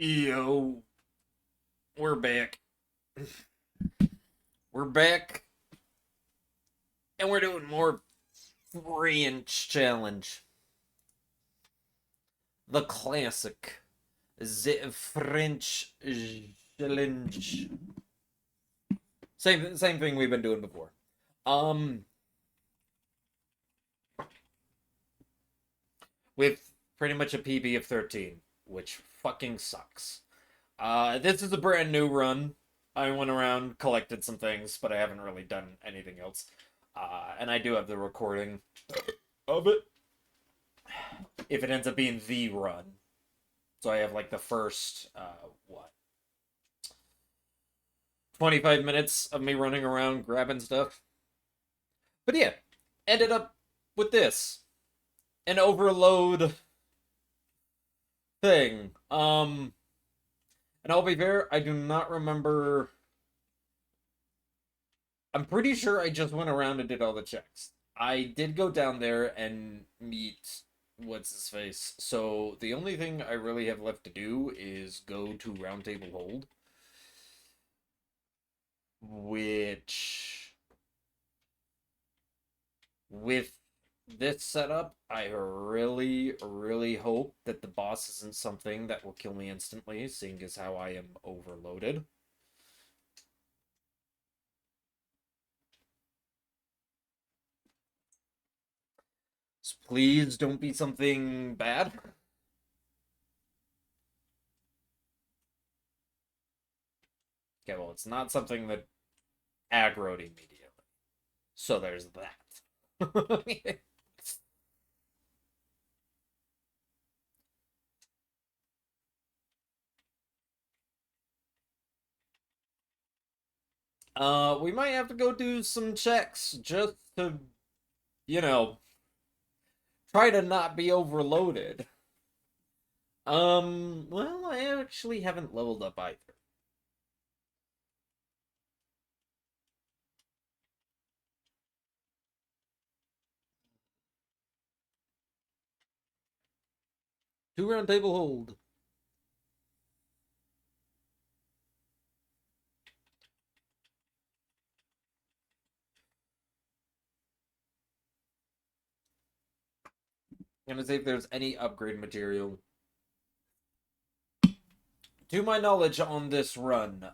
Yo, we're back. We're back, and we're doing more French challenge. The classic, the French challenge. Same thing we've been doing before. Um, with pretty much a PB of 13, which fucking sucks. This is a brand new run. I went around, collected some things, but I haven't really done anything else. And I do have the recording of it. If it ends up being the run. So I have like the first, 25 minutes of me running around grabbing stuff. But yeah, ended up with this. An overload thing. And I'll be fair, I do not remember. I'm pretty sure I just went around and did all the checks. I did go down there and meet what's his face. So the only thing I really have left to do is go to Roundtable Hold, which with this setup, I really, really hope that the boss isn't something that will kill me instantly, seeing as how I am overloaded. So please don't be something bad. Okay, well, it's not something that aggroed immediately. So there's that. We might have to go do some checks just to, you know, try to not be overloaded. Well, I actually haven't leveled up either. Two round table hold. I'm gonna see if there's any upgrade material. To my knowledge on this run,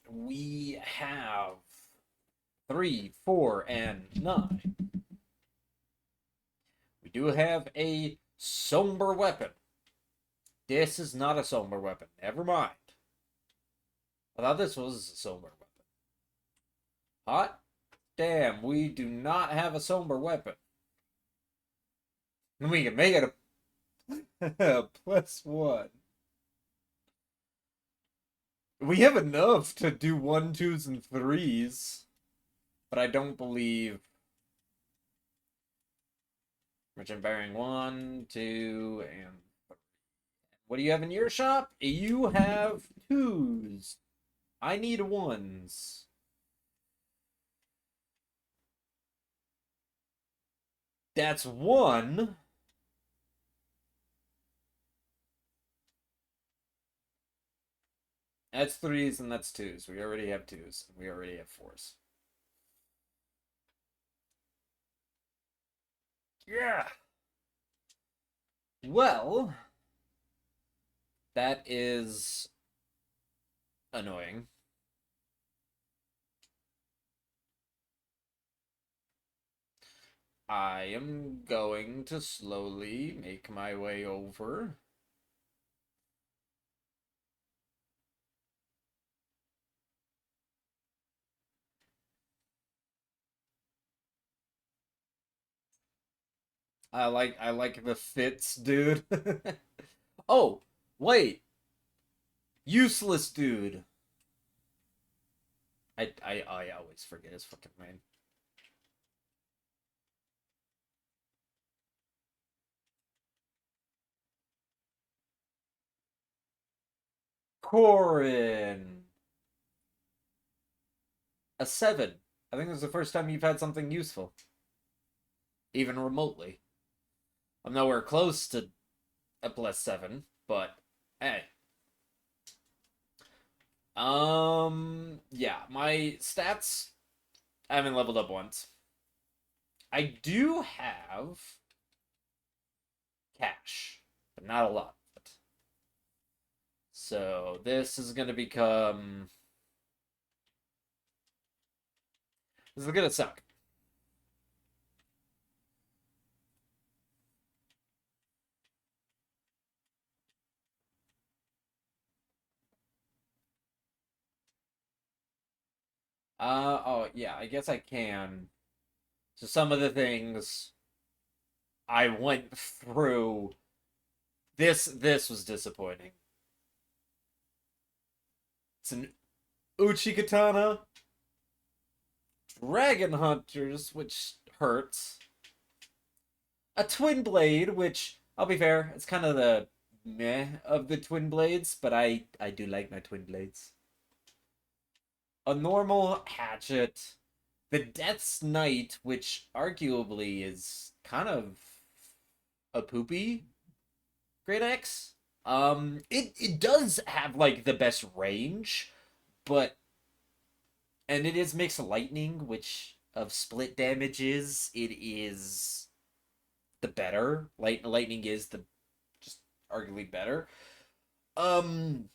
we have 3, 4, and 9. We do have a somber weapon. This is not a somber weapon. Never mind. I thought this was a somber weapon. Hot damn, we do not have a somber weapon. We can make it a +1. We have enough to do 1, 2s, and 3s. But I don't believe. Merchant bearing 1, 2, and 3. What do you have in your shop? You have 2s. I need 1s. That's 1. That's 3s and that's 2s. We already have 2s. And we already have 4s. Yeah. Well, that is annoying. I am going to slowly make my way over. I like the fits, dude. Oh, wait. Useless dude. I always forget his fucking name. Corin. A 7. I think this is the first time you've had something useful. Even remotely. I'm nowhere close to a +7, but hey. my stats, I haven't leveled up once. I do have cash, but not a lot. So this is gonna become. This is gonna suck. Oh yeah, I guess I can. So some of the things I went through. This was disappointing. It's an Uchi Katana, Dragon Hunters, which hurts. A Twin Blade, which I'll be fair, it's kind of the meh of the Twin Blades, but I do like my Twin Blades. A normal hatchet, the Death's Knight, which arguably is kind of a poopy Great Axe. It does have like the best range, but and it is mixed lightning, which of split damages it is the better. Lightning is the just arguably better. Um,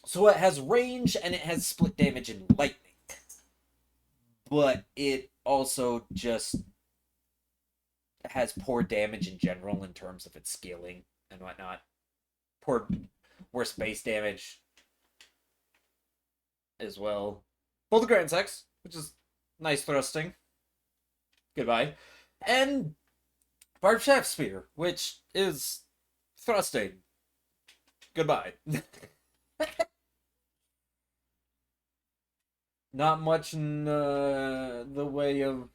so it has range and it has split damage and lightning, but it also just has poor damage in general in terms of its scaling and whatnot. Poor, worse base damage as well. Both the Grand Sex, which is nice thrusting. Goodbye. And Barbed Shaft Spear, which is thrusting. Goodbye. Not much in the way of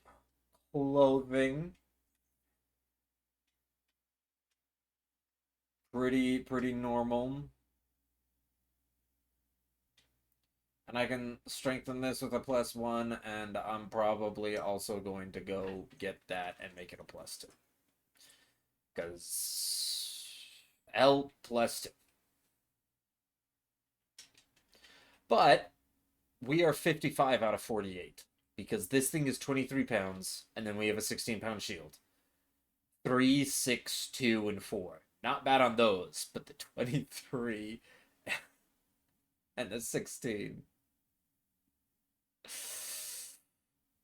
clothing. Pretty normal. And I can strengthen this with a +1, and I'm probably also going to go get that and make it a +2. Because L +2. But we are 55 out of 48. Because this thing is 23 pounds, and then we have a 16-pound shield. 3, 6, 2, and 4. Not bad on those, but the 23 and the 16.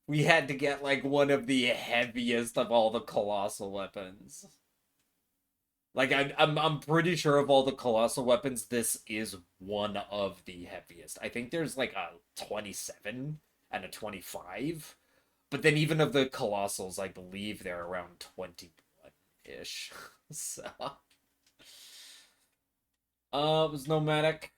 We had to get like one of the heaviest of all the colossal weapons. Like I'm pretty sure of all the colossal weapons, this is one of the heaviest. I think there's like a 27 and a 25. But then even of the colossals, I believe they're around 21-ish. So it was nomadic.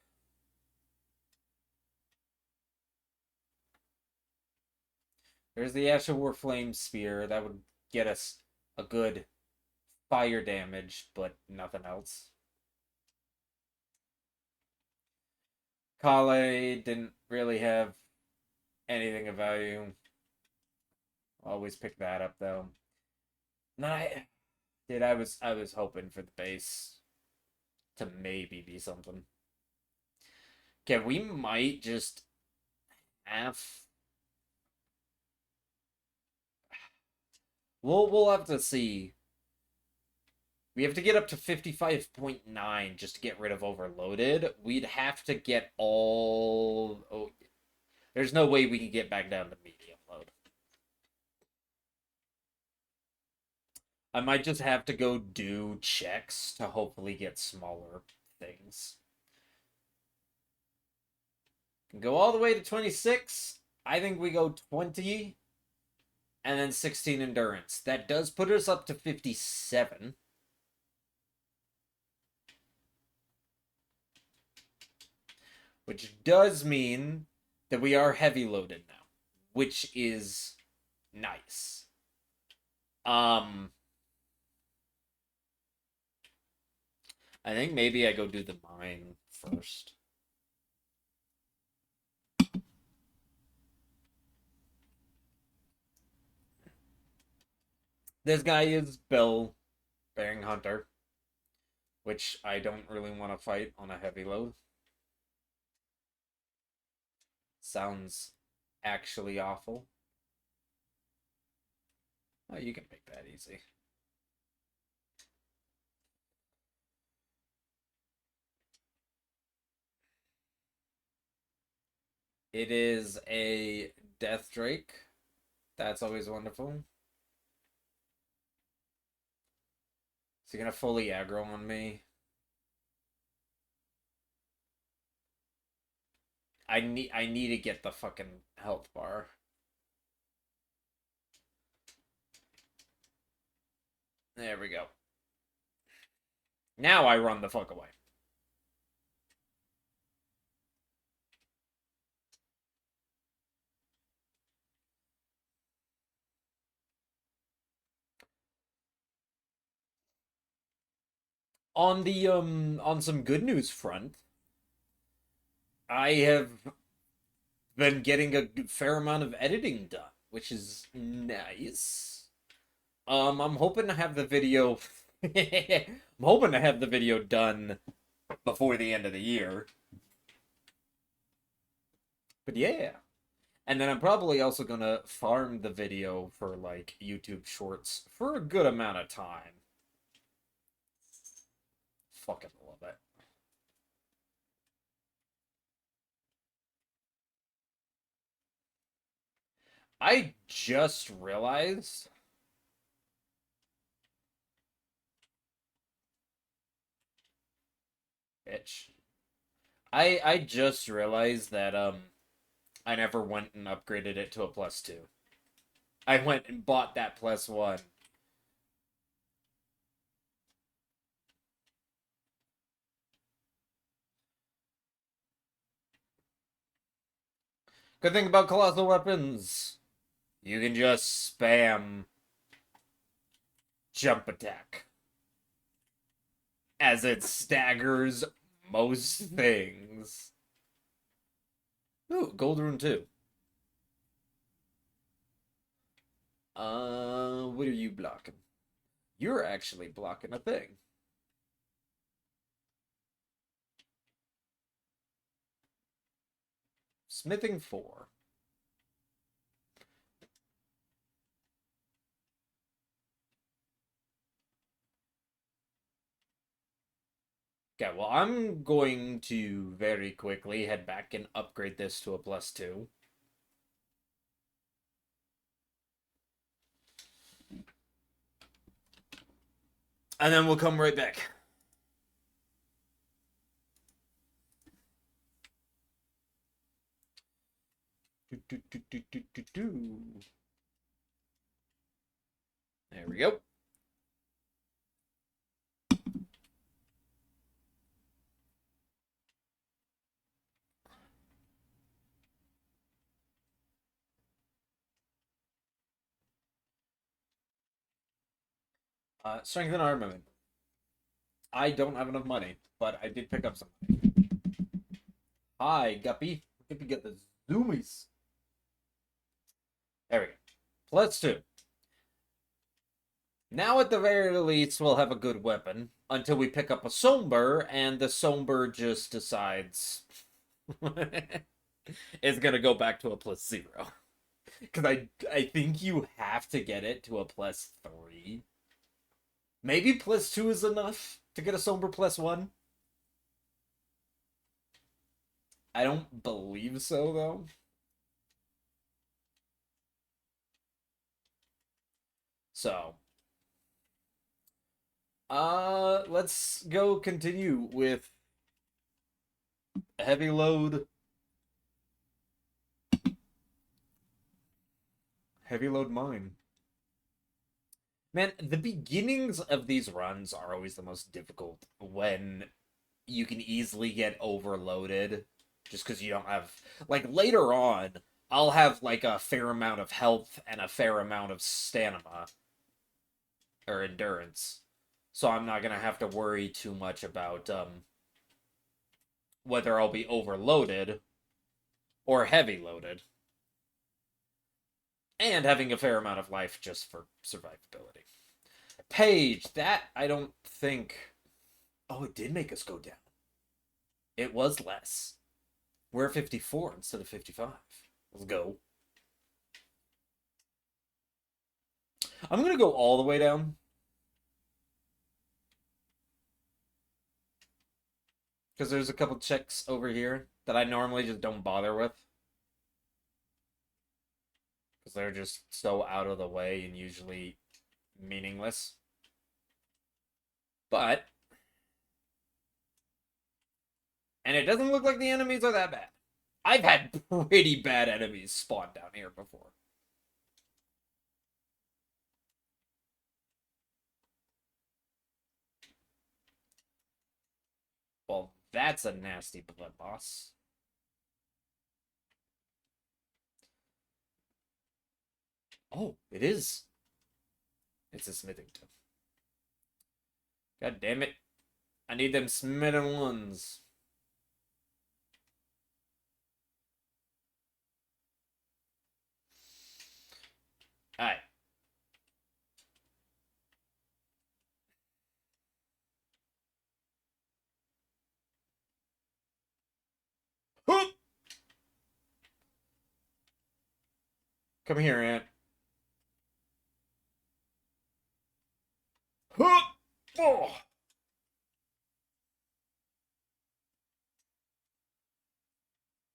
There's the Ash of War Flame Spear. That would get us a good fire damage, but nothing else. Kale didn't really have anything of value. Always pick that up though. I was hoping for the base to maybe be something. Okay, we might just have. We'll have to see. We have to get up to 55.9 just to get rid of overloaded. We'd have to get all. Oh, there's no way we can get back down to medium load. I might just have to go do checks to hopefully get smaller things. Can go all the way to 26. I think we go 20 and then 16 endurance. That does put us up to 57. Which does mean that we are heavy loaded now, which is nice. I think maybe I go do the mine first. This guy is Bill Bearing Hunter, which I don't really want to fight on a heavy load. Sounds actually awful. Oh, you can make that easy. It is a Death Drake. That's always wonderful. Is he gonna fully aggro on me? I need to get the fucking health bar. There we go. Now I run the fuck away. On some good news front, I have been getting a fair amount of editing done, which is nice. I'm hoping to have the video I'm hoping to have the video done before the end of the year. But yeah. And then I'm probably also gonna farm the video for like YouTube Shorts for a good amount of time. Fucking love it. I just realized bitch. I just realized that I never went and upgraded it to a +2. I went and bought that +1. Good thing about colossal weapons. You can just spam jump attack as it staggers most things. Ooh, gold rune too. What are you blocking? You're actually blocking a thing. Smithing 4. Okay, well, I'm going to very quickly head back and upgrade this to a +2. And then we'll come right back. There we go. Strength and armament. I don't have enough money, but I did pick up some. Hi, Guppy. Guppy got the zoomies. There we go. +2. Now, at the very least, we'll have a good weapon until we pick up a Somber, and the Somber just decides it's gonna go back to a +0. Because I think you have to get it to a +3. Maybe +2 is enough to get a Somber +1. I don't believe so, though. So, let's go continue with heavy load. Heavy load mine. Man, the beginnings of these runs are always the most difficult when you can easily get overloaded just because you don't have. Like, later on, I'll have, like, a fair amount of health and a fair amount of stamina or endurance. So I'm not going to have to worry too much about whether I'll be overloaded or heavy loaded. And having a fair amount of life just for survivability. Page, that I don't think. Oh, it did make us go down. It was less. We're at 54 instead of 55. Let's go. I'm gonna go all the way down. Because there's a couple checks over here that I normally just don't bother with. Because they're just so out of the way and usually meaningless. But, and it doesn't look like the enemies are that bad. I've had pretty bad enemies spawn down here before. Well, that's a nasty blood boss. Oh, it is. It's a smithing too. God damn it. I need them smithing ones. Alright. Come here, Aunt. Oh.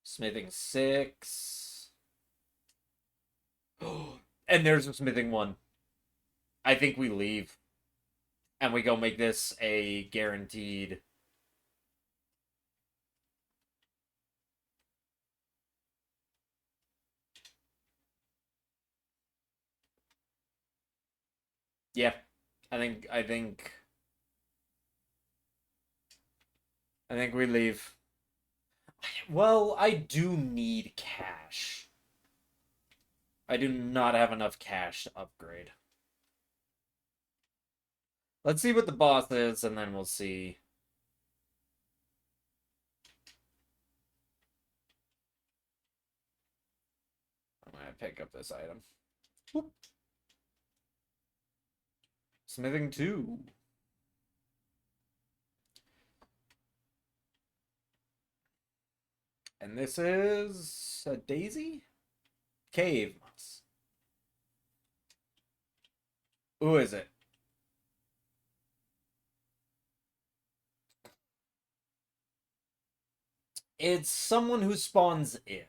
Smithing 6. And there's a smithing 1. I think we leave. And we go make this a guaranteed. Yeah. I think we leave. Well, I do need cash. I do not have enough cash to upgrade. Let's see what the boss is, and then we'll see. I'm gonna pick up this item. Whoop. Smithing 2. And this is a daisy? Cave moss. Who is it? It's someone who spawns in.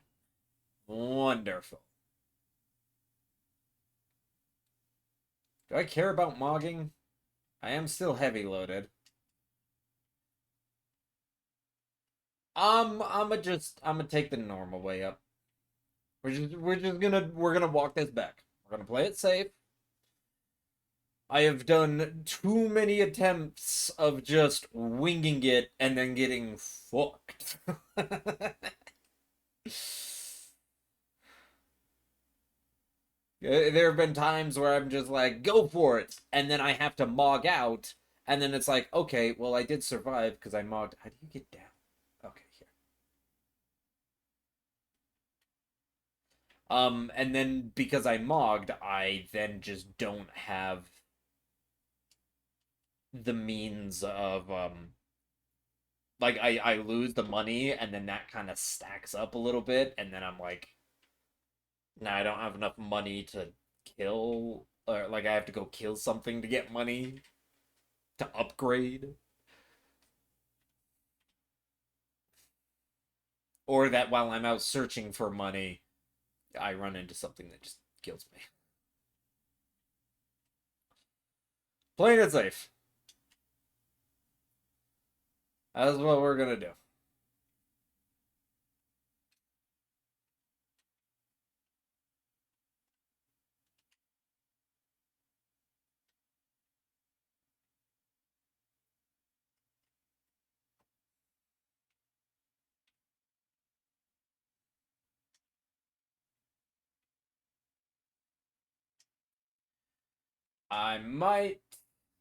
Wonderful. Do I care about mogging? I am still heavy loaded. I'm gonna take the normal way up. We're gonna walk this back. We're gonna play it safe. I have done too many attempts of just winging it and then getting fucked. There have been times where I'm just like, go for it, and then I have to mog out, and then it's like, okay, well, I did survive because I mogged. How do you get down? Okay, here. And then because I mogged, I then just don't have the means of like I lose the money and then that kind of stacks up a little bit and then I'm like, now I don't have enough money to kill, or like I have to go kill something to get money to upgrade, or that while I'm out searching for money I run into something that just kills me. Playing it safe. That's what we're gonna do. I might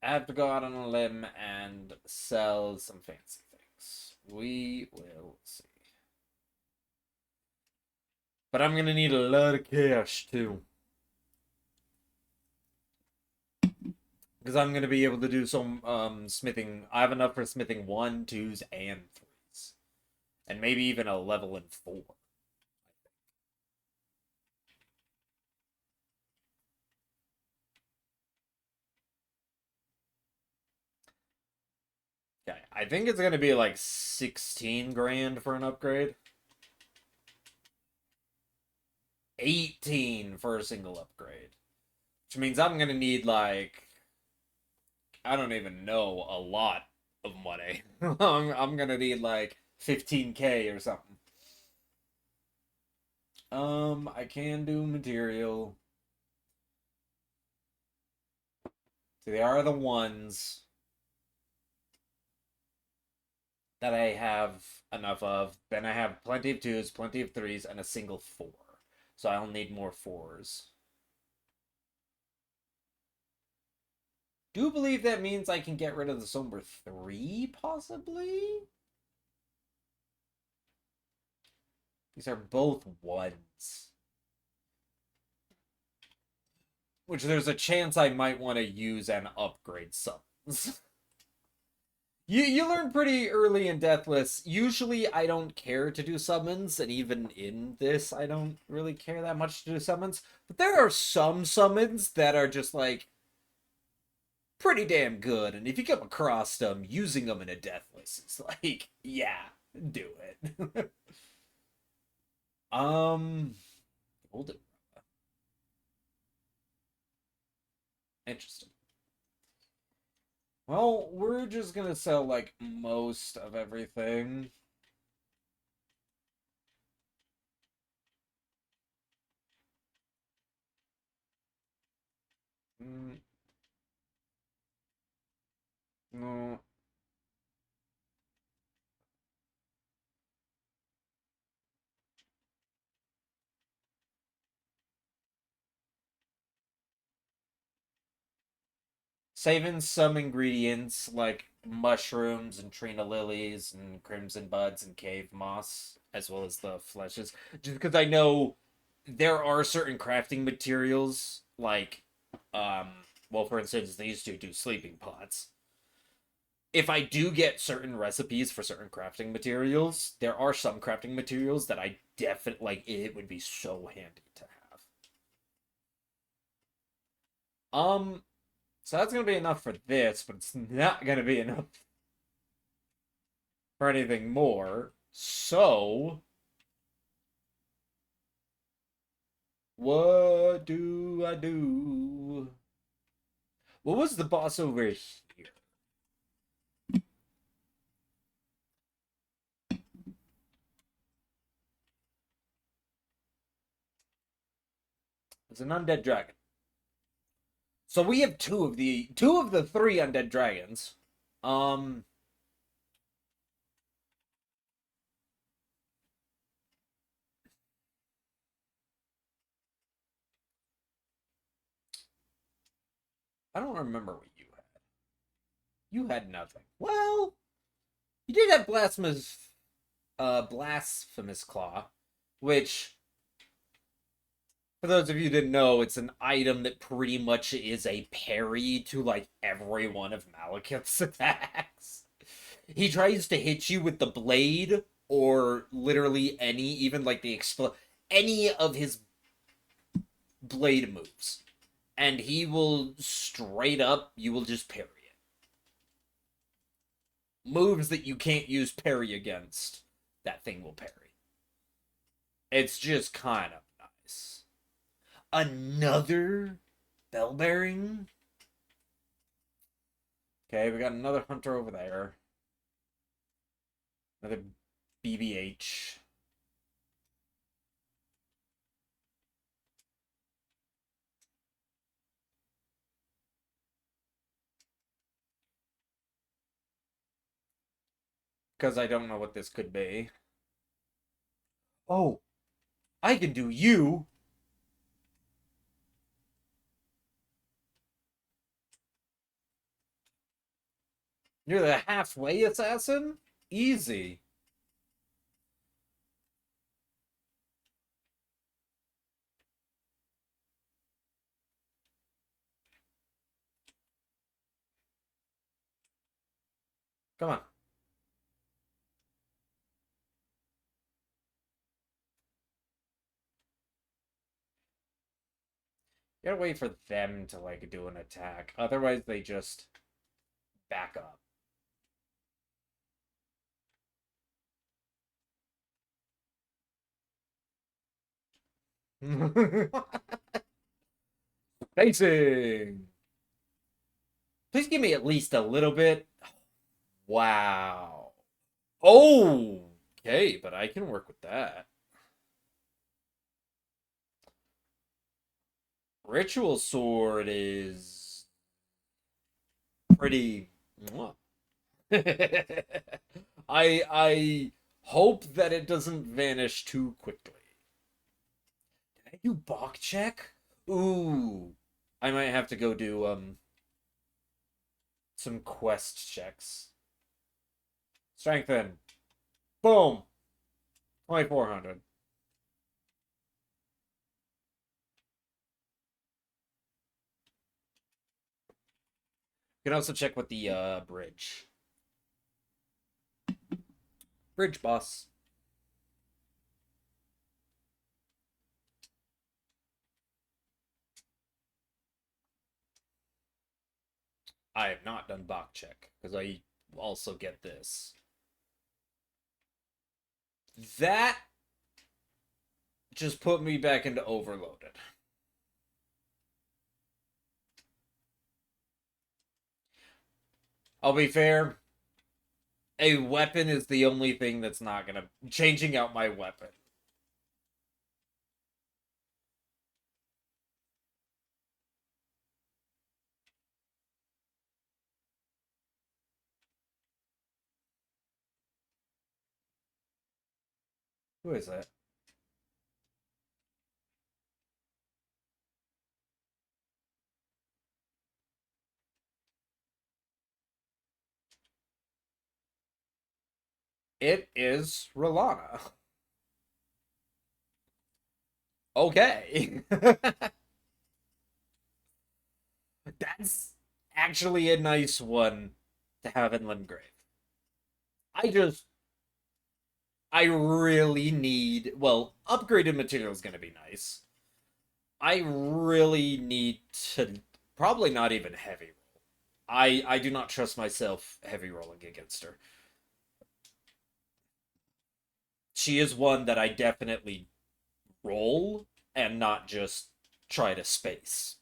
have to go out on a limb and sell some fancy things. We will see. But I'm gonna need a lot of cash too. Because I'm gonna be able to do some smithing. I have enough for smithing 1, 2s, and 3s. And maybe even a level in 4. I think it's gonna be like 16 grand for an upgrade. 18 for a single upgrade. Which means I'm gonna need like I don't even know a lot of money. I'm gonna need like 15K or something. I can do material. So they are the ones that I have enough of. Then I have plenty of twos, plenty of threes, and a single four. So I'll need more fours. Do believe that means I can get rid of the Somber 3, possibly? These are both ones. Which there's a chance I might want to use and upgrade summons. You learn pretty early in Deathless. Usually I don't care to do summons, and even in this I don't really care that much to do summons. But there are some summons that are just like pretty damn good, and if you come across them, using them in a Deathless, it's like, yeah, do it. Golden. Interesting. Well, we're just gonna sell like most of everything. Mm, no. Saving some ingredients like mushrooms and trina lilies and crimson buds and cave moss, as well as the fleshes. Just because I know there are certain crafting materials, like, well, for instance, these two do sleeping pots. If I do get certain recipes for certain crafting materials, there are some crafting materials that I definitely like. It would be so handy to have. Um, so that's gonna be enough for this, but it's not gonna be enough for anything more. So, what do I do? What was the boss over here? It's an undead dragon. So we have two of the three undead dragons. Um, I don't remember what you had. You had nothing. Well, you did have blasphemous claw, which for those of you who didn't know, it's an item that pretty much is a parry to like every one of Malekith's attacks. He tries to hit you with the blade or literally even like any of his blade moves. And he will straight up, you will just parry it. Moves that you can't use parry against, that thing will parry. It's just kind of nice. Another bell bearing. Okay, we got another hunter over there. Another BBH. Because I don't know what this could be. Oh, I can do you. You're the halfway assassin? Easy. Come on. You gotta wait for them to like do an attack. Otherwise they just back up. Facing. Please give me at least a little bit. Wow. Oh, okay, but I can work with that. Ritual sword is pretty. Mwah. I hope that it doesn't vanish too quickly. Did I do Bach check? Ooh. I might have to go do some quest checks. Strengthen. Boom. 2400. You can also check with the bridge. Bridge boss. I have not done Bach check because I also get this. That just put me back into overloaded. I'll be fair. A weapon is the only thing that's not gonna changing out my weapon. Who is that? It is Rolana. Okay. That's actually a nice one to have in Limgrave. I just I really need, well, upgraded material is going to be nice. I really need to probably not even heavy roll. I do not trust myself heavy rolling against her. She is one that I definitely roll and not just try to space.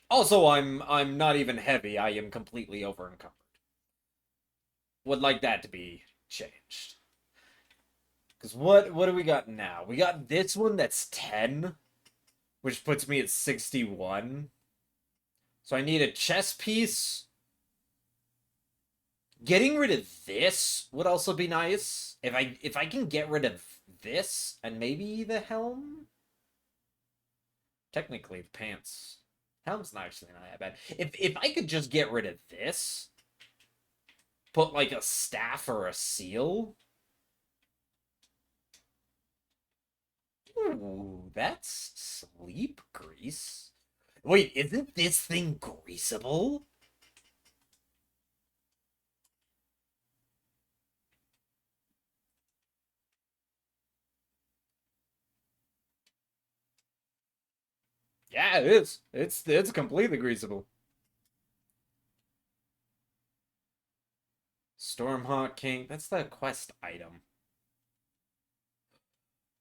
Also, I'm not even heavy. I am completely over encumbered. Would like that to be changed. Because what do we got now? We got this one that's 10, which puts me at 61. So I need a chess piece. Getting rid of this would also be nice. If I can get rid of this and maybe the helm. Technically, the pants. Helm's not actually not that bad. If I could just get rid of this, put like a staff or a seal. Ooh, that's sleep grease. Wait, isn't this thing greasable? Yeah, it is. It's completely greasable. Stormhawk King. That's the quest item.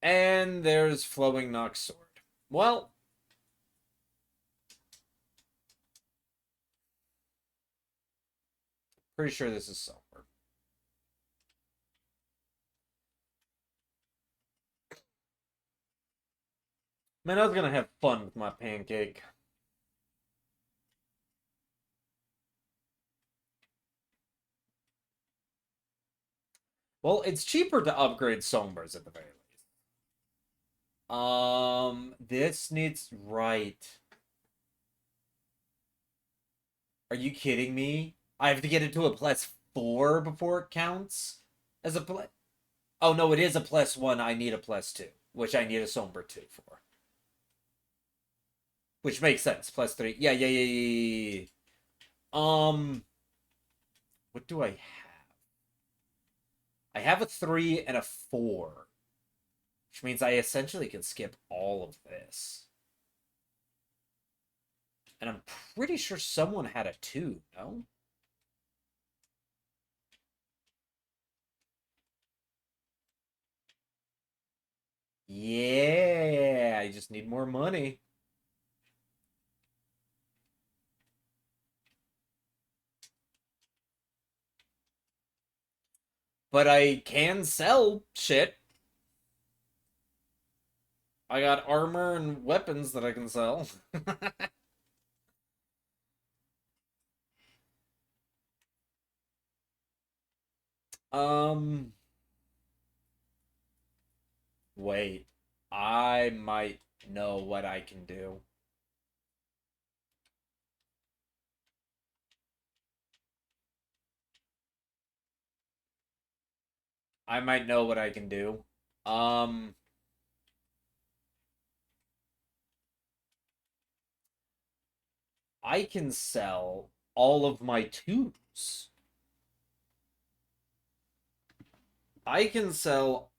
And there's Flowing Nox Sword. Well, pretty sure this is silver. Man, I was gonna have fun with my pancake. Well, it's cheaper to upgrade Sombras at the very least. This needs right. Are you kidding me? I have to get it to a +4 before it counts as a plus. Oh no, it is a +1. I need a +2, which I need a Sombra 2 for. Which makes sense. +3. Yeah, yeah, yeah, yeah, yeah. What do I have? I have a 3 and a 4, which means I essentially can skip all of this. And I'm pretty sure someone had a 2, no? Yeah, I just need more money. But I can sell shit. I got armor and weapons that I can sell. um, wait. I might know what I can do. I might know what I can do. Um, I can sell all of my twos. I can sell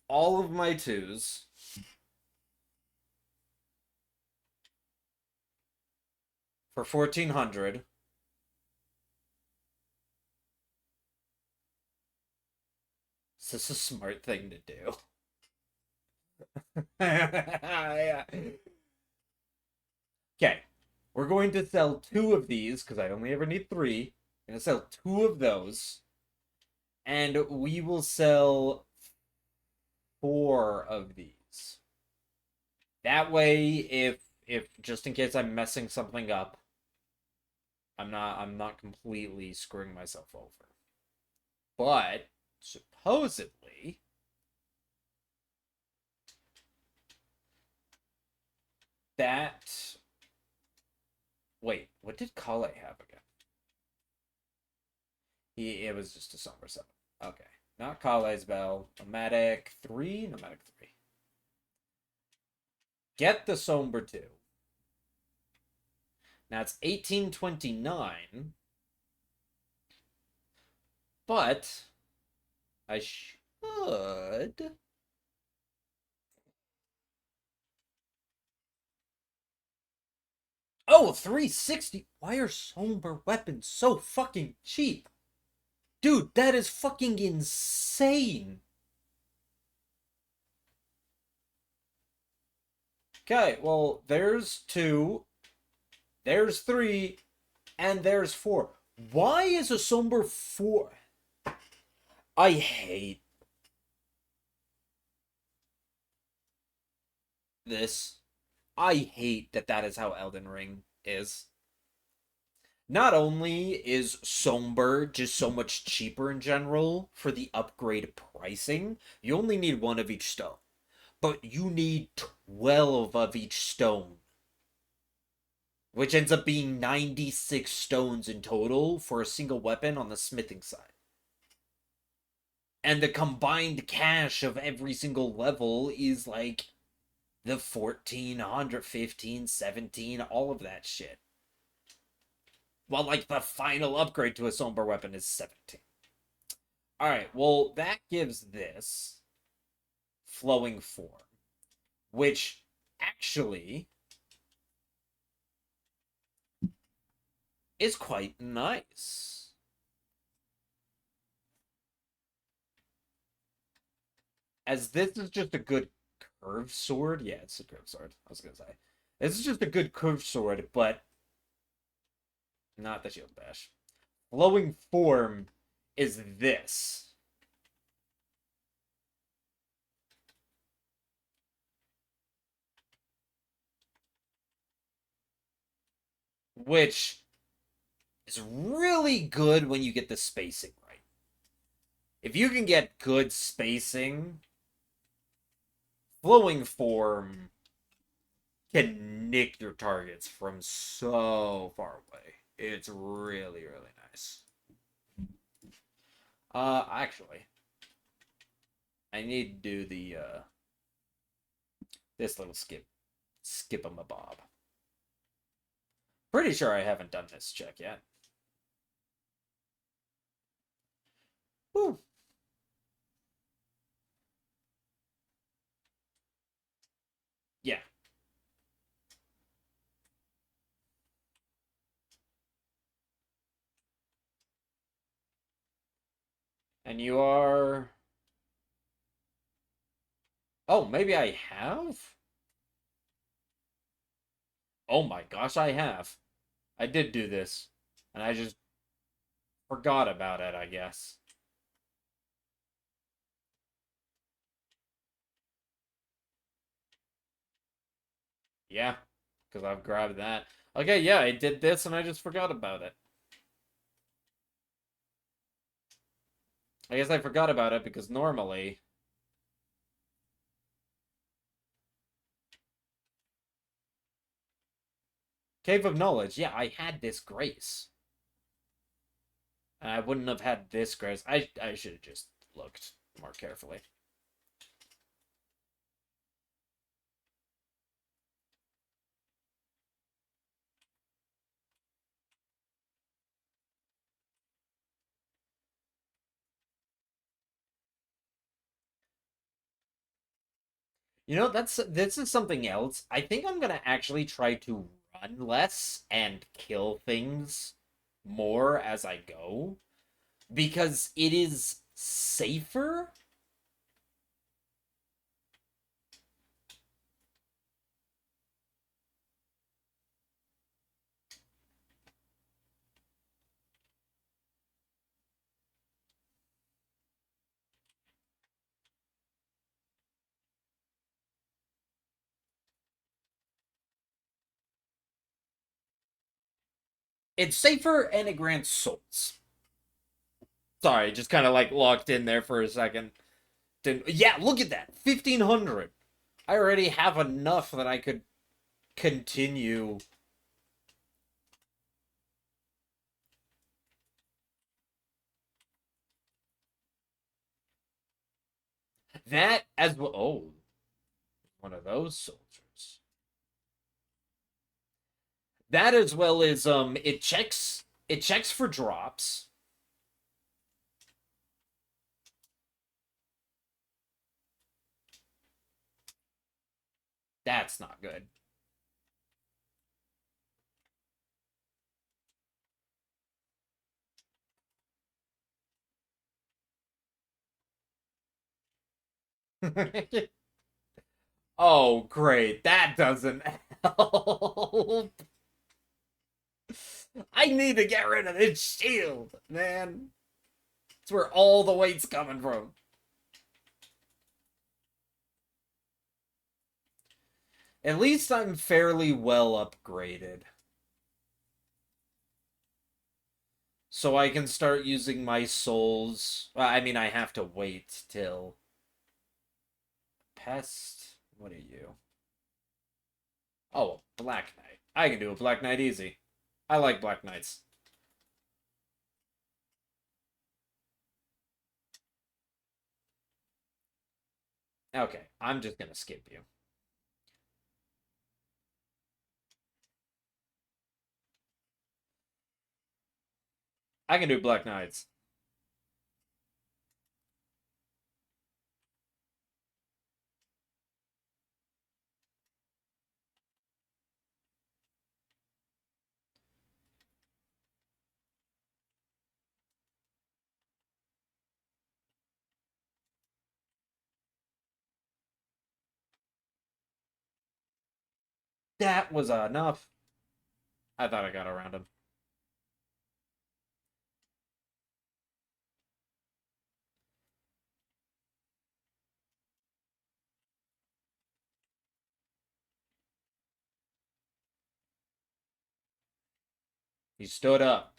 all of my twos for 1400. Is this a smart thing to do? Yeah. Okay. We're going to sell two of these because I only ever need three. I'm going to sell two of those. And we will sell four of these. That way, if just in case I'm messing something up, I'm not completely screwing myself over. But supposedly that wait, what did Kale have again? It was just a Somber 7. Okay. Not Kale's Bell. Nomadic 3? Nomadic 3. Get the Somber 2. Now it's 1829. But I should. Oh, 360. Why are Somber weapons so fucking cheap? Dude, that is fucking insane. Okay, well, there's two, there's three, and there's four. Why is a Somber 4? I hate this. I hate that that is how Elden Ring is. Not only is Somber just so much cheaper in general for the upgrade pricing, you only need one of each stone. But you need 12 of each stone, which ends up being 96 stones in total for a single weapon on the smithing side. And the combined cash of every single level is like the 1400, 15, 17, all of that shit. Well, like the final upgrade to a somber weapon is 17. Alright, well, that gives this flowing form, which actually is quite nice. As this is just a good curved sword. Yeah, it's a curved sword. I was gonna say. This is just a good curved sword, but not the shield bash. Flowing form is this. Which is really good when you get the spacing right. If you can get good spacing, flowing form can nick your targets from so far away. It's really, really nice. Actually, I need to do the this little skip 'em a bob. Pretty sure I haven't done this check yet. Woo. Yeah. And you are Oh, maybe I have? Oh my gosh, I have. I did do this. And I just forgot about it, I guess. Yeah, because I've grabbed that. Okay, yeah, I did this and I just forgot about it. I guess I forgot about it because normally. Cave of Knowledge, yeah, I had this grace. And I wouldn't have had this grace. I should have just looked more carefully. You know, this is something else. I think I'm gonna actually try to run less and kill things more as I go because it is safer. It's safer and it grants souls. Sorry, just kind of like locked in there for a second. Didn't, yeah, look at that. 1500. I already have enough that I could continue that as well. Oh, one of those soldiers. That as well as it checks for drops. That's not good. Oh, great. That doesn't help. I need to get rid of this shield, man. It's where all the weight's coming from. At least I'm fairly well upgraded. So I can start using my souls. Well, I mean, I have to wait till. Pest? What are you? Oh, Black Knight. I can do a Black Knight easy. I like Black Knights. Okay, I'm just gonna skip you. I can do Black Knights. That was enough. I thought I got around him. He stood up.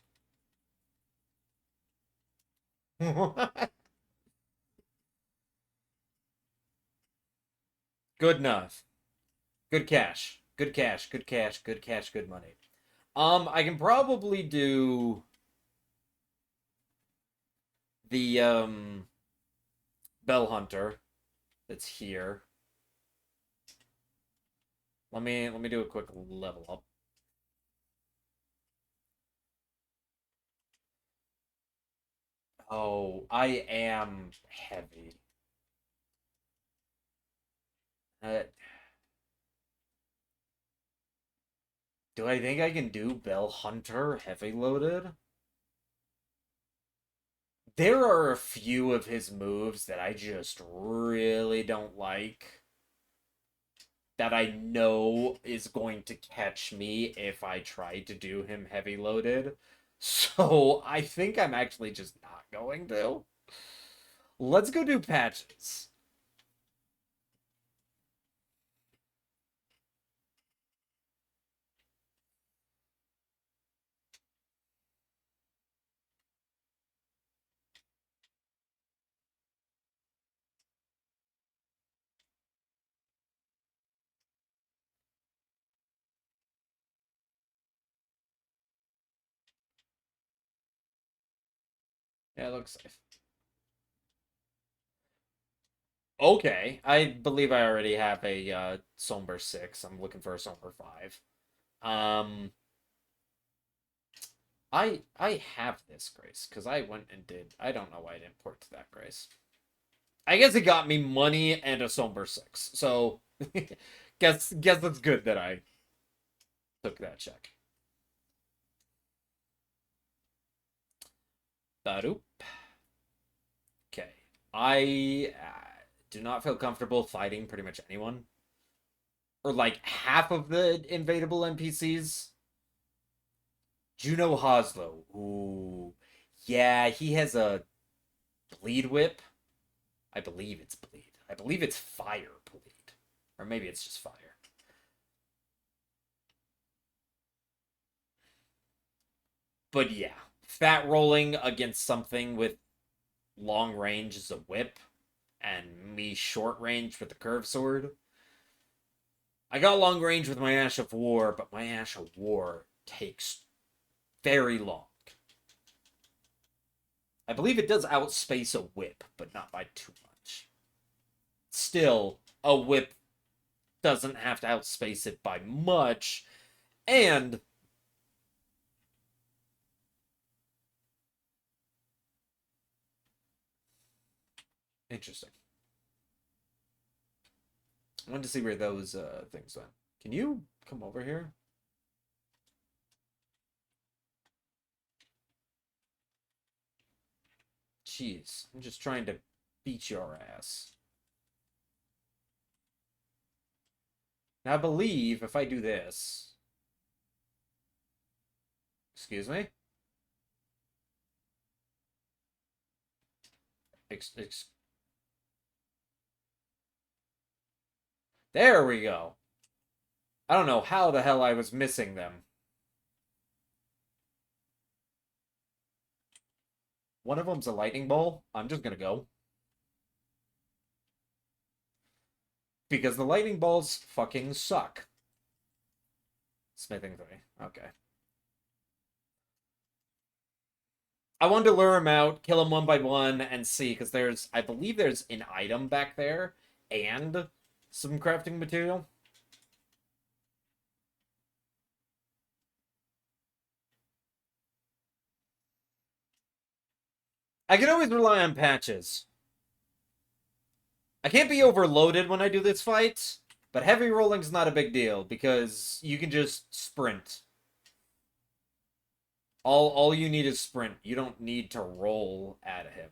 Good enough. Good cash. Good cash. Good cash. Good cash. Good money. I can probably do the Bell Hunter that's here. Let me do a quick level up. Oh, I am heavy. Uh, do I think I can do Bell Hunter heavy loaded? There are a few of his moves that I just really don't like. that I know is going to catch me if I try to do him heavy loaded. So I think I'm actually just not going to. Let's go do patches. Yeah, it looks safe. Okay, I believe I already have a Somber 6. I'm looking for a Somber 5. Um, I have this Grace because I went and did. I don't know why I didn't port to that Grace. I guess it got me money and a Somber 6. So guess it's good that I took that check. Badoop. Okay. I do not feel comfortable fighting pretty much anyone. Or like half of the invadable NPCs. Juno Hoslow. Ooh. Yeah, he has a bleed whip. I believe it's bleed. I believe it's fire bleed. Or maybe it's just fire. But yeah, fat rolling against something with long range is a whip, and me short range with the curve sword. I got long range with my Ash of War, but my Ash of War takes very long. I believe it does outspace a whip, but not by too much. Still, a whip doesn't have to outspace it by much, and interesting. I wanted to see where those things went. Can you come over here? Jeez, I'm just trying to beat your ass. Now, I believe if I do this... Excuse me? There we go. I don't know how the hell I was missing them. One of them's a lightning bolt. I'm just gonna go. Because the lightning bolts fucking suck. Smithing 3. Okay. I wanted to lure him out, kill him one by one, and see, because I believe there's an item back there, and some crafting material. I can always rely on patches. I can't be overloaded when I do this fight, but heavy rolling's not a big deal, because you can just sprint. All you need is sprint. You don't need to roll at him.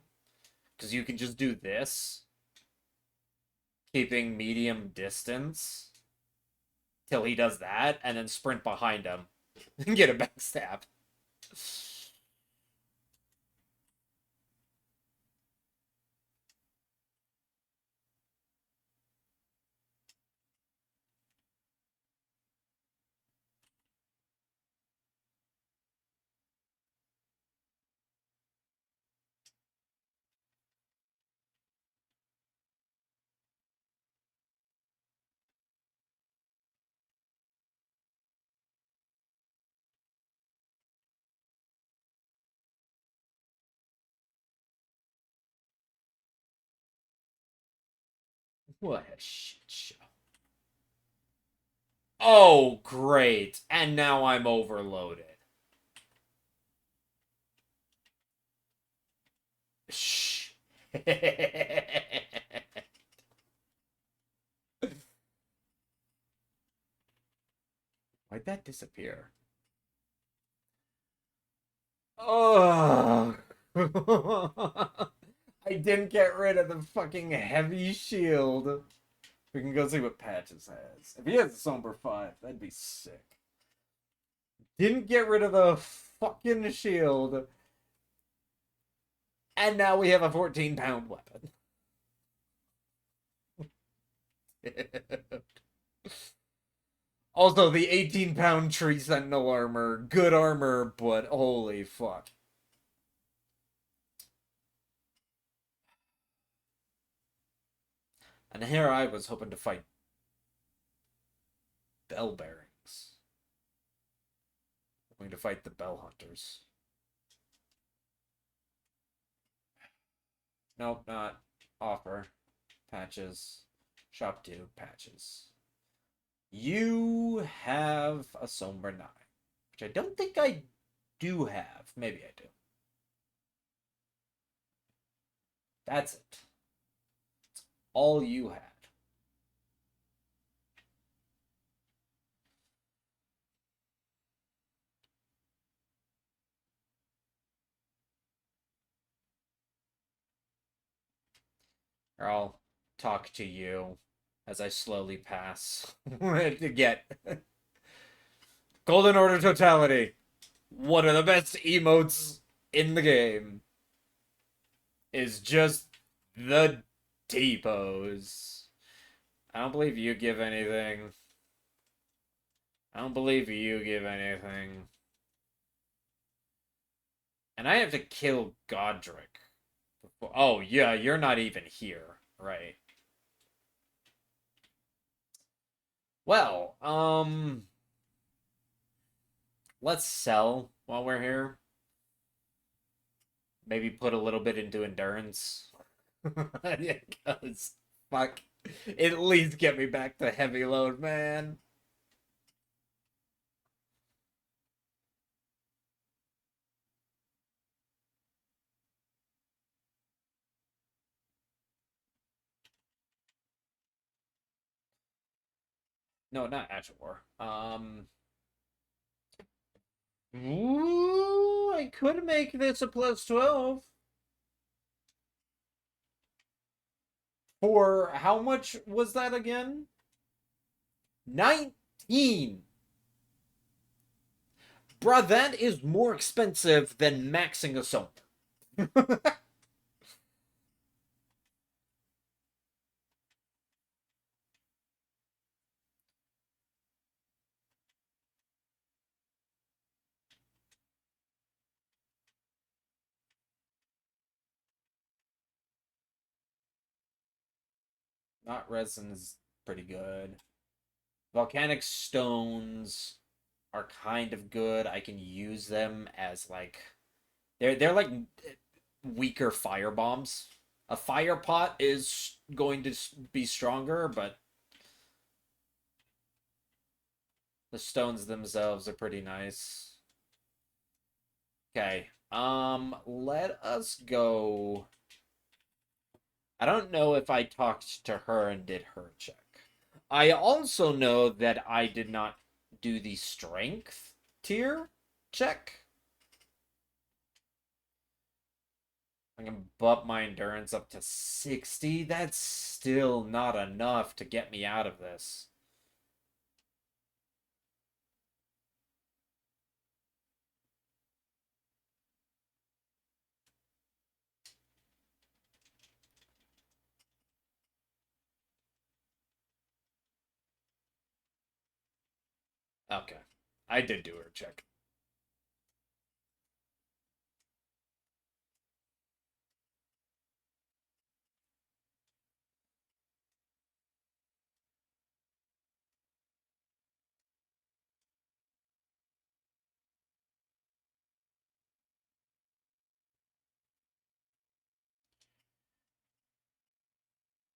Because you can just do this, keeping medium distance till he does that, and then sprint behind him and get a backstab. What a shit show. Oh, great. And now I'm overloaded. Shh. Why'd that disappear? Oh. I didn't get rid of the fucking heavy shield. We can go see what Patches has. If he has a Somber 5, that'd be sick. Didn't get rid of the fucking shield. And now we have a 14-pound weapon. Also, the 18-pound Tree Sentinel armor. Good armor, but holy fuck. And here I was hoping to fight Bell Bearings. Going to fight the Bell Hunters. Nope, not. Offer. Patches. Shop 2. Patches. You have a Somber 9. Which I don't think I do have. Maybe I do. That's it. That's all you had. Or I'll talk to you as I slowly pass to get Golden Order Totality. One of the best emotes in the game is just the T-pose. I don't believe you give anything. I don't believe you give anything. And I have to kill Godric. Oh, yeah, you're not even here. Right. Well, let's sell while we're here. Maybe put a little bit into endurance. Because, fuck. At least get me back to heavy load, man. No, not Agile War. Ooh, I could make this a plus 12. For how much was that again? 19. Bruh, that is more expensive than maxing a Somber. Not resin is pretty good. Volcanic stones are kind of good. I can use them as like they're like weaker fire bombs. A fire pot is going to be stronger, but the stones themselves are pretty nice. Okay. Let us go. I don't know if I talked to her and did her check. I also know that I did not do the strength tier check. I can bump my endurance up to 60. That's still not enough to get me out of this. Okay. I did do her check.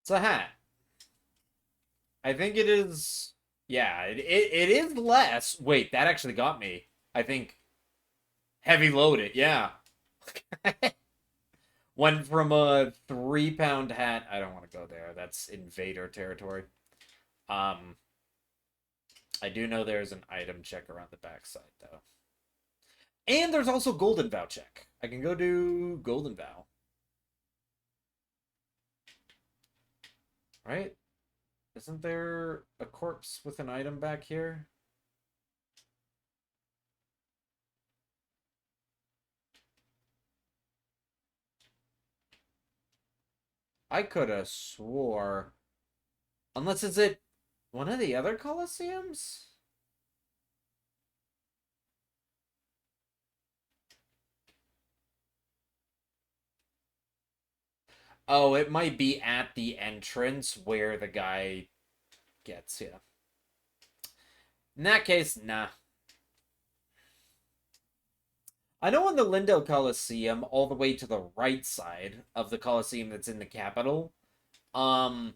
It's a hat. I think it is. Yeah, it is less. Wait, that actually got me. I think heavy loaded. Yeah. Went from a 3-pound hat. I don't want to go there. That's invader territory. Um, I do know there's an item check around the backside though. And there's also Golden Vow check. I can go do Golden Vow. Right? Isn't there a corpse with an item back here? I could have swore. Unless is it one of the other Colosseums? Oh, it might be at the entrance where the guy gets, yeah. In that case, nah. I know in the Lindale Coliseum, all the way to the right side of the Coliseum that's in the capital, um,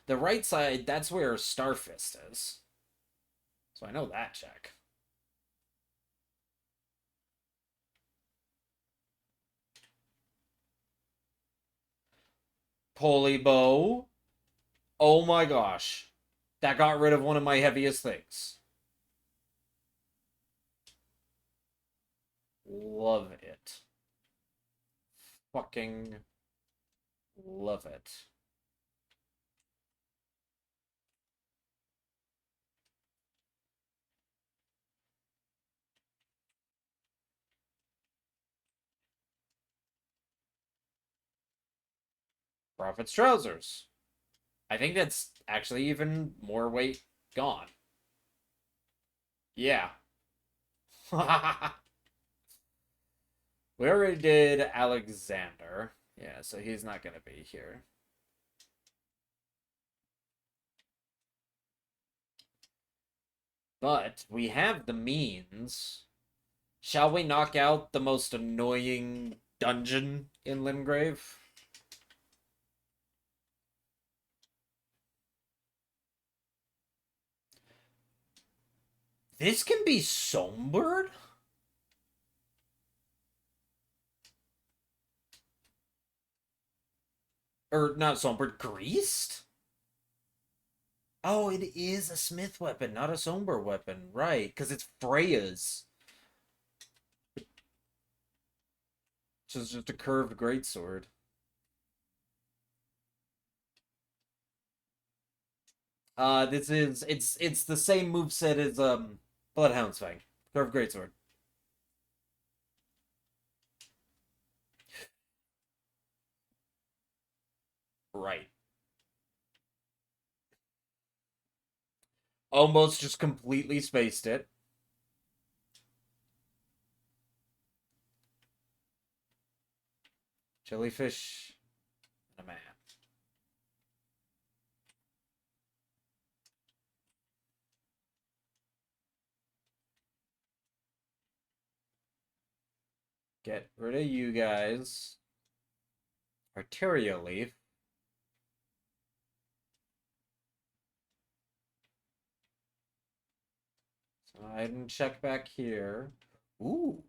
the right side, that's where Starfist is. So I know that check. Polybow. Oh my gosh. That got rid of one of my heaviest things. Love it. Fucking love it. Prophet's trousers. I think that's actually even more weight gone. Yeah. We already did Alexander. Yeah, so he's not going to be here. But we have the means. Shall we knock out the most annoying dungeon in Limgrave? This can be Songbird? Or not Songbird, Greased? Oh, it is a smith weapon, not a Songbird weapon. Right, because it's Freya's. So it's just a curved greatsword. This is it's the same move set as Bloodhound's Fang. Curved greatsword. Right. Almost just completely spaced it. Jellyfish and a man. Get rid of you guys. Arteria leaf. So I didn't check back here. Ooh.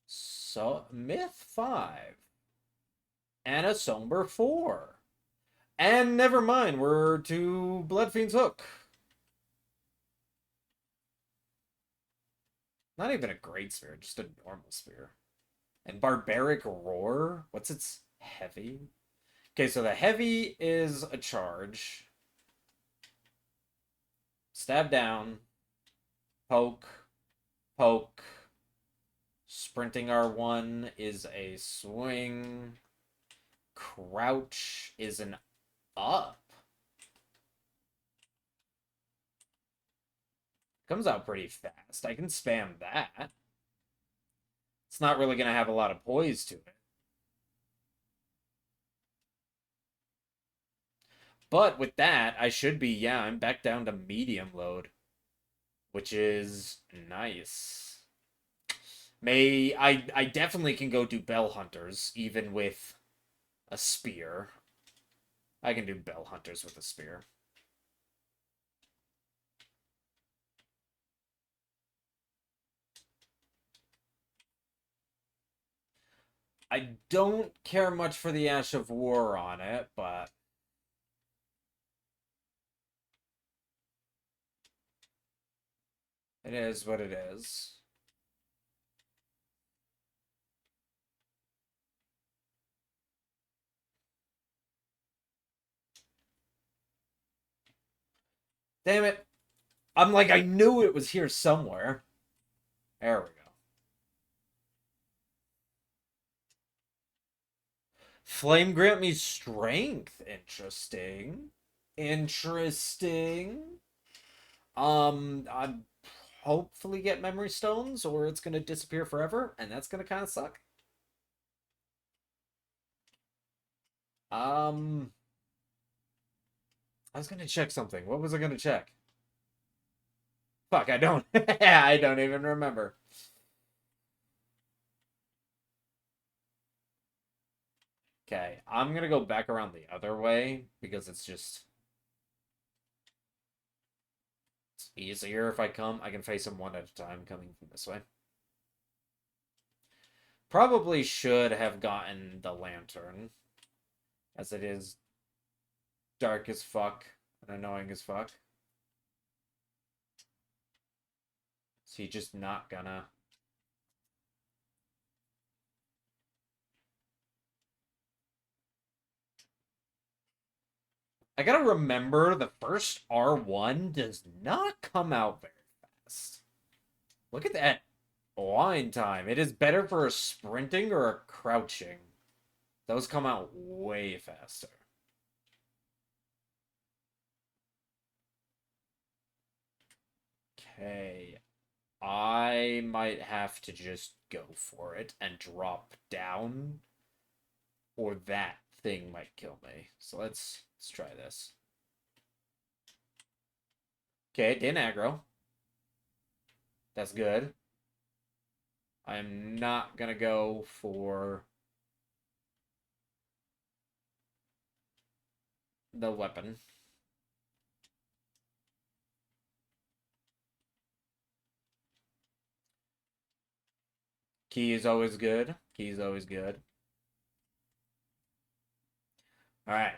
So Myth 5. And a Somber 4. And never mind, we're to Bloodfiend's Hook. Not even a great spear, just a normal spear. And Barbaric Roar? What's its heavy? Okay, so the heavy is a charge. Stab down. Poke. Poke. Sprinting R1 is a swing. Crouch is an up. Comes out pretty fast. I can spam that. It's not really going to have a lot of poise to it. But with that, I should be, yeah, I'm back down to medium load, which is nice. I definitely can go do Bell Hunters, even with a spear. I can do Bell Hunters with a spear. I don't care much for the Ash of War on it, but it is what it is. Damn it. I'm like, I knew it was here somewhere. There we go. Flame grant me strength. Interesting. Interesting. I'd hopefully get memory stones, or it's gonna disappear forever, and that's gonna kind of suck. Um, I was gonna check something. What was I gonna check? Fuck, I don't. I don't even remember. Okay, I'm gonna go back around the other way because it's easier if I come. I can face them one at a time coming from this way. Probably should have gotten the lantern, as it is dark as fuck and annoying as fuck. Is he just not gonna? I gotta remember the first R1 does not come out very fast. Look at that line time. It is better for a sprinting or a crouching. Those come out way faster. Okay. I might have to just go for it and drop down, or that thing might kill me. So let's try this. Okay, it didn't aggro. That's good. I'm not gonna go for the weapon. Key is always good. Key is always good. All right.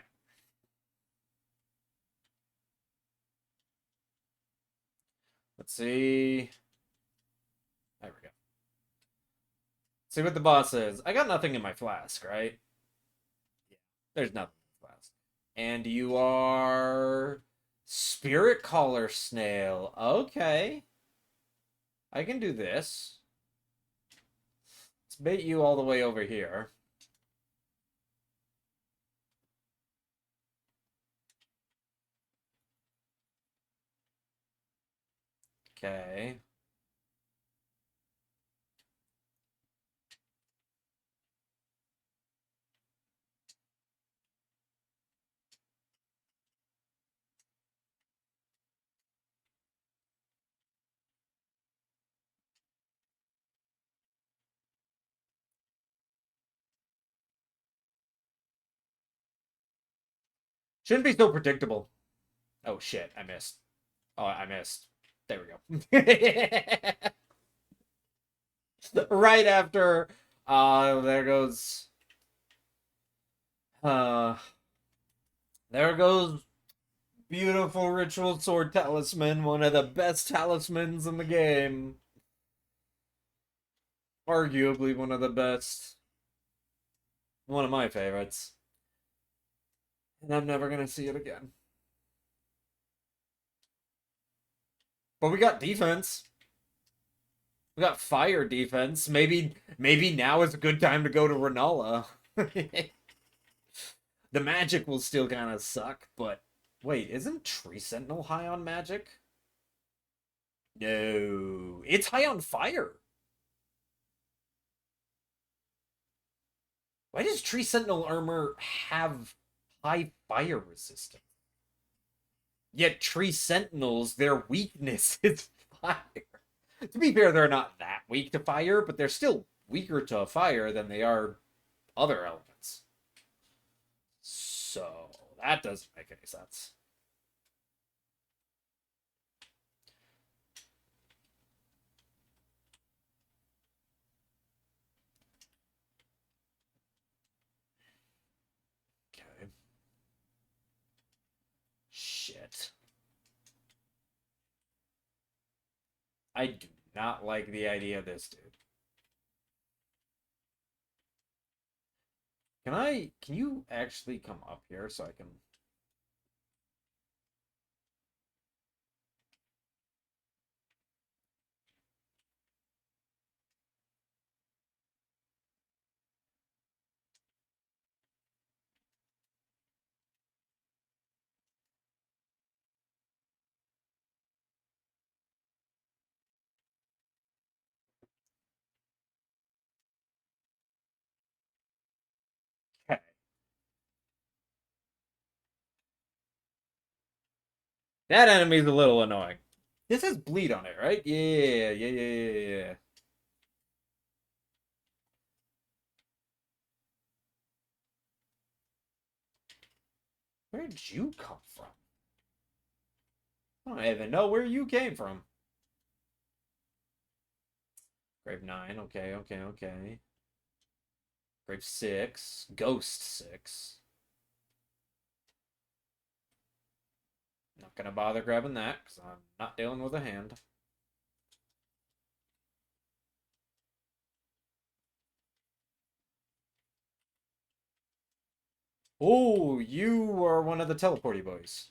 Let's see. There we go. See what the boss is. I got nothing in my flask, right? Yeah. There's nothing in the flask. And you are Spirit Collar Snail. Okay. I can do this. Let's bait you all the way over here. Okay. Shouldn't be so predictable. Oh shit, I missed. Oh, I missed. There we go. Right after there goes uh there goes beautiful ritual sword talisman, one of the best talismans in the game. Arguably one of the best. One of my favorites. And I'm never gonna see it again. But we got defense. We got fire defense. Maybe now is a good time to go to Renala. The magic will still kind of suck, but wait, isn't Tree Sentinel high on magic? No, it's high on fire. Why does Tree Sentinel armor have high fire resistance? Yet Tree Sentinels, their weakness is fire. To be fair, they're not that weak to fire, but they're still weaker to fire than they are other elements. So that doesn't make any sense. Okay. Shit. I do not like the idea of this, dude. Can you actually come up here so I can... That enemy's a little annoying. This has bleed on it, right? Yeah. Where did you come from? I don't even know where you came from. Grave 9, okay. Grave 6, Ghost 6. Not gonna bother grabbing that, because I'm not dealing with a hand. Oh, you are one of the teleporty boys.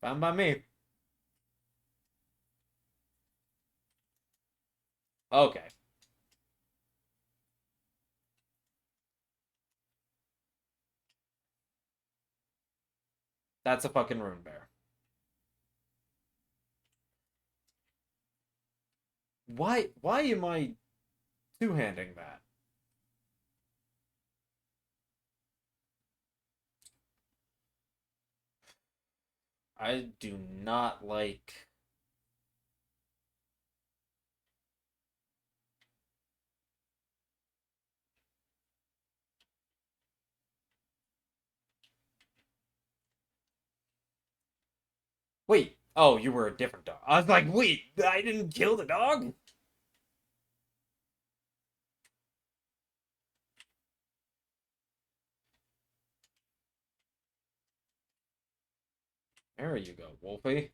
Fine by me. Okay. That's a fucking rune bear. Why am I two-handing that? I do not like... Wait. Oh, you were a different dog. I was like, wait, I didn't kill the dog? There you go, Wolfie.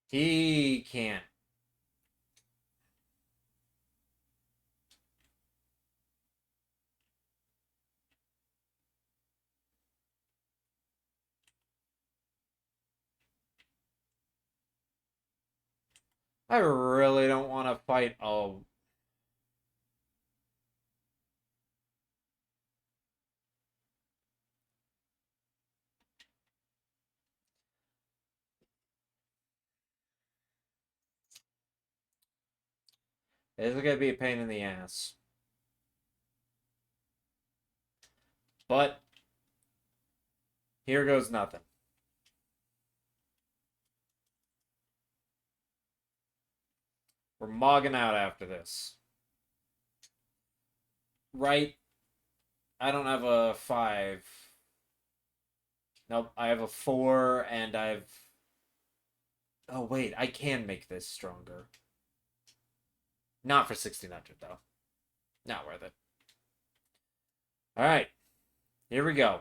He can't. I really don't want to fight. Oh, this is gonna be a pain in the ass. But here goes nothing. We're mogging out after this. Right? I don't have a 5. Nope, I have a 4, and I've... Oh, wait, I can make this stronger. Not for 1600, though. Not worth it. Alright, here we go.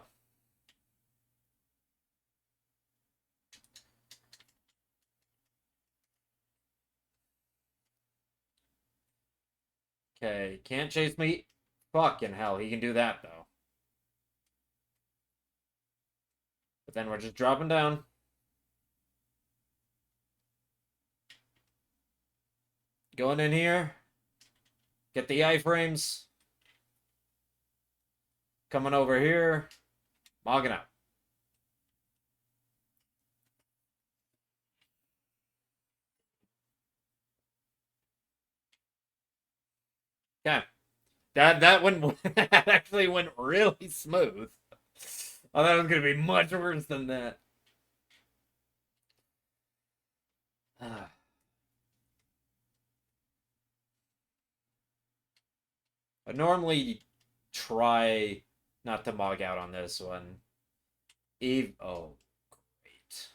Okay, can't chase me. Fucking hell, he can do that, though. But then we're just dropping down. Going in here. Get the iframes. Coming over here. Mogging out. Okay. That went that actually went really smooth. I thought it was gonna be much worse than that. I normally try not to mog out on this one. Eve, oh, great.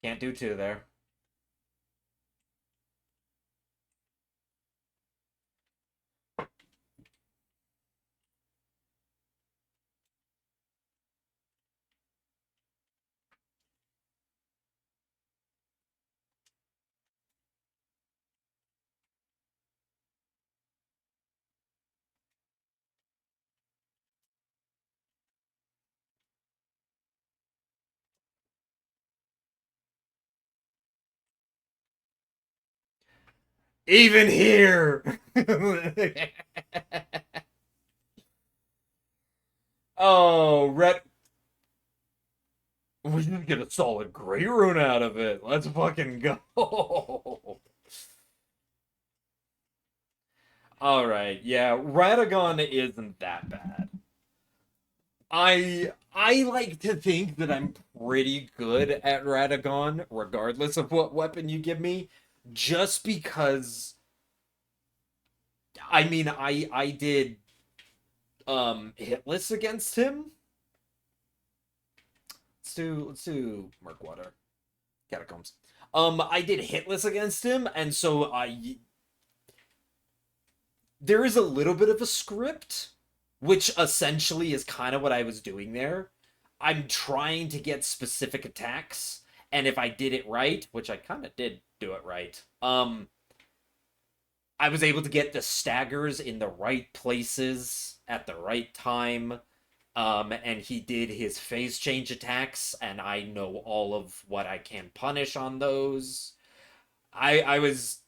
Can't do 2 there. Even here! Oh, red. We didn't get a solid gray rune out of it. Let's fucking go. Alright, yeah, Radagon isn't that bad. I like to think that I'm pretty good at Radagon, regardless of what weapon you give me, just because I mean I did hitless against him. Let's do Murkwater. Catacombs. I did hitless against him, and so I there is a little bit of a script, which essentially is kind of what I was doing there. I'm trying to get specific attacks, and if I did it right, which I kind of did do it right, I was able to get the staggers in the right places at the right time. And he did his phase change attacks, and I know all of what I can punish on those. I was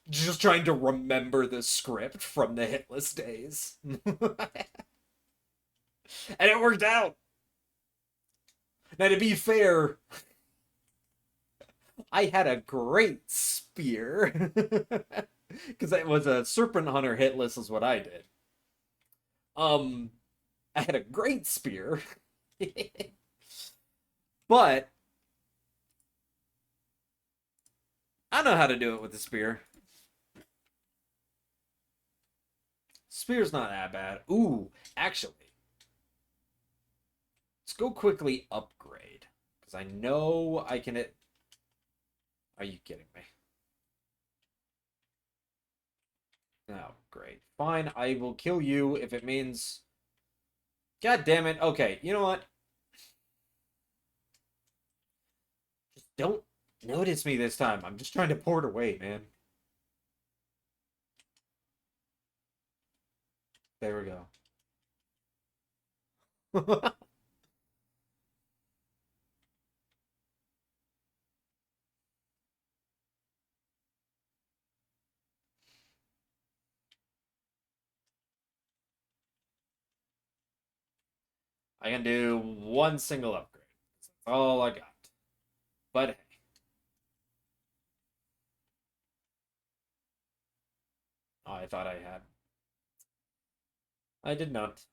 just trying to remember the script from the hitless days. And it worked out. Now, to be fair, I had a great spear. Because it was a Serpent Hunter hitless, is what I did. Um, I had a great spear. But I know how to do it with the spear. Spear's not that bad. Ooh, actually, let's go quickly upgrade. Because I know I can hit. Are you kidding me? Oh, great. Fine, I will kill you if it means... God damn it. Okay, you know what? Just don't notice me this time. I'm just trying to port away, man. There we go. I can do one single upgrade. That's all I got. But hey, I thought I had. I did not.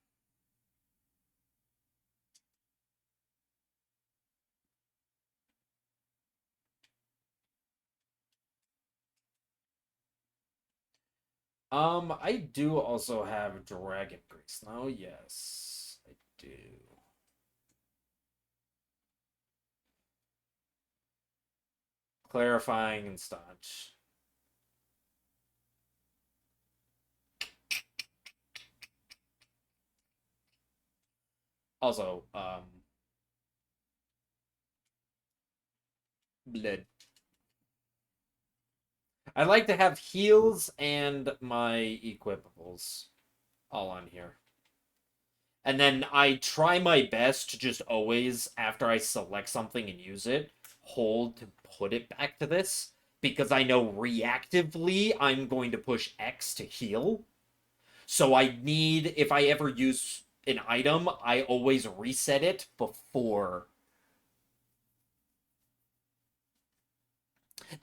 I do also have Dragon Grease now. Yes, I do. Clarifying and staunch. Also, blood. I like to have heals and my equipables all on here. And then I try my best to just always, after I select something and use it, hold to put it back to this. Because I know reactively I'm going to push X to heal. So I need, if I ever use an item, I always reset it before.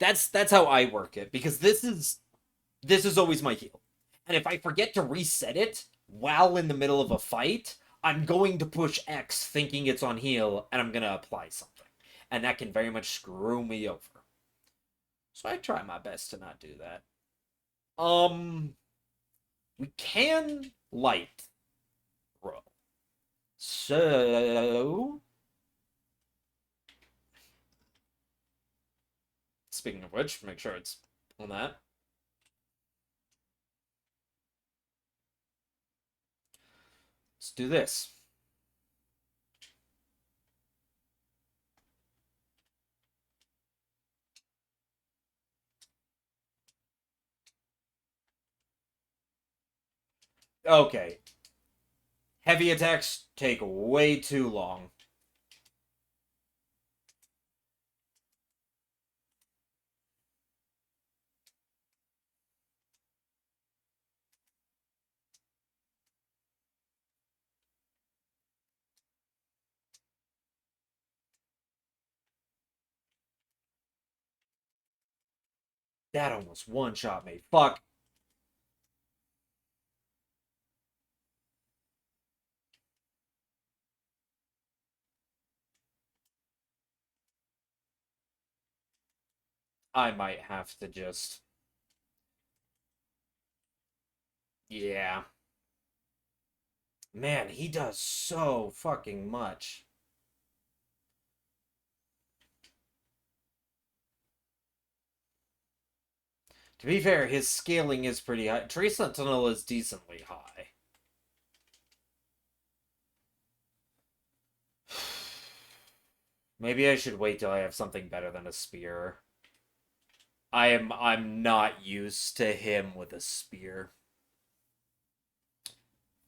That's how I work it, because this is always my heal. And if I forget to reset it while in the middle of a fight, I'm going to push X thinking it's on heal, and I'm going to apply something. And that can very much screw me over. So I try my best to not do that. We can light roll. So, speaking of which, make sure it's on that. Let's do this. Okay. Heavy attacks take way too long. That almost one-shot me. Fuck. I might have to just... Yeah. Man, he does so fucking much. To be fair, his scaling is pretty high. Tree Sentinel is decently high. Maybe I should wait till I have something better than a spear. I'm not used to him with a spear.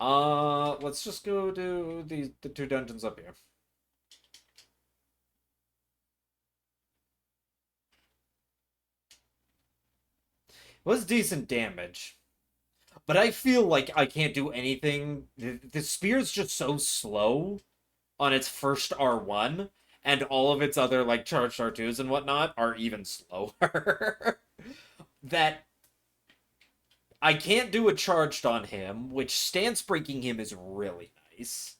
Let's just go do the two dungeons up here. It was decent damage. But I feel like I can't do anything. The spear's just so slow on its first R1, and all of its other like charged R2s and whatnot are even slower. That I can't do a charged on him, which stance breaking him is really nice.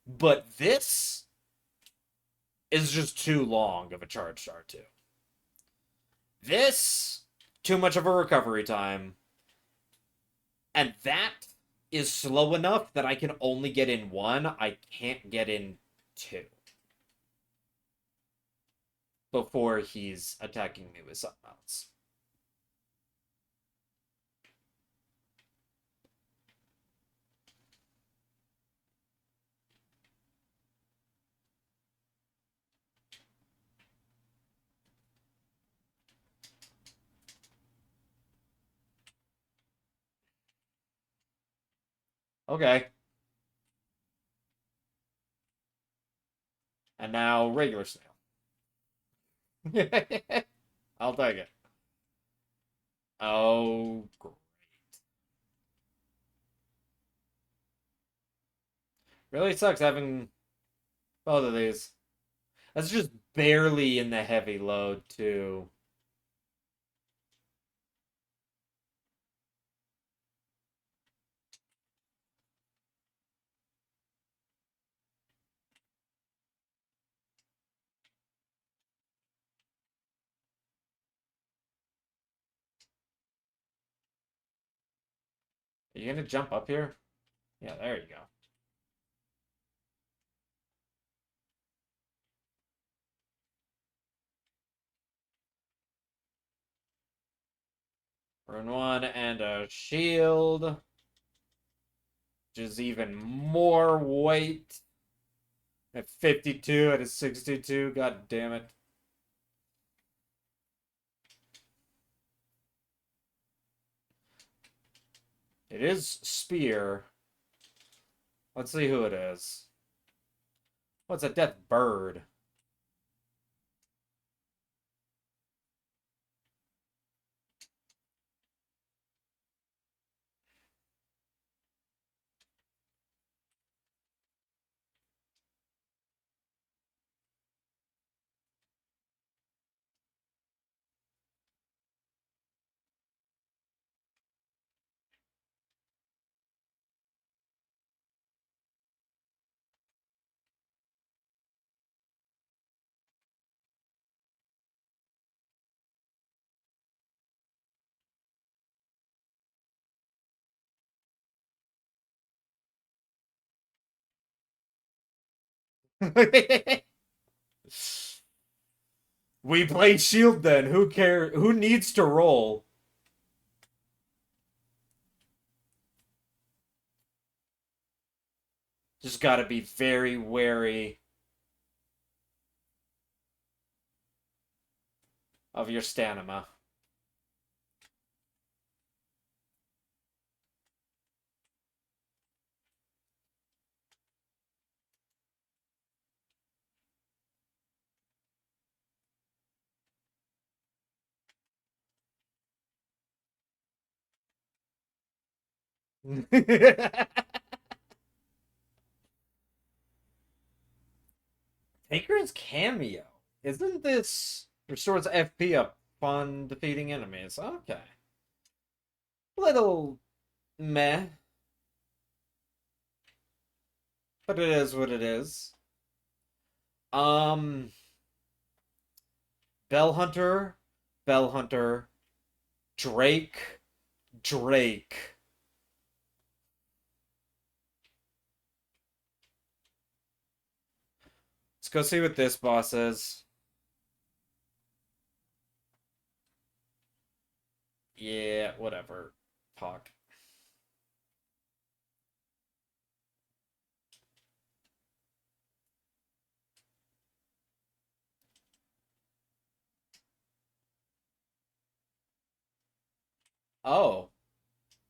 But this is just too long of a charged R2. This, too much of a recovery time. And that is slow enough that I can only get in one. I can't get in two before he's attacking me with something else. Okay. And now regular snail. I'll take it. Oh, great. Really sucks having both of these. That's just barely in the heavy load, too. Are you gonna jump up here? Yeah, there you go. Rune one and a shield. Which is even more weight. At 52, at a 62, god damn it. It is Spear. Let's see who it is. What's a death bird? We play shield then. Who cares? Who needs to roll? Just gotta be very wary of your stamina. Taker's cameo. Isn't this restores FP up fun defeating enemies. Okay. Little meh, but it is what it is. Um, Bell Hunter, Bell Hunter, Drake, Drake. Let's go see what this boss is. Yeah, whatever. Talk. Oh,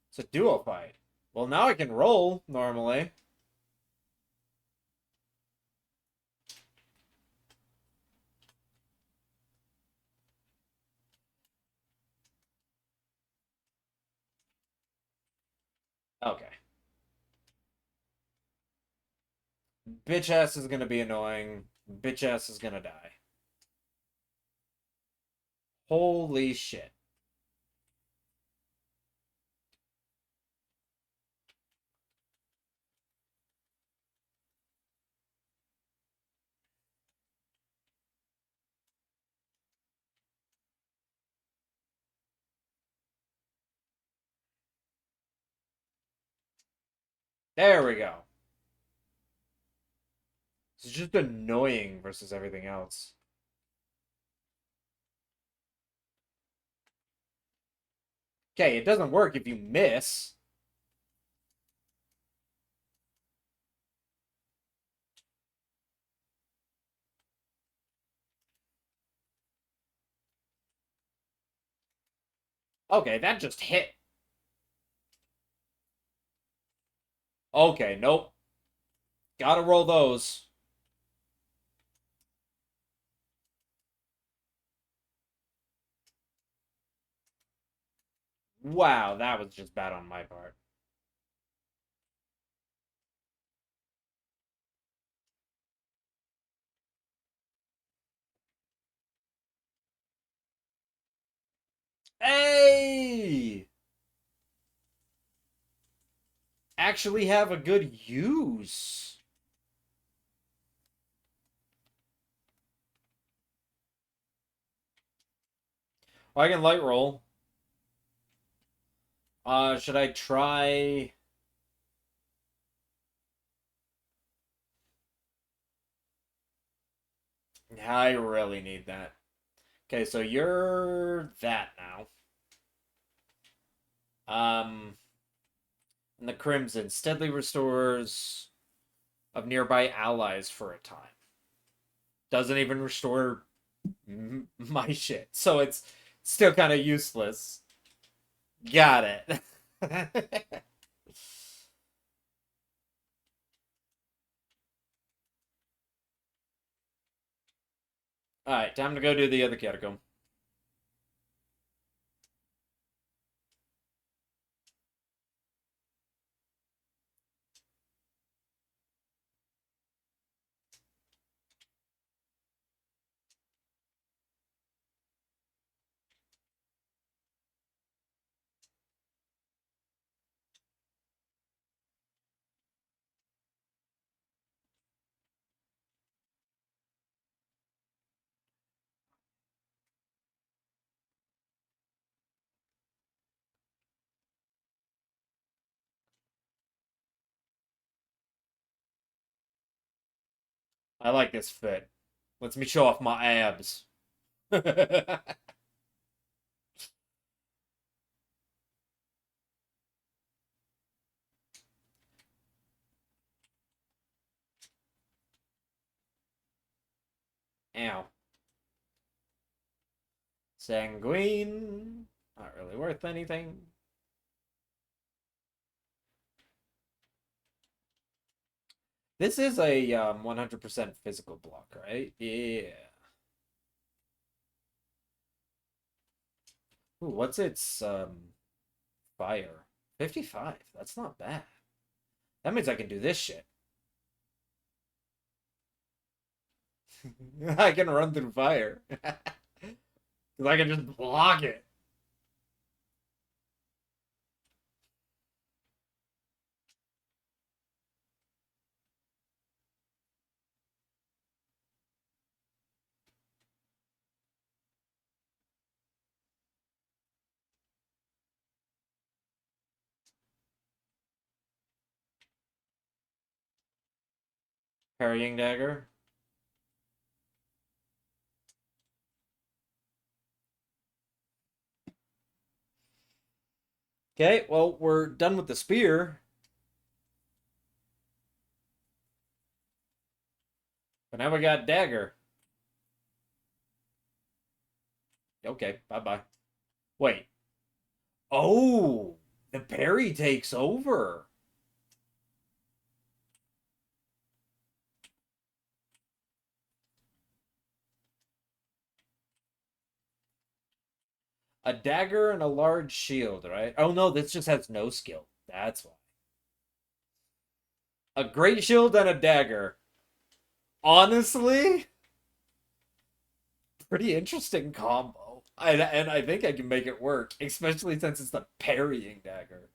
it's a duo fight. Well, now I can roll normally. Okay. Bitch ass is gonna be annoying. Bitch ass is gonna die. Holy shit. There we go. It's just annoying versus everything else. Okay, it doesn't work if you miss. Okay, that just hit. Okay, nope. Gotta roll those. Wow, that was just bad on my part. Hey! Actually have a good use. Oh, I can light roll. Should I try? I really need that. Okay, so you're that now. And the Crimson steadily restores of nearby allies for a time. Doesn't even restore my shit, so it's still kind of useless. Got it. All right, time to go do the other catacomb. I like this fit. Lets me show off my abs. Ow. Sanguine. Not really worth anything. This is a 100% physical block, right? Yeah. Ooh, what's its fire? 55. That's not bad. That means I can do this shit. I can run through fire. Because I can just block it. Parrying dagger. Okay, well, we're done with the spear. But now we got dagger. Okay, bye-bye. Wait. Oh, the parry takes over. A dagger and a large shield, right? Oh no, this just has no skill. That's why. A great shield and a dagger. Honestly, pretty interesting combo. And I think I can make it work, especially since it's the parrying dagger.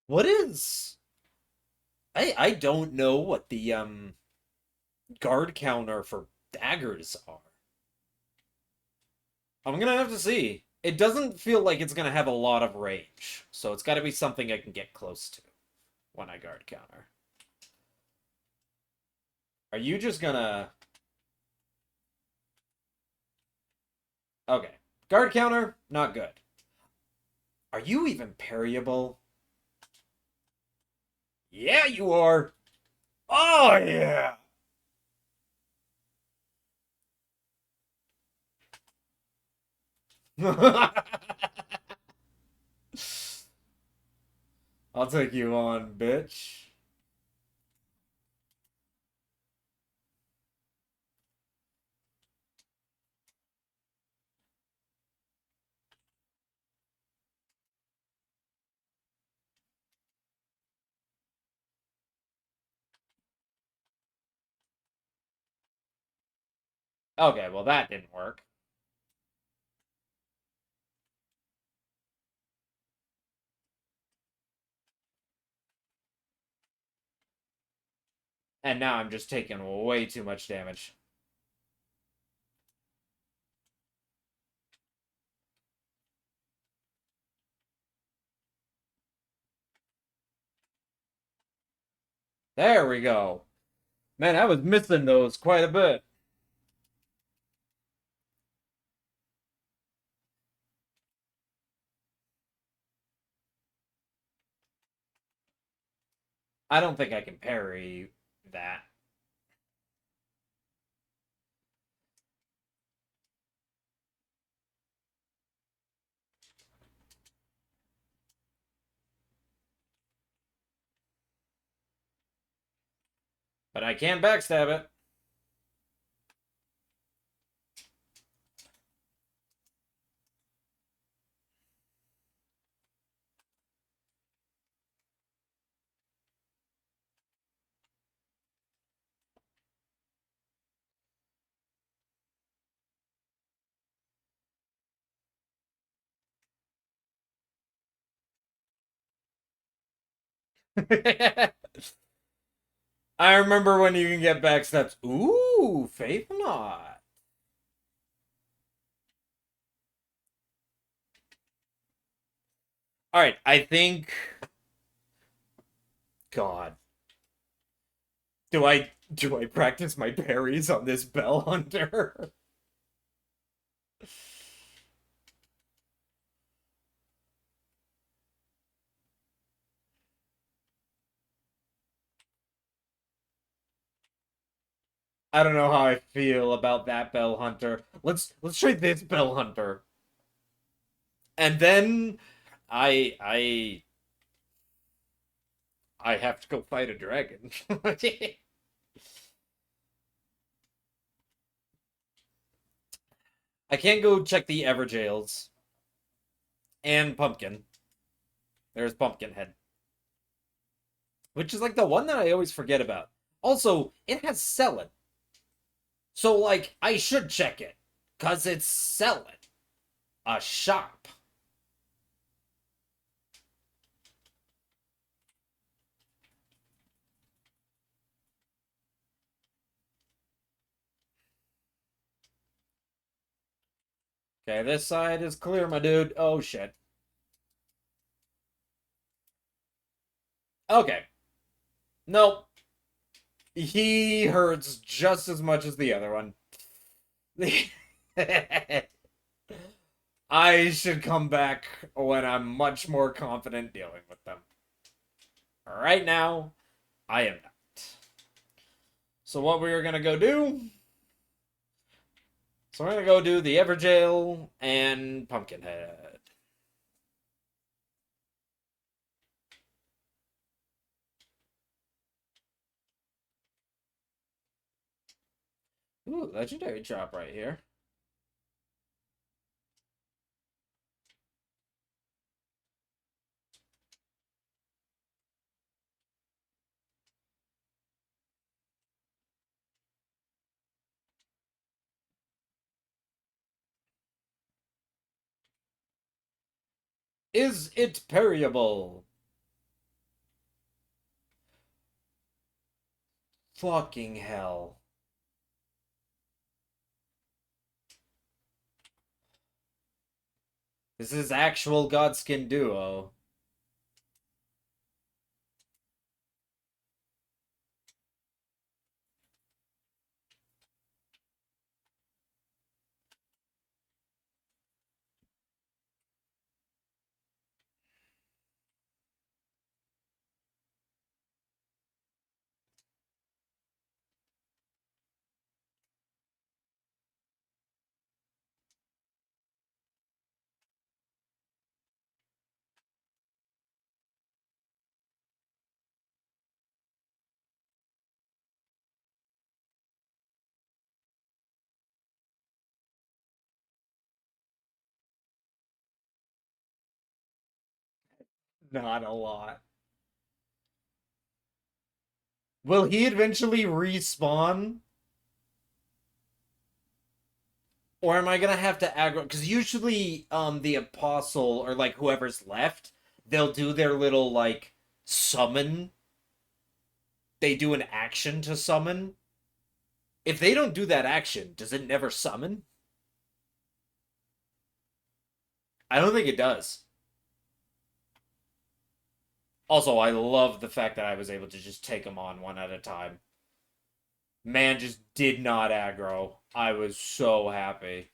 What is I don't know what the guard counter for daggers are. I'm gonna have to see. It doesn't feel like it's gonna have a lot of range, so it's gotta be something I can get close to when I guard counter. Are you just gonna... Okay. Guard counter, not good. Are you even parryable? Yeah, you are! Oh, yeah! I'll take you on, bitch. Okay, well that didn't work. And now I'm just taking way too much damage. There we go. Man, I was missing those quite a bit. I don't think I can parry that. But I can backstab it. I remember when you can get backstabs. Ooh, Faith Knot. Alright, I think... God. Do I practice my parries on this Bell Hunter? I don't know how I feel about that Bell Hunter. Let's try this Bell Hunter. And then I I have to go fight a dragon. I can't go check the Everjails and Pumpkin. There's Pumpkinhead, which is like the one that I always forget about. Also, it has selling. So like I should check it cuz it's selling. A shop. Okay, this side is clear, my dude. Oh shit. Okay. Nope. He hurts just as much as the other one. I should come back when I'm much more confident dealing with them. Right now, I am not. So what we are gonna go do? So we're gonna go do the Everjail and Pumpkinhead. Ooh, legendary drop right here. Is it parryable? Fucking hell. This is actual Godskin Duo. Not a lot. Will he eventually respawn? Or am I gonna have to aggro? Because usually, the apostle or like whoever's left, they'll do their little like summon. They do an action to summon. If they don't do that action, does it never summon? I don't think it does. Also, I love the fact that I was able to just take them on one at a time. Man just did not aggro. I was so happy.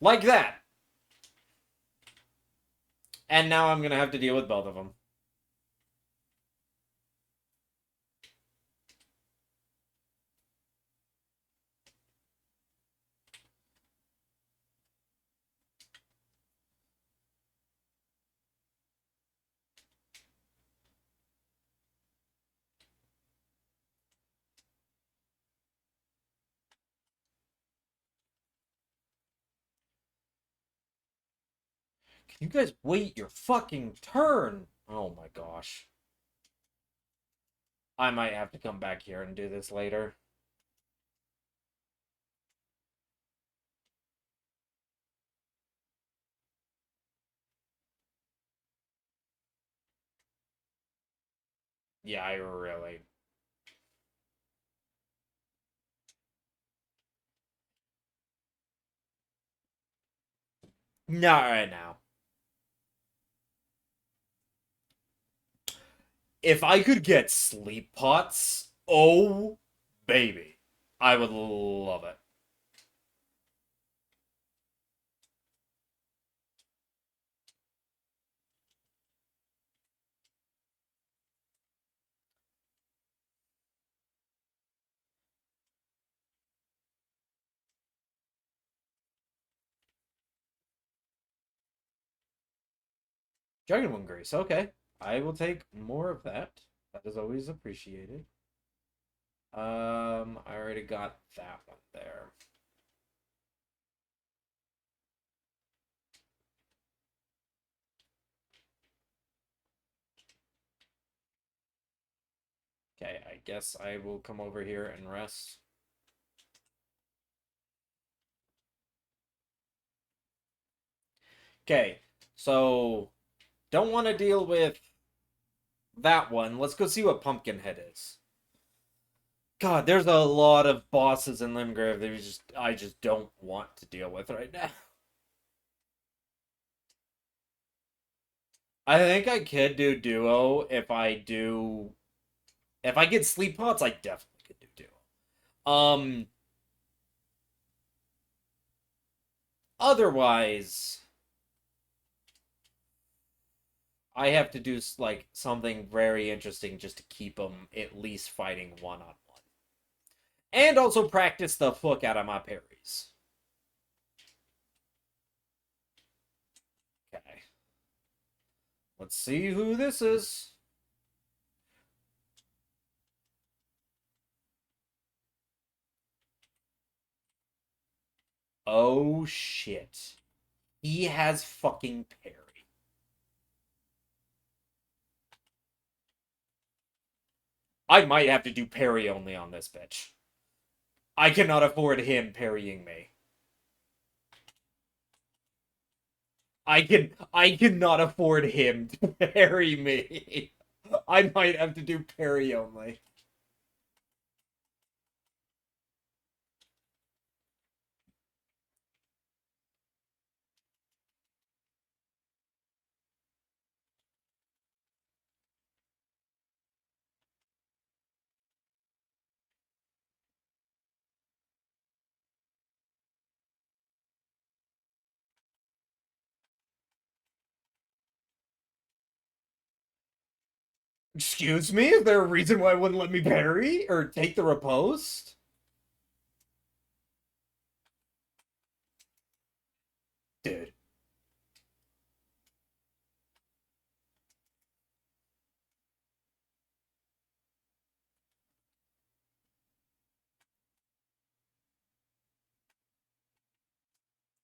Like that. And now I'm gonna have to deal with both of them. Can you guys wait your fucking turn? Oh my gosh. I might have to come back here and do this later. Yeah, I really. Not right now. If I could get sleep pots, oh baby, I would love it. Dragonbone Grease, okay. I will take more of that. That is always appreciated. I already got that one there. Okay, I guess I will come over here and rest. Okay, so don't want to deal with that one. Let's go see what Pumpkinhead is. God, there's a lot of bosses in Limgrave that I just don't want to deal with right now. I think I could do duo if I get sleep pots, I definitely could do duo. Otherwise, I have to do like something very interesting just to keep them at least fighting one on one, and also practice the fuck out of my parries. Okay, let's see who this is. Oh shit, he has fucking parry. I might have to do parry only on this bitch. I cannot afford him parrying me. I cannot afford him to parry me. I might have to do parry only. Excuse me? Is there a reason why it wouldn't let me parry or take the riposte? Dude.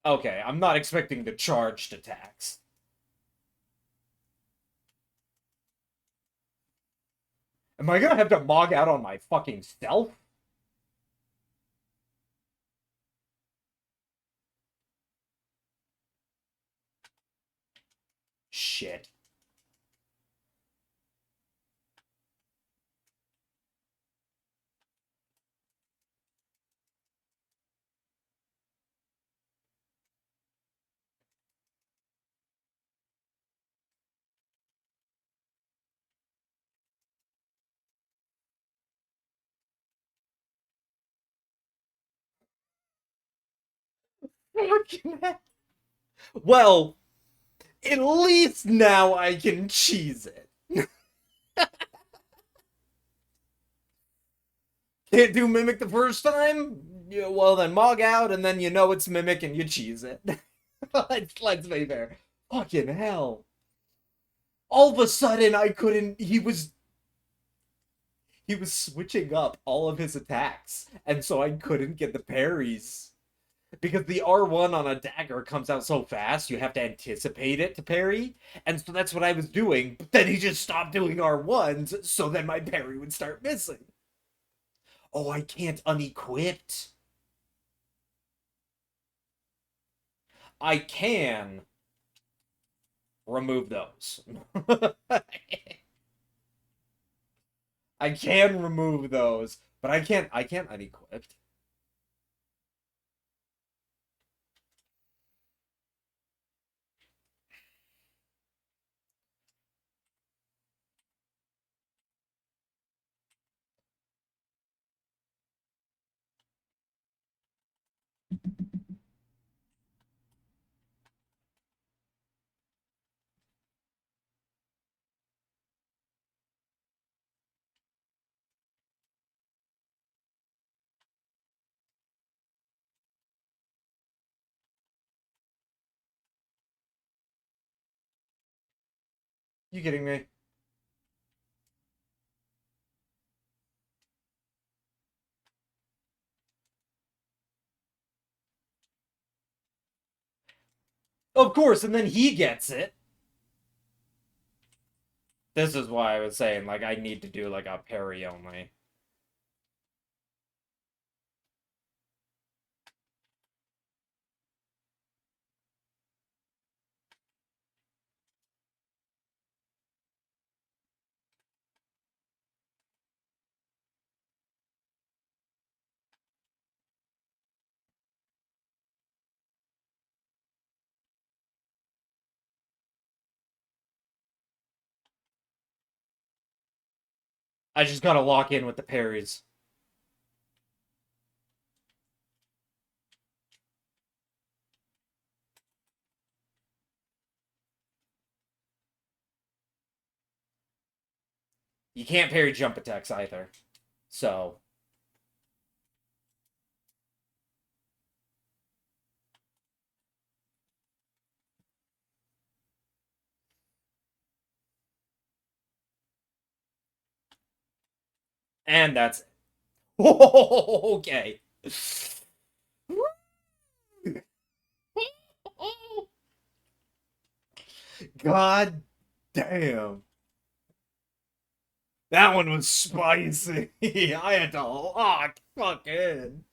Okay, I'm not expecting the charged attacks. Am I gonna have to mog out on my fucking self? Shit. Well, at least now I can cheese it. Can't do Mimic the first time? Yeah, well, then mog out, and then you know it's Mimic and you cheese it. let's be fair. Fucking hell. All of a sudden, I couldn't. He was switching up all of his attacks, and so I couldn't get the parries. Because the R1 on a dagger comes out so fast, you have to anticipate it to parry. And so that's what I was doing, but then he just stopped doing R1s, so then my parry would start missing. Oh, I can't unequip. I can remove those. I can remove those, but I can't unequip. You kidding me? Of course, and then he gets it. This is why I was saying, like, I need to do, like, a parry only. I just gotta lock in with the parries. You can't parry jump attacks either. So, and that's it. Okay. God damn. That one was spicy. I had to lock fucking.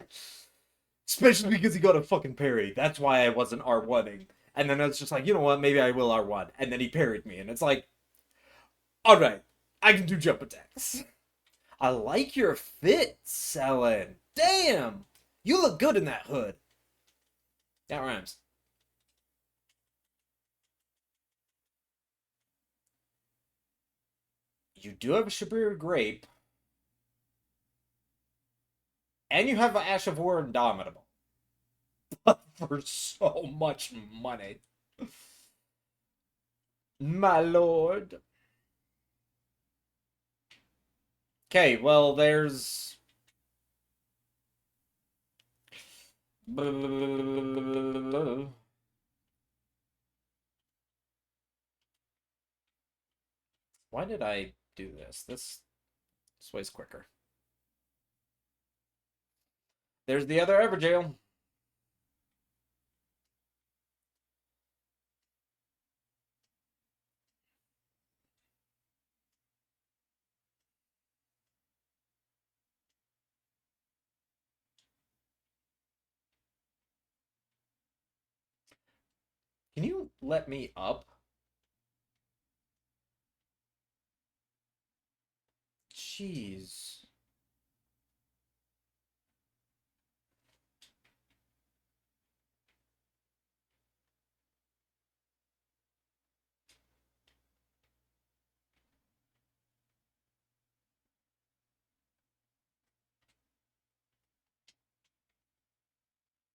Especially because he got a fucking parry. That's why I wasn't R1ing. And then I was just like, you know what, maybe I will R1. And then he parried me. And it's like, alright, I can do jump attacks. I like your fit, Selen. Damn! You look good in that hood. That rhymes. You do have a Shabir Grape. And you have an Ash of War Indomitable. For so much money. My lord. Okay, well, there's. Why did I do this? This way's quicker. There's the other Everjail. Can you let me up? Jeez.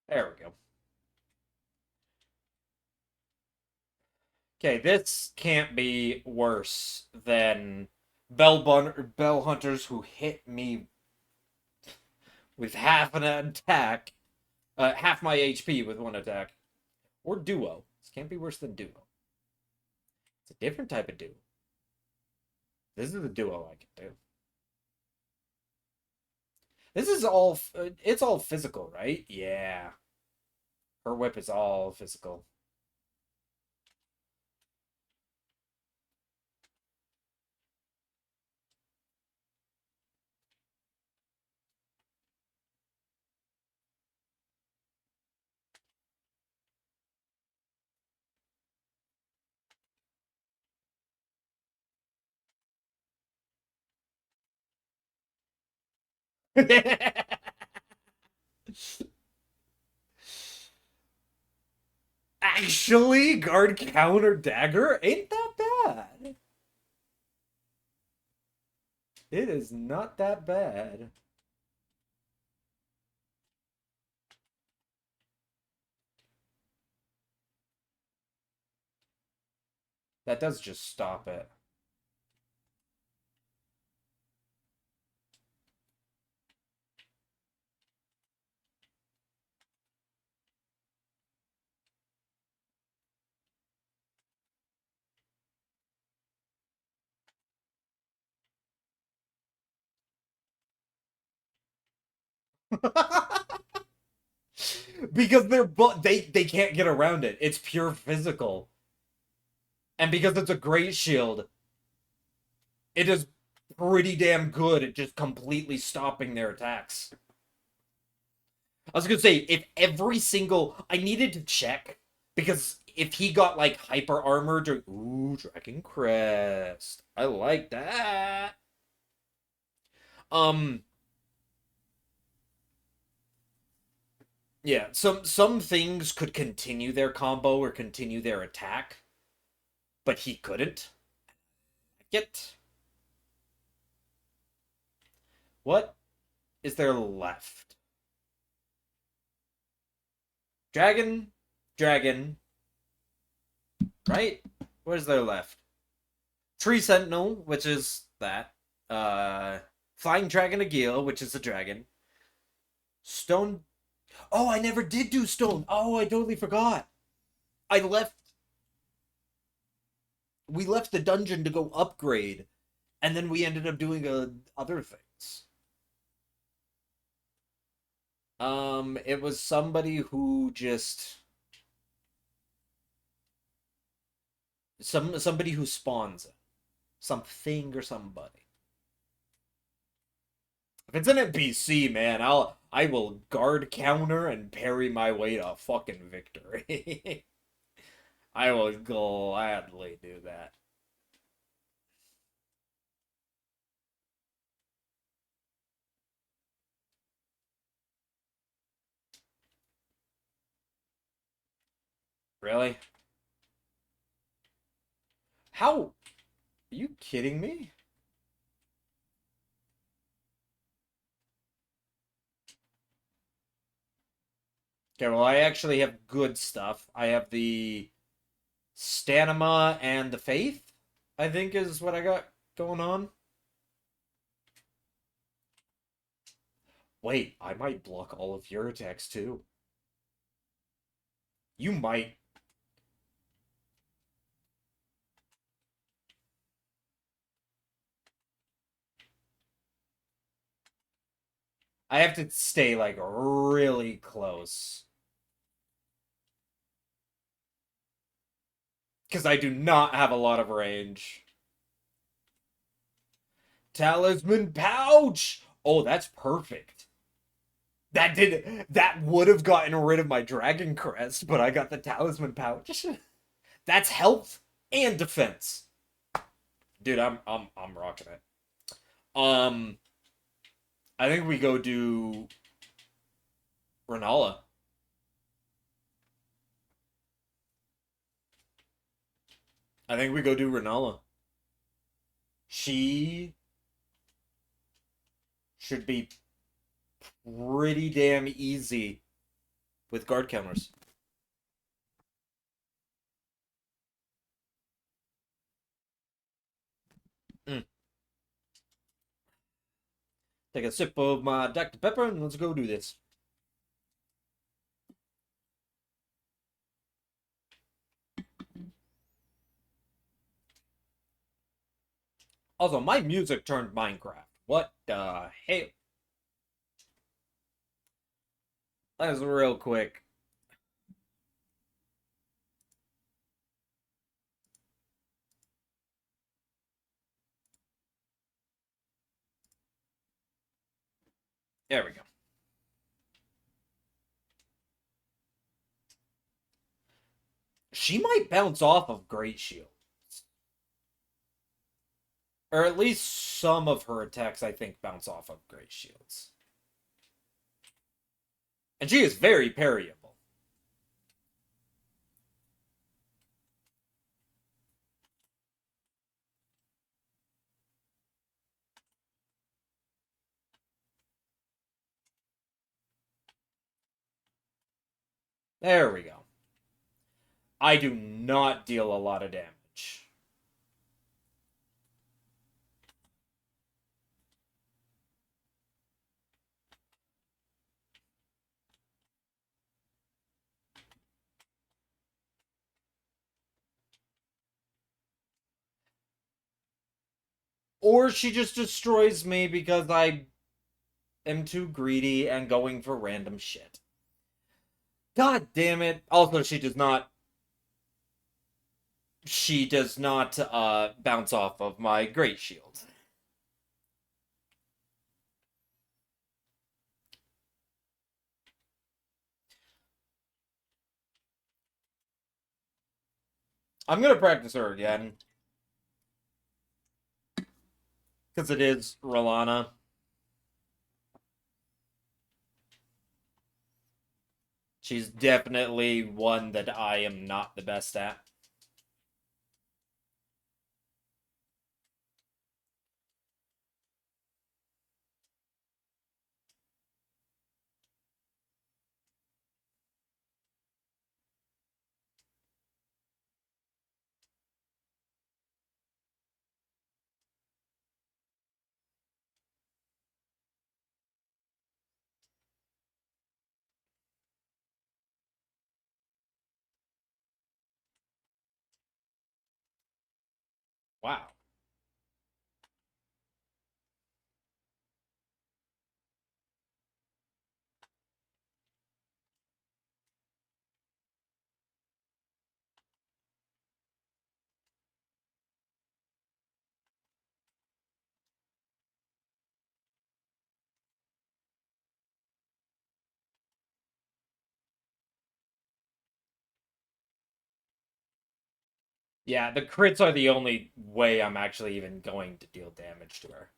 There we go. Okay, this can't be worse than bell hunters who hit me with half an attack, half my HP with one attack, or duo. This can't be worse than duo. It's a different type of duo. This is a duo I can do. This is all. It's all physical, right? Yeah. Her whip is all physical. Actually, guard counter dagger ain't that bad. It is not that bad. That does just stop it. Because they're they can't get around it. It's pure physical. And because it's a great shield, it is pretty damn good at just completely stopping their attacks. I was gonna say, if every single... I needed to check, because if he got, like, hyper armored or... Ooh, Dragon Crest. I like that. Um, yeah, some things could continue their combo or continue their attack, but he couldn't. Get... What is there left? Dragon, dragon, right? What is there left? Tree Sentinel, which is that. Flying Dragon Agil, which is a dragon. Stone. Oh, I never did do stone. Oh, I totally forgot. I left. We left the dungeon to go upgrade, and then we ended up doing other things. It was somebody who just somebody who spawns it. Something or somebody. If it's an NPC, man, I will guard counter and parry my way to fucking victory. I will gladly do that. Really? How? Are you kidding me? Okay, well, I actually have good stuff. I have the stamina and the faith, I think is what I got going on. Wait, I might block all of your attacks too. You might. I have to stay, like, really close. Because I do not have a lot of range. Talisman pouch! Oh, that's perfect. That would have gotten rid of my Dragon Crest, but I got the Talisman pouch. That's health and defense. Dude, I'm rocking it. Um I think we go do Renala. I think we go do Renala. She should be pretty damn easy with guard counters. Mm. Take a sip of my Dr. Pepper and let's go do this. Also, my music turned Minecraft. What the hell? That was real quick. There we go. She might bounce off of Great Shield. Or at least some of her attacks, I think, bounce off of Great Shields. And she is very parryable. There we go. I do not deal a lot of damage. Or she just destroys me because I am too greedy and going for random shit. God damn it. Also, she does not bounce off of my great shield. I'm gonna practice her again because it is Rolana. She's definitely one that I am not the best at. Wow. Yeah, the crits are the only way I'm actually even going to deal damage to her.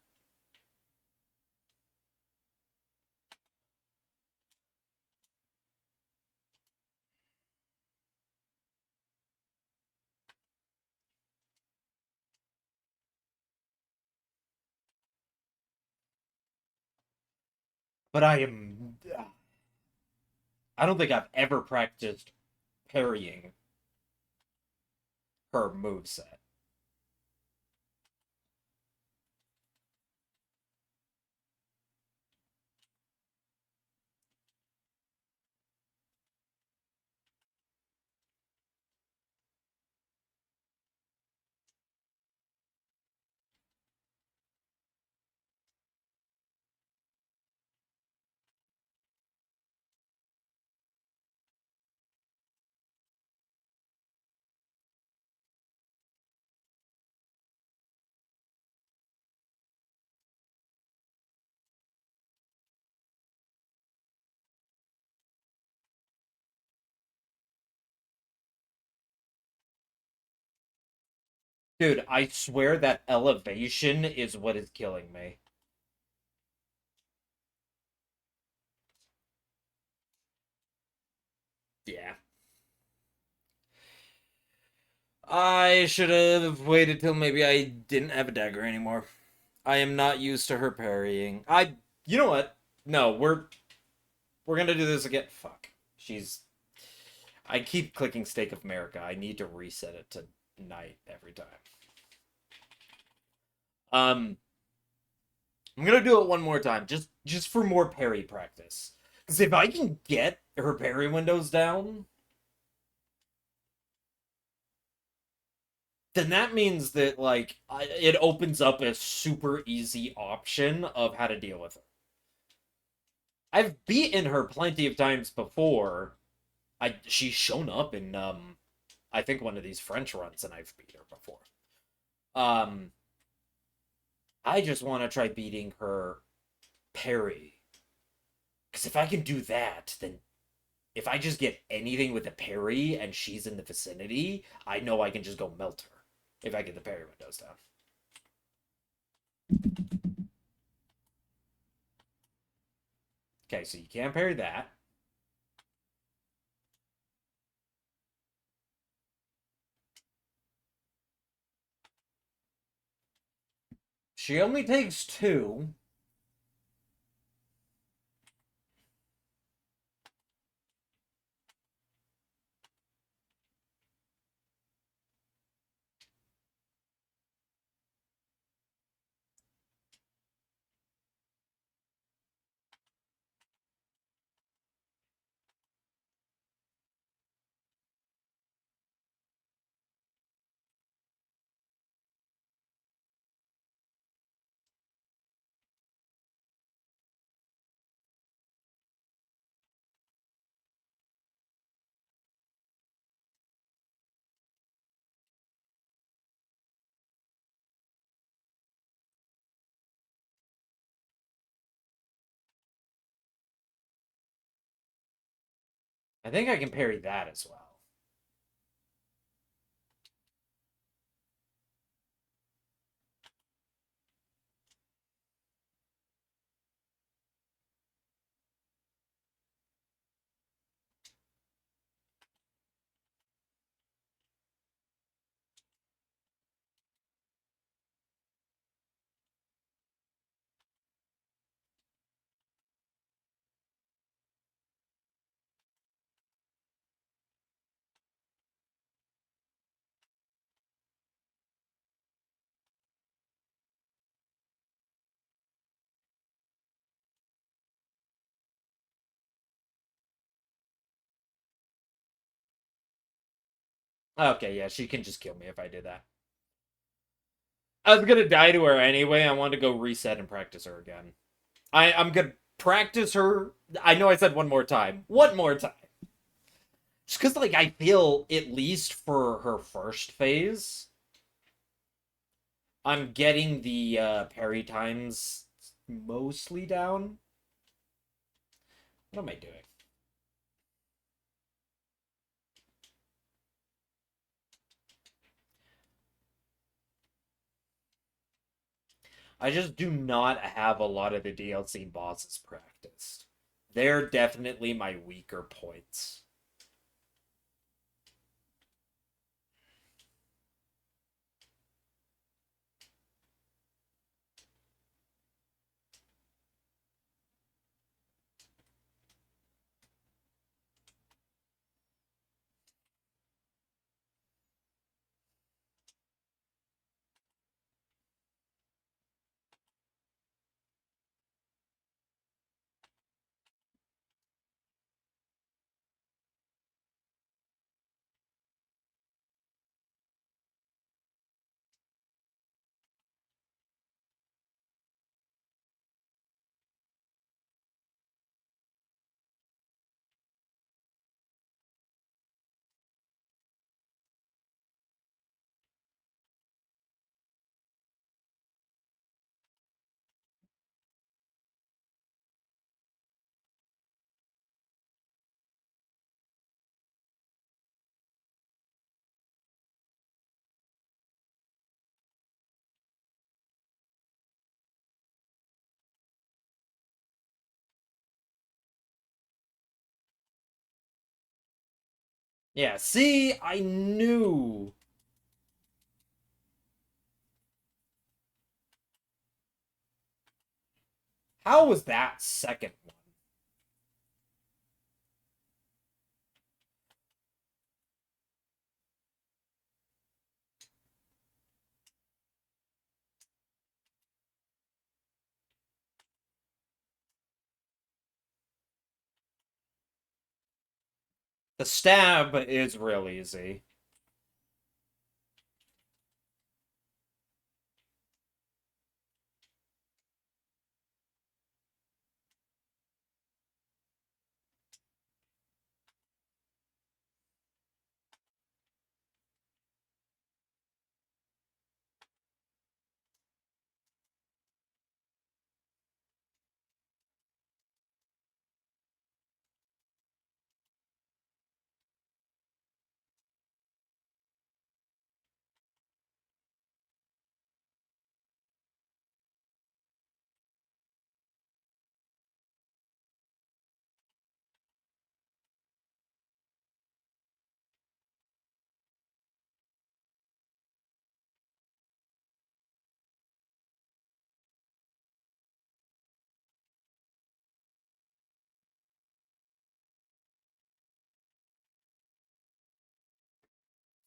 But I don't think I've ever practiced parrying her moveset. Dude, I swear that elevation is what is killing me. Yeah. I should have waited till maybe I didn't have a dagger anymore. I am not used to her parrying. You know what? No, we're gonna do this again. Fuck. She's. I keep clicking Stake of America. I need to reset it to night every time. Um, I'm gonna do it one more time, just for more parry practice. Because if I can get her parry windows down, then that means that it opens up a super easy option of how to deal with her. I've beaten her plenty of times before. She's shown up in I think one of these French runs and I've beat her before. Um I just want to try beating her parry. Cuz if I can do that, then if I just get anything with a parry and she's in the vicinity, I know I can just go melt her if I get the parry windows down. Okay, so you can't parry that. She only takes two. I think I can parry that as well. Okay, yeah, she can just kill me if I do that. I was gonna die to her anyway. I wanted to go reset and practice her again. I'm gonna practice her. I know I said one more time. One more time. Just because, like, I feel, at least for her first phase, I'm getting the parry times mostly down. What am I doing? I just do not have a lot of the DLC bosses practiced. They're definitely my weaker points. Yeah, see, I knew. How was that second one? The stab is real easy.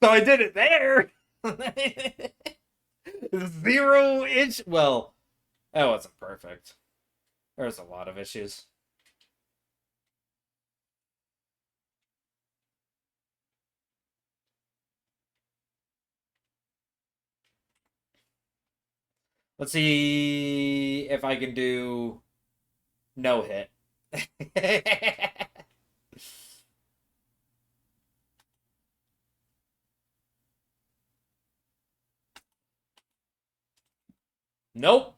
So I did it there. 0 inch. Well, that wasn't perfect. There's a lot of issues. Let's see if I can do no hit. Nope.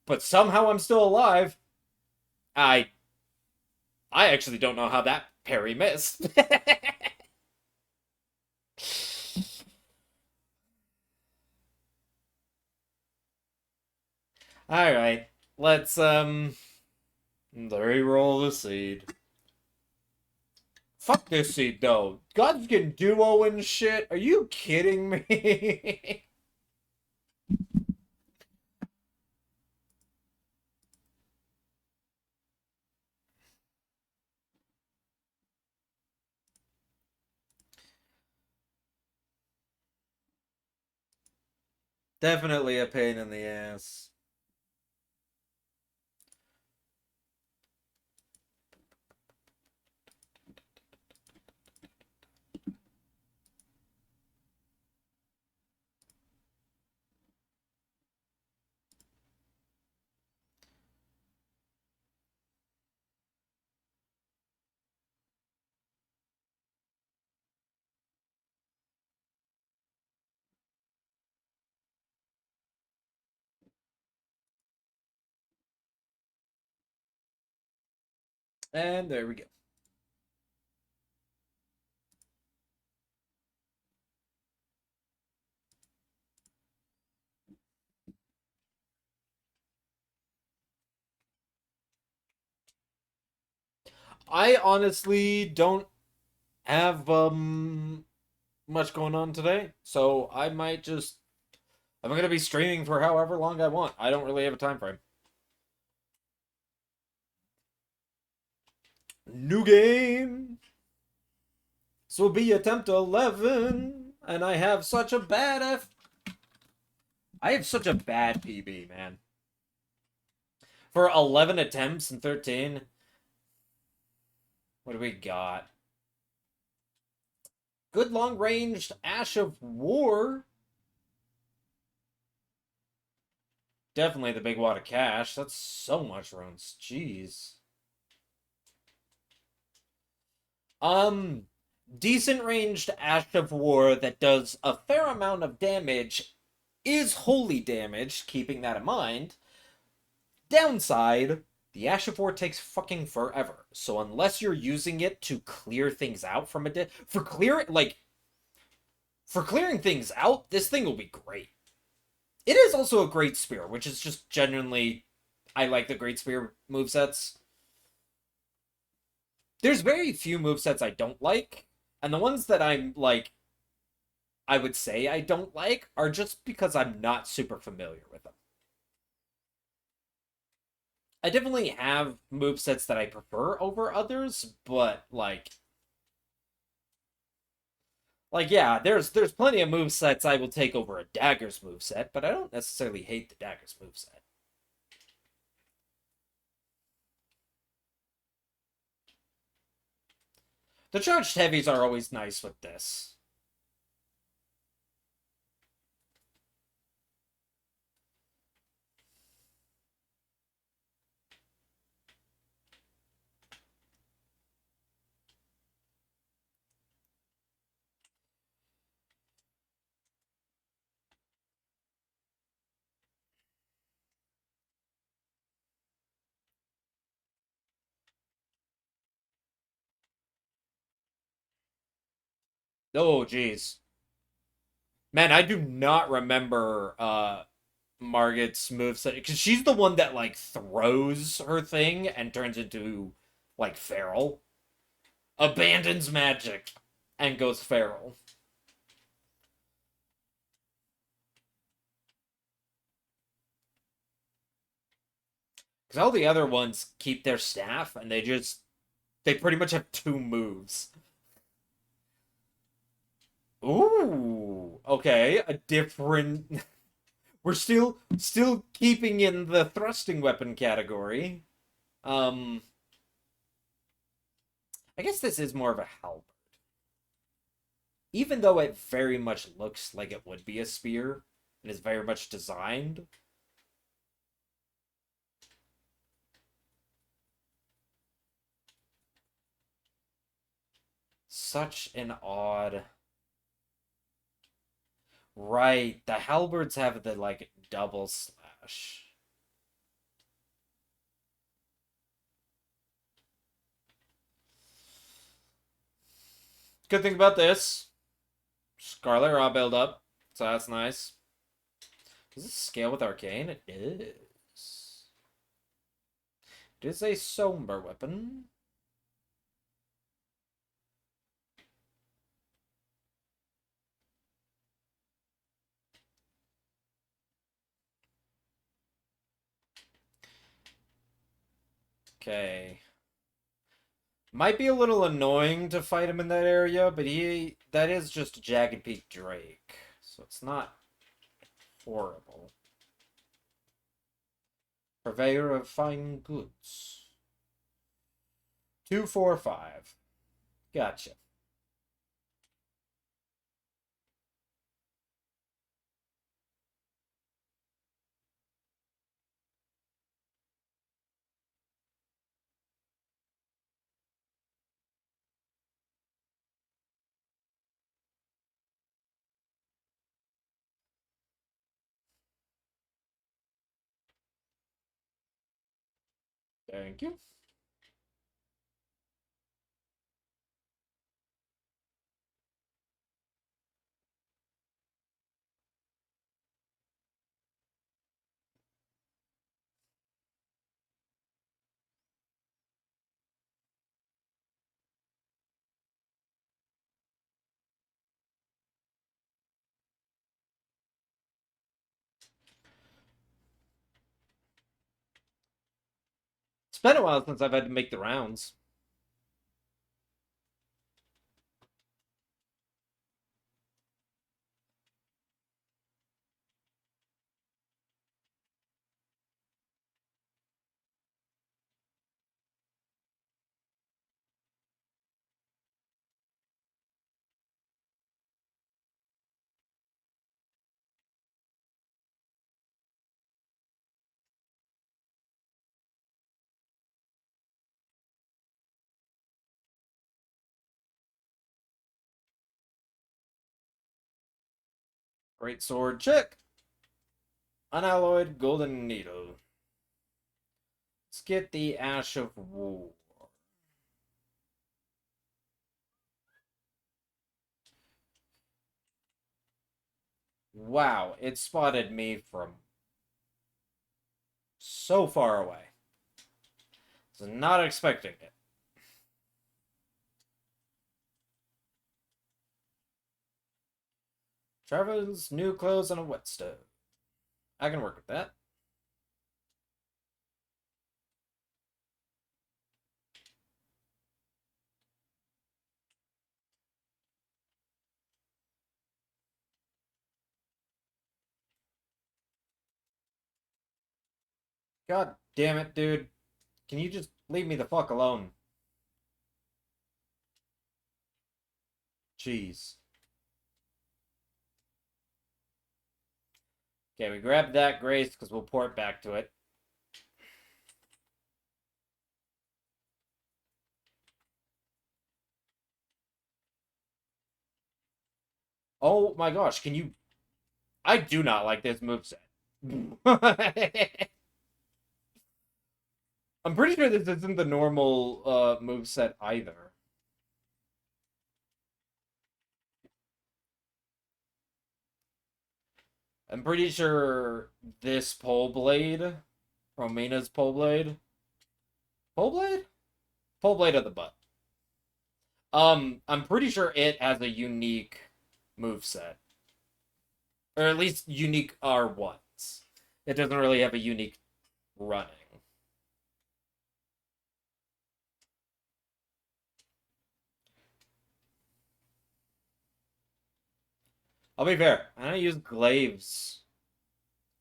But somehow I'm still alive. I I actually don't know how that Parry missed. Alright. Let's re-roll the seed. Fuck this seed though. God's getting duo and shit. Are you kidding me? Definitely a pain in the ass. And there we go. I honestly don't have much going on today, so I might just I'm gonna be streaming for however long I want. I don't really have a time frame. New game. This will be attempt 11, and I have such a bad I have such a bad PB, man. For 11 attempts and 13. What do we got? Good long-ranged Ash of War. Definitely the big wad of cash. That's so much runes. Jeez. Decent ranged Ash of War that does a fair amount of damage is holy damage, keeping that in mind. Downside, the Ash of War takes fucking forever. So unless you're using it to clear things out from a for clearing things out, this thing will be great. It is also a great spear, which is just genuinely I like the great spear movesets. There's very few movesets I don't like, and the ones that I'm like I would say I don't like are just because I'm not super familiar with them. I definitely have movesets that I prefer over others, but yeah, there's plenty of movesets I will take over a Dagger's moveset, but I don't necessarily hate the Dagger's moveset. The charged heavies are always nice with this. Oh, jeez. Man, I do not remember Margit's moveset because she's the one that like throws her thing and turns into like feral, abandons magic, and goes feral. Because all the other ones keep their staff and they pretty much have two moves. Ooh, okay, a different. We're still keeping in the thrusting weapon category. Um, I guess this is more of a halberd. Even though it very much looks like it would be a spear and is very much designed. Such an odd. Right, the halberds have the like double slash. Good thing about this. Scarlet Raw build up. So that's nice. Does this scale with Arcane? It is. It is a somber weapon. Okay. Might be a little annoying to fight him in that area, but that is just Jagged Peak Drake. So it's not horrible. Purveyor of fine goods. 245. Gotcha. Thank you. It's been a while since I've had to make the rounds. Great sword, check. Unalloyed golden needle. Let's get the Ash of War. Wow, it spotted me from so far away. Was not expecting it. Trevor's new clothes on a wet stove. I can work with that. God damn it, dude. Can you just leave me the fuck alone? Jeez. Okay, we grabbed that Grace because we'll port back to it. Oh my gosh, can you... I do not like this moveset. I'm pretty sure this isn't the normal moveset either. I'm pretty sure this pole blade, Romina's pole blade, pole blade? Pole blade of the butt. I'm pretty sure it has a unique moveset. Or at least unique R1s. It doesn't really have a unique running. I'll be fair, I don't use glaives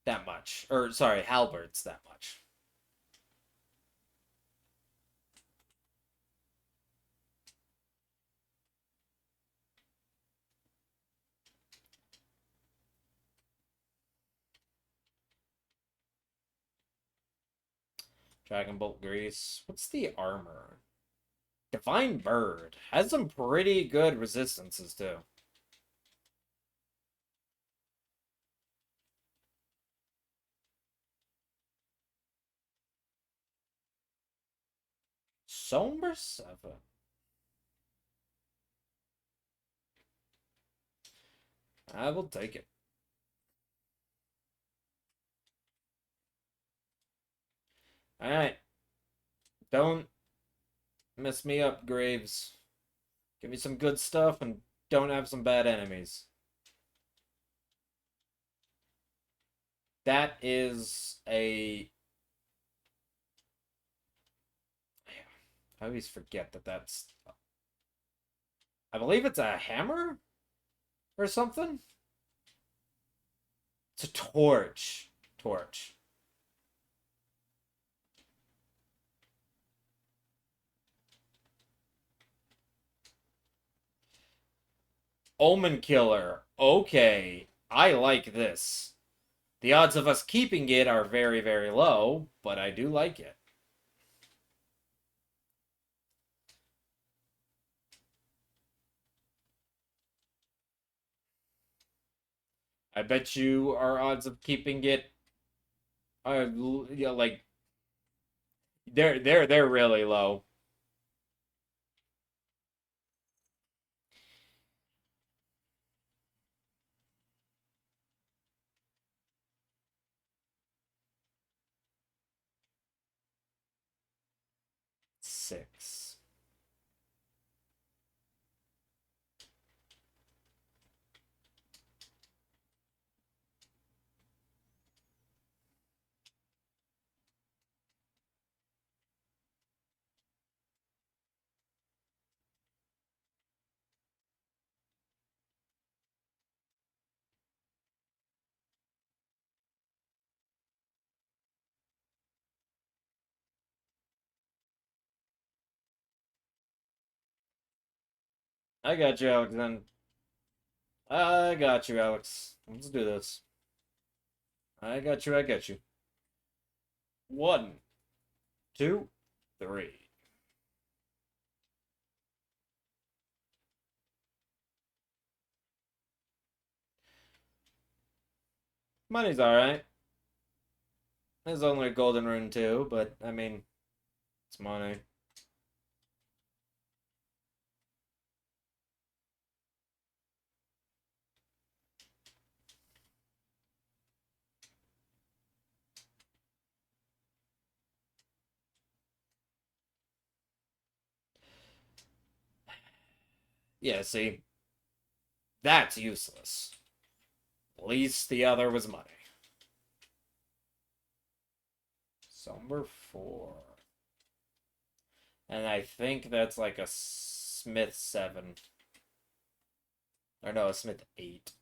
that much. Or, sorry, halberds that much. Dragon Bolt Grease. What's the armor? Divine Bird. Has some pretty good resistances, too. Somber 7. I will take it. Alright. Don't mess me up, Graves. Give me some good stuff and don't have some bad enemies. That is a... I always forget that that's... I believe it's a hammer? Or something? It's a torch. Torch. Omen Killer. Okay. I like this. The odds of us keeping it are very, very low, but I do like it. I bet you our odds of keeping it are, like, they're really low. Six. I got you, Alex, then. I got you, Alex. Let's do this. I got you, I got you. One, two, three. Money's alright. There's only a golden rune too, but I mean, it's money. Yeah, see, that's useless. At least the other was money. Somber 4. And I think that's like a Smith 7. Or no, a Smith 8.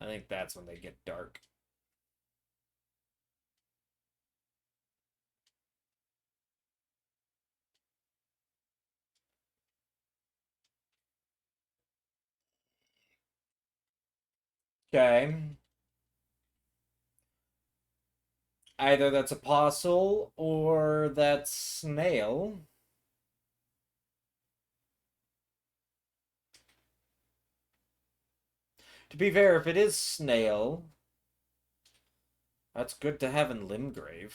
I think that's when they get dark. Okay. Either that's Apostle or that's Snail. To be fair, if it is Snail, that's good to have in Limgrave.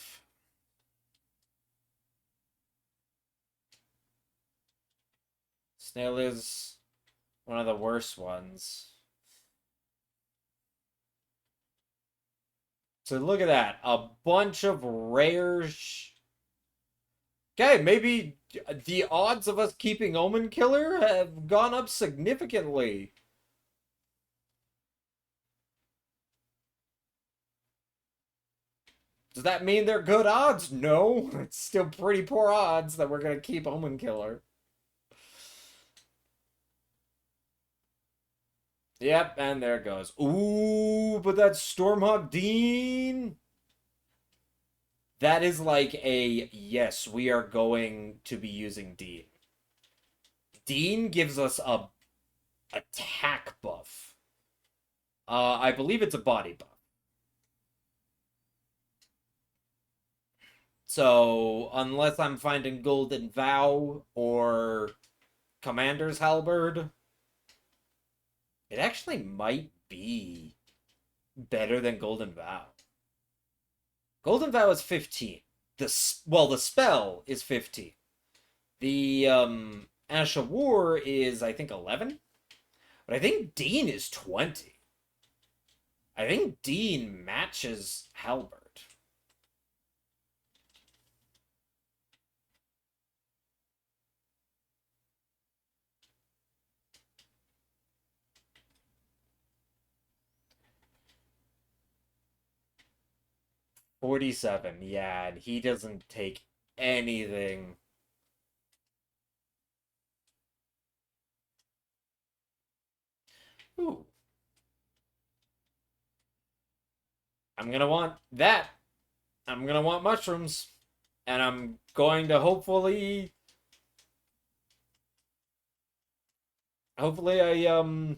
Snail is one of the worst ones. So look at that. A bunch of rare... Okay, maybe the odds of us keeping Omen Killer have gone up significantly. Does that mean they're good odds? No. It's still pretty poor odds that we're going to keep Omen Killer. Yep, and there it goes. Ooh, but that's Stormhawk Dean. That is like a, yes, we are going to be using Dean. Dean gives us a attack buff. I believe it's a body buff. So, unless I'm finding Golden Vow or Commander's Halberd, it actually might be better than Golden Vow. Golden Vow is 15. The spell is 15. The Ash of War is, I think, 11. But I think Dean is 20. I think Dean matches Halbert. $47, yeah, and he doesn't take anything. Ooh. I'm gonna want that. I'm gonna want mushrooms. And I'm going to hopefully I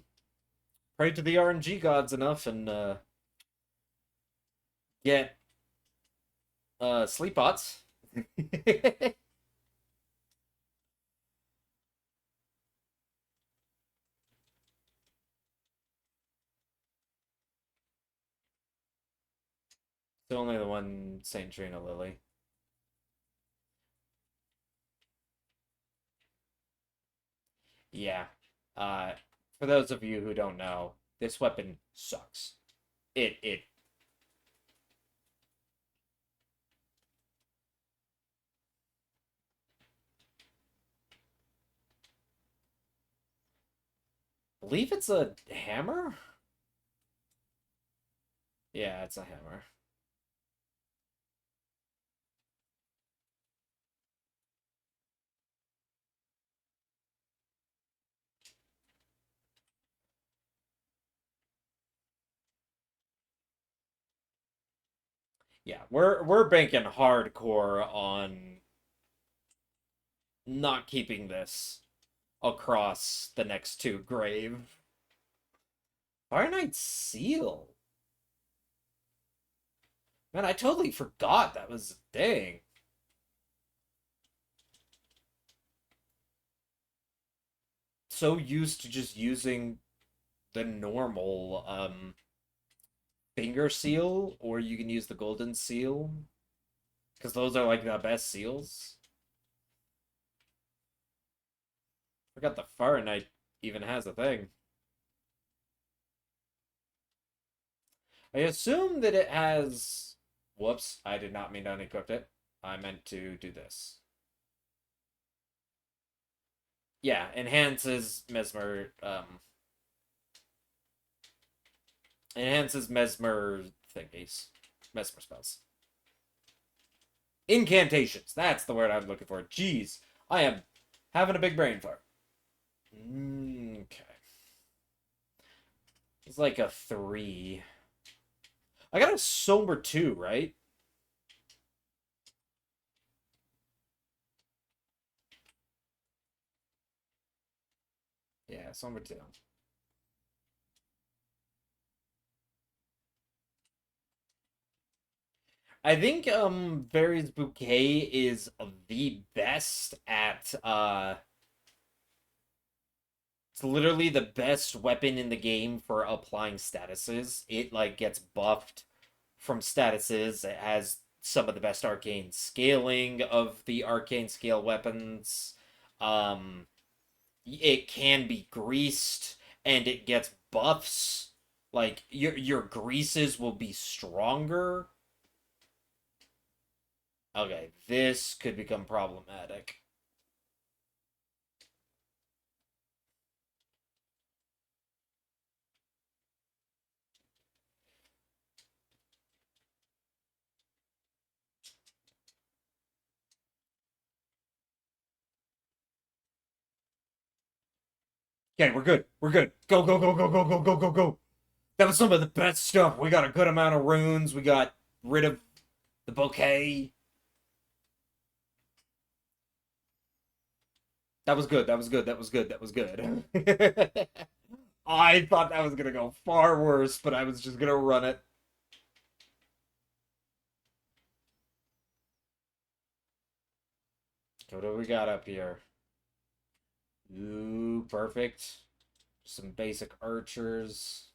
pray to the RNG gods enough and get sleep bots. Still only the one Saint Trina Lily. Yeah. Uh, for those of you who don't know, this weapon sucks. It believe it's a hammer? Yeah, it's a hammer. Yeah, we're banking hardcore on not keeping this across the next two grave. Fire Knight Seal. Man, I totally forgot that was a thing. So used to just using the normal finger seal, or you can use the golden seal. Because those are like the best seals. Forgot the Fire Knight even has a thing. I assume that it has. Whoops, I did not mean to unequip it. I meant to do this. Yeah, enhances mesmer. Enhances mesmer thingies, mesmer spells. Incantations. That's the word I'm looking for. Jeez, I am having a big brain fart. Okay. It's like a 3. I got a somber 2, right? Yeah, somber 2. I think Various Bouquet is the best at it's literally the best weapon in the game for applying statuses. It like gets buffed from statuses. It has some of the best arcane scaling of the arcane scale weapons. Um it can be greased and it gets buffs. Like your greases will be stronger. Okay, this could become problematic. Okay, we're good. We're good. Go, go, go, go, go, go, go, go, go. That was some of the best stuff. We got a good amount of runes. We got rid of the bouquet. That was good. That was good. That was good. That was good. I thought that was gonna go far worse, but I was just gonna run it. What do we got up here? Ooh, perfect. Some basic archers.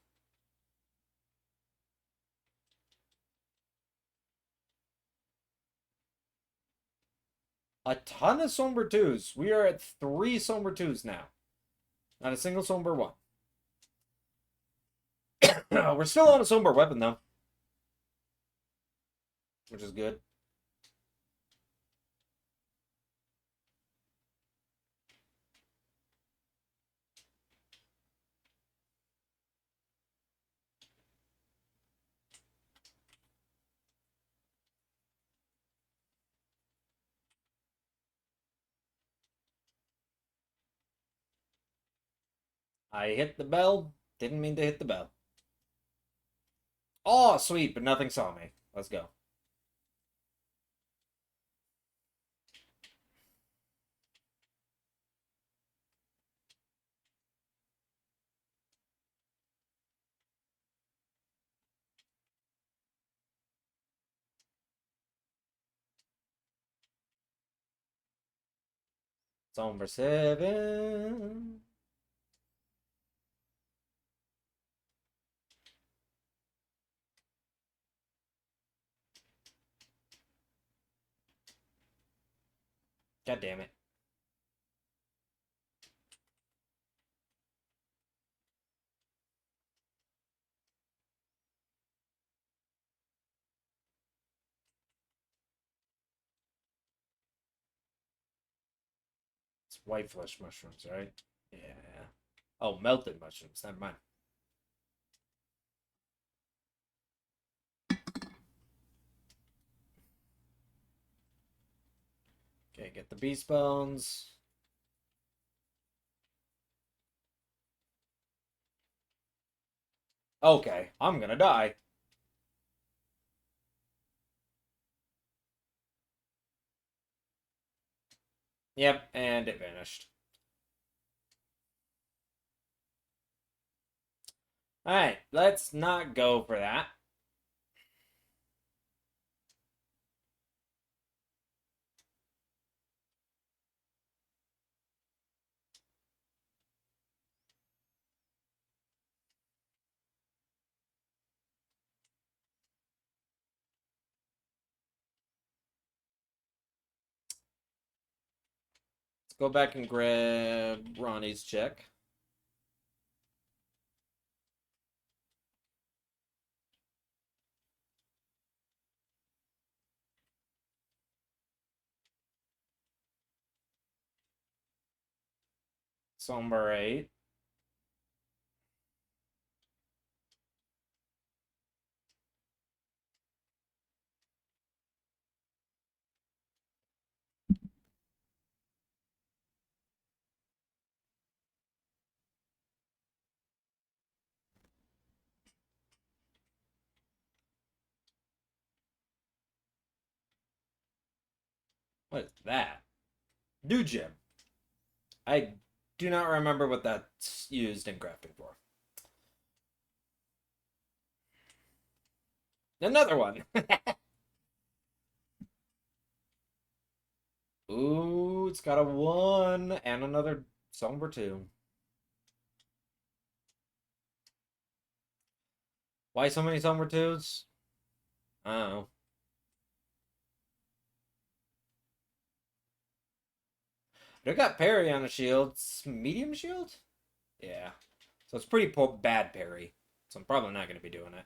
A ton of Somber 2s. We are at 3 Somber 2s now. Not a single Somber 1. We're still on a somber weapon, though. Which is good. I hit the bell. Didn't mean to hit the bell. Oh, sweet, but nothing saw me. Let's go. Somber 7. God damn it. It's white flesh mushrooms, right? Yeah. Oh, melted mushrooms. Never mind. Okay, get the beast bones. Okay, I'm gonna die. Yep, and it vanished. Alright, let's not go for that. Let's go back and grab Ronnie's check. Somber 8. What is that? New gem. I do not remember what that's used in crafting for. Another one. Ooh, it's got a 1 and another somber 2. Why so many somber 2s? I don't know. They got parry on a shield. It's medium shield? Yeah. So it's pretty bad parry. So I'm probably not going to be doing it.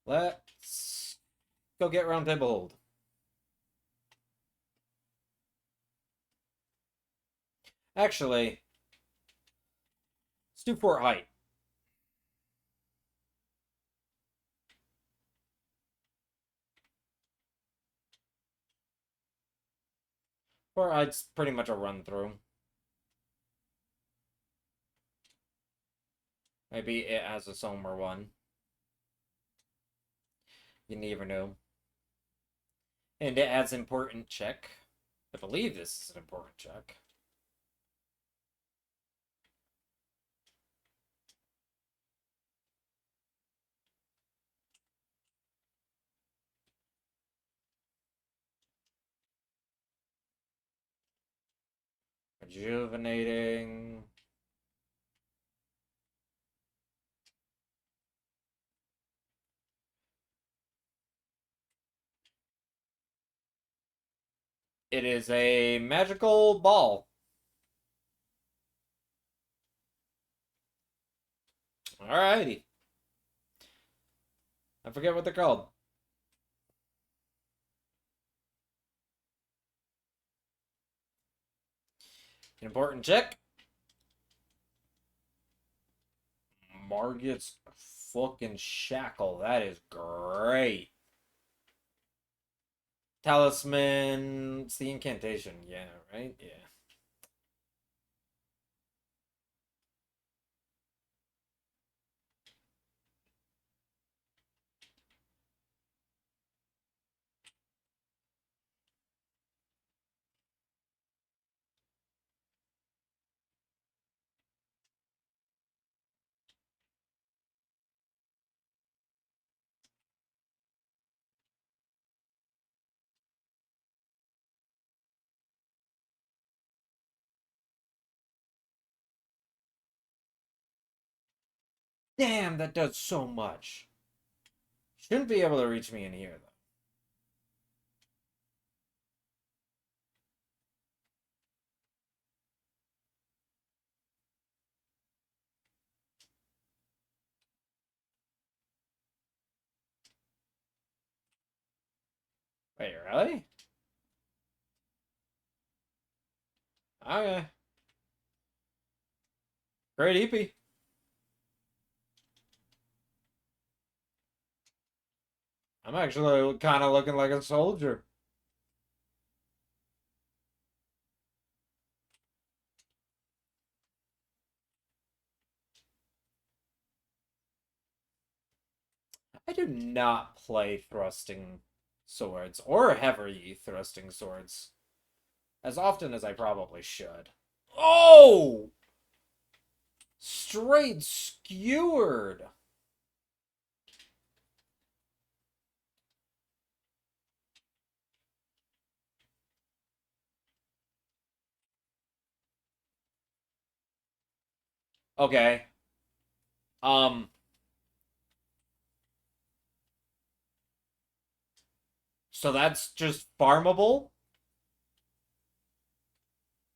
Let's go get round table hold. Actually, let's do fort height. Fort height's pretty much a run through. Maybe it has a somber one. You never know. And it adds important check. I believe this is an important check. Rejuvenating. It is a magical ball. Alrighty. I forget what they're called. Important check. Margit's fucking shackle. That is great. Talisman. It's the incantation. Yeah, right? Yeah. Damn, that does so much. Shouldn't be able to reach me in here, though. Wait, really? Okay. Great EP. I'm actually kind of looking like a soldier. I do not play thrusting swords or heavy thrusting swords as often as I probably should. Oh! Straight skewered. Okay. Um. So that's just farmable?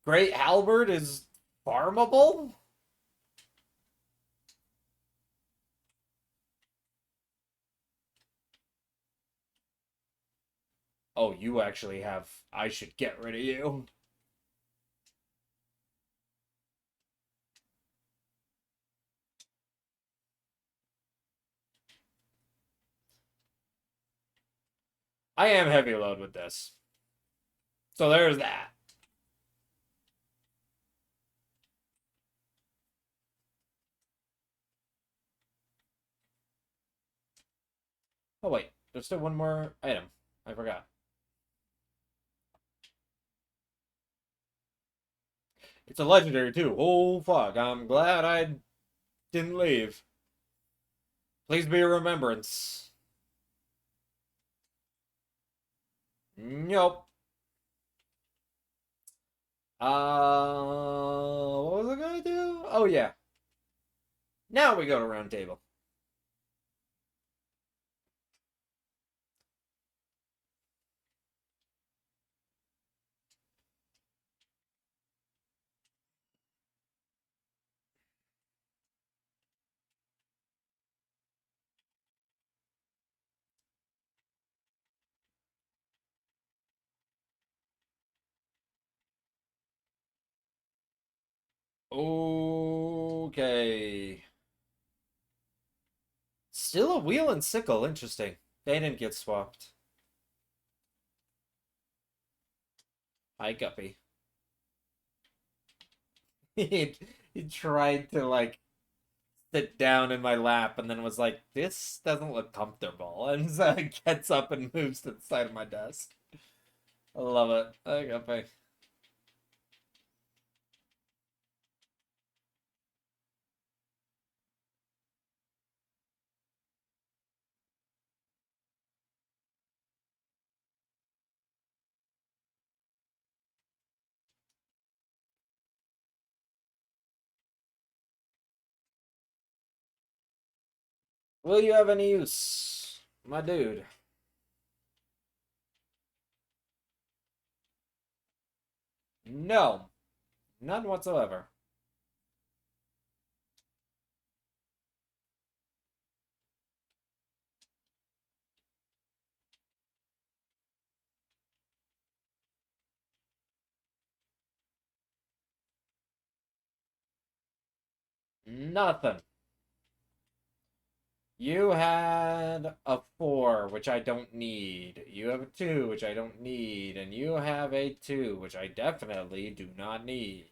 Great Halberd is farmable? Oh, you actually have. I should get rid of you. I am heavy load with this. So there's that. Oh, wait. There's still one more item. I forgot. It's a legendary, too. Oh, fuck. I'm glad I didn't leave. Please be a remembrance. Nope. What was I gonna do? Oh, yeah. Now we go to round table. Okay. Still a wheel and sickle. Interesting. They didn't get swapped. Hi, Guppy. he, he tried to, like, sit down in my lap and then was like, this doesn't look comfortable. And so he gets up and moves to the side of my desk. I love it. Hi, Guppy. Will you have any use, my dude? No, none whatsoever. Nothing. You had a 4, which I don't need. You have a 2, which I don't need. And you have a 2, which I definitely do not need.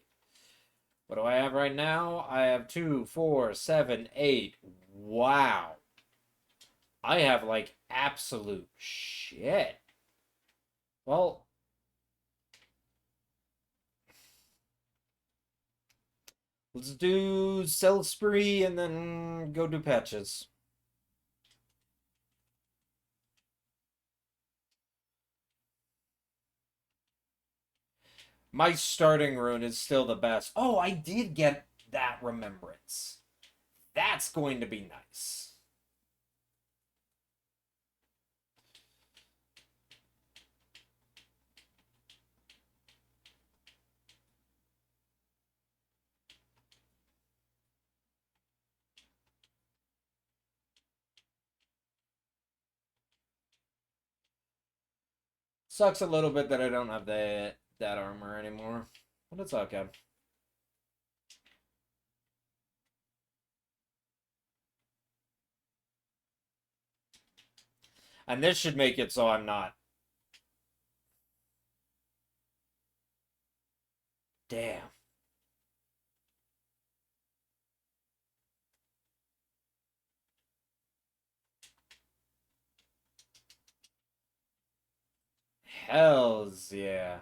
What do I have right now? I have 2, 4, 7, 8. Wow. I have like absolute shit. Well, let's do sell spree and then go do patches. My starting rune is still the best. Oh, I did get that remembrance. That's going to be nice. Sucks a little bit that I don't have that armor anymore. But it's okay. And this should make it so I'm not. Damn. Hells yeah.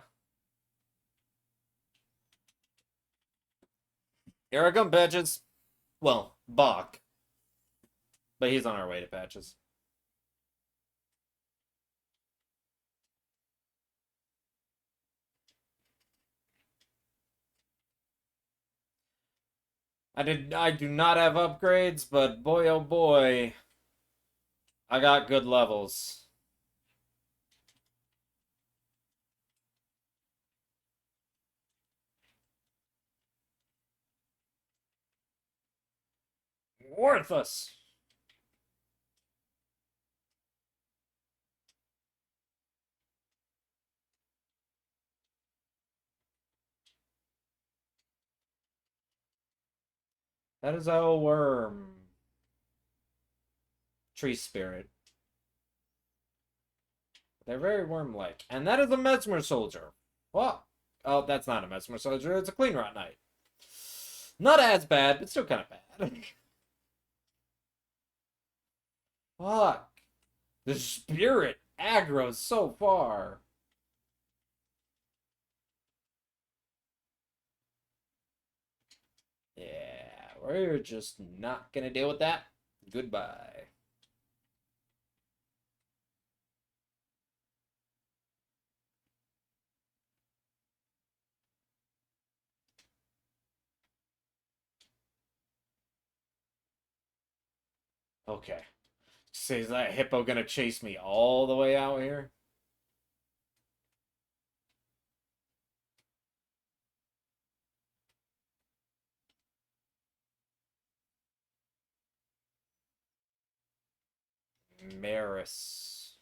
Here I come, patches. Well, Bach. But he's on our way to patches. I do not have upgrades, but boy oh boy, I got good levels. Worthless. That is a worm. Tree spirit. They're very worm-like. And that is a mesmer soldier. What? Oh, that's not a mesmer soldier. It's a clean rot knight. Not as bad, but still kind of bad. Fuck. The spirit aggroes so far. Yeah, we're just not gonna deal with that. Goodbye. Okay. So is that hippo gonna chase me all the way out here? Maris.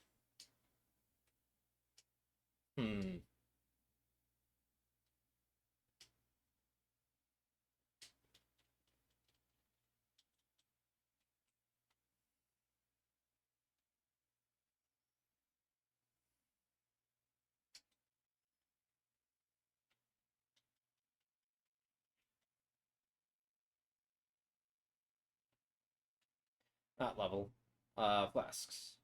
Hmm. Not level. Flasks.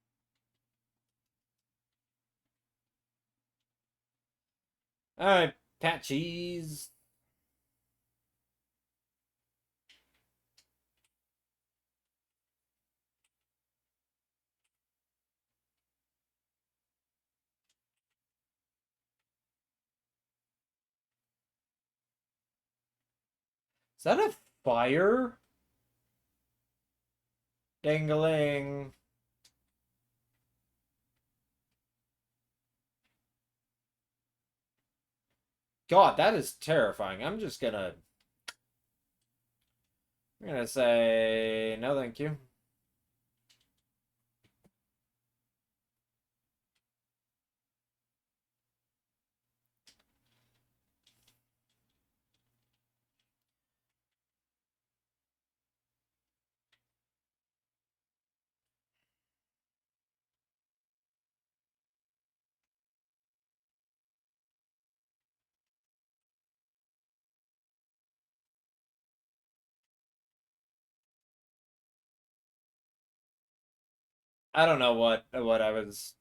Alright, patchies. Is that a fire? Dangling. God, that is terrifying. I'm gonna say no, thank you. I don't know what I was.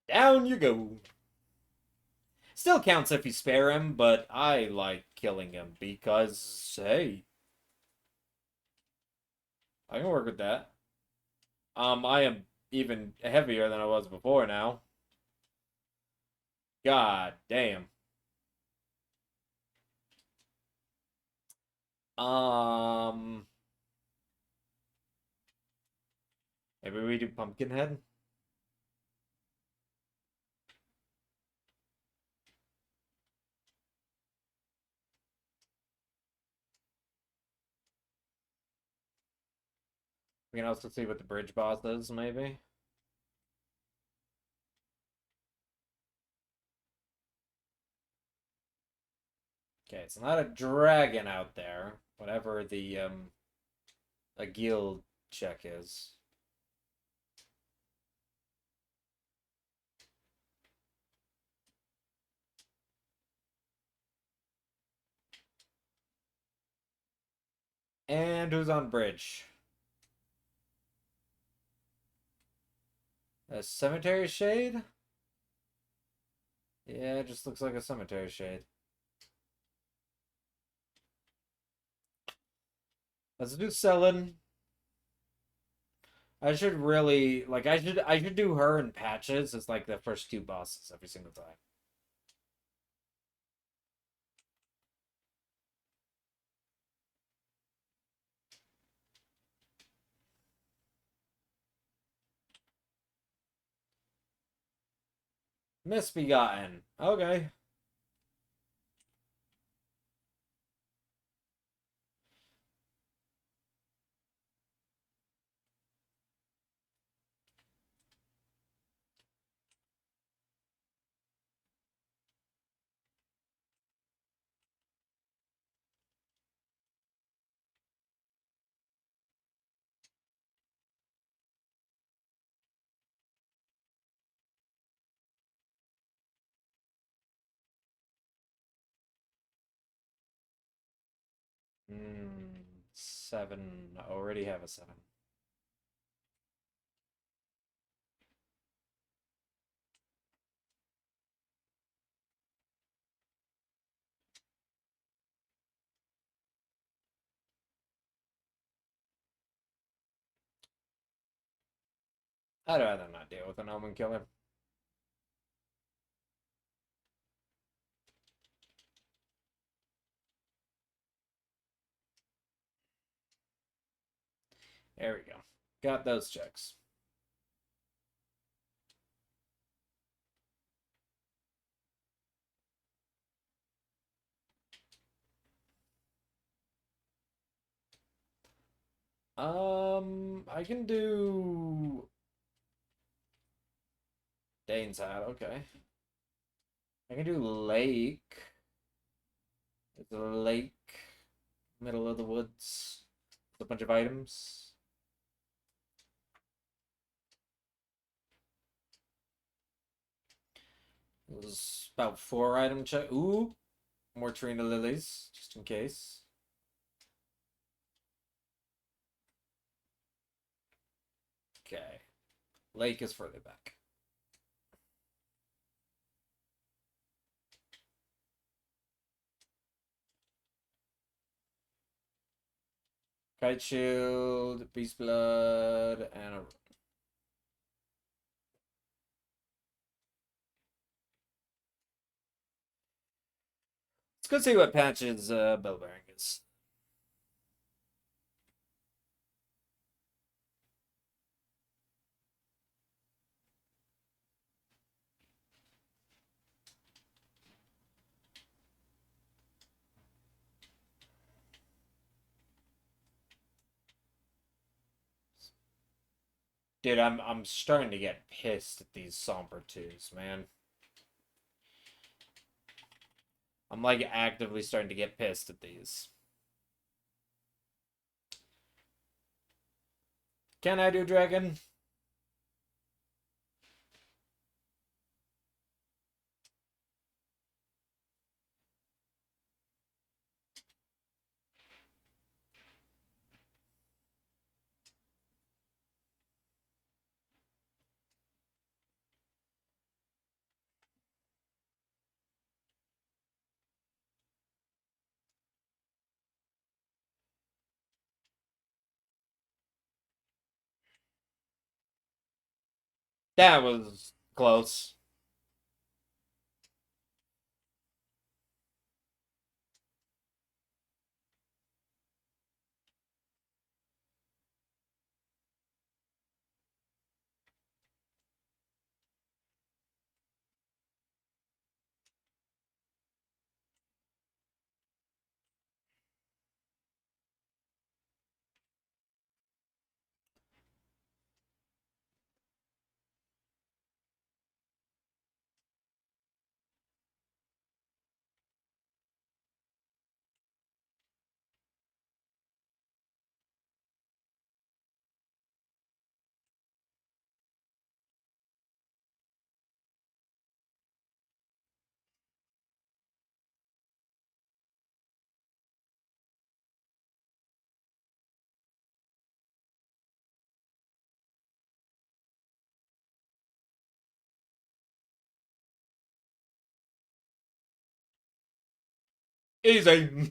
Down you go. Still counts if you spare him, but I like killing him because hey, I can work with that. I am even heavier than I was before now. God damn. Um, maybe we do Pumpkinhead. We can also see what the bridge boss is, maybe. Okay, it's not a dragon out there. Whatever the a guild check is. And who's on bridge? A cemetery shade? Yeah, it just looks like a cemetery shade. Let's do Selin. I should really like I should do her in patches as like the first two bosses every single time. Misbegotten. Okay. Seven. I already have a seven. I'd rather not deal with an omen killer. There we go. Got those checks. I can do Dane's hat, okay. I can do Lake. It's a lake, middle of the woods, with a bunch of items. It was about 4 item check. Ooh, more Trina lilies, just in case. Okay. Lake is further back. Kite Shield, Beast Blood, and a... Let's go see what Patch's bell bearing is. Dude, I'm starting to get pissed at these Somber 2s, man. I'm like actively starting to get pissed at these. Can I do Dragon? That was close. Easy.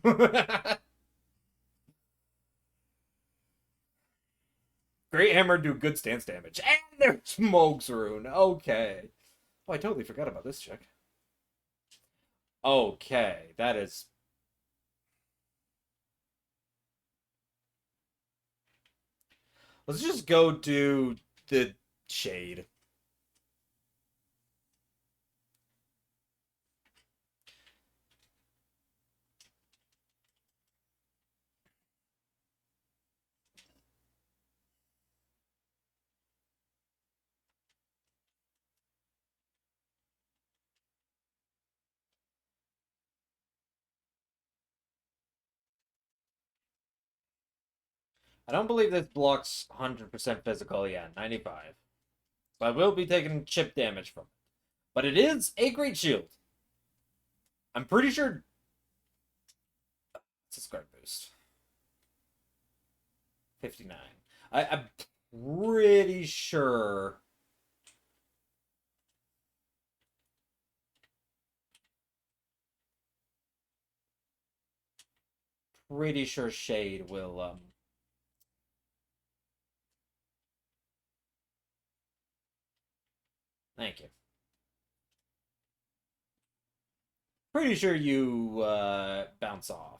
Great Hammer do good stance damage. And there's Smokes Rune. Okay. Oh, I totally forgot about this check. Okay, that is... Let's just go do the Shade. I don't believe this blocks 100% physical. Yeah, 95. So I will be taking chip damage from it. But it is a great shield. I'm pretty sure... It's a guard boost. 59. I'm pretty sure... Pretty sure Shade will... Thank you. Pretty sure you bounce off.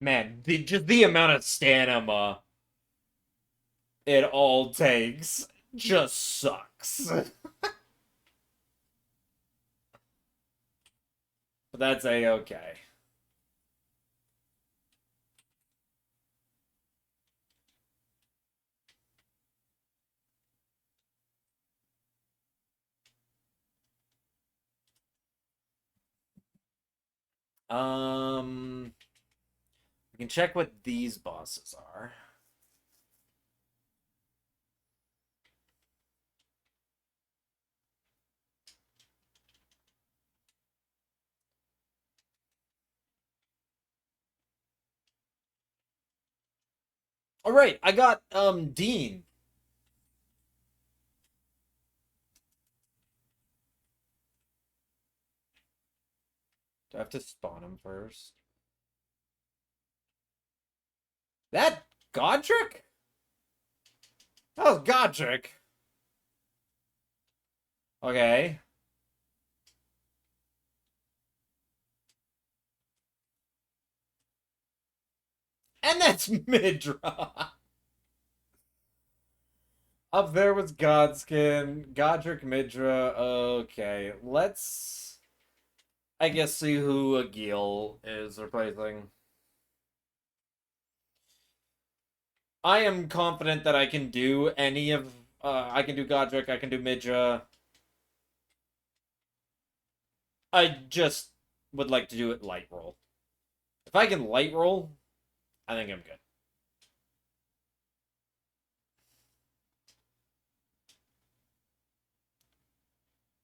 Man, just the amount of stamina it all takes just sucks. But that's a-okay. We can check what these bosses are. All right, I got Dean. Do I have to spawn him first? That Godric? That was Godric. Okay. And that's Midra. Up there was Godskin, Godric Midra. Okay, let's, I guess, see who Agil is replacing. I am confident that I can do any of. I can do Godric. I can do Midra. I just would like to do it light roll. If I can light roll, I think I'm good.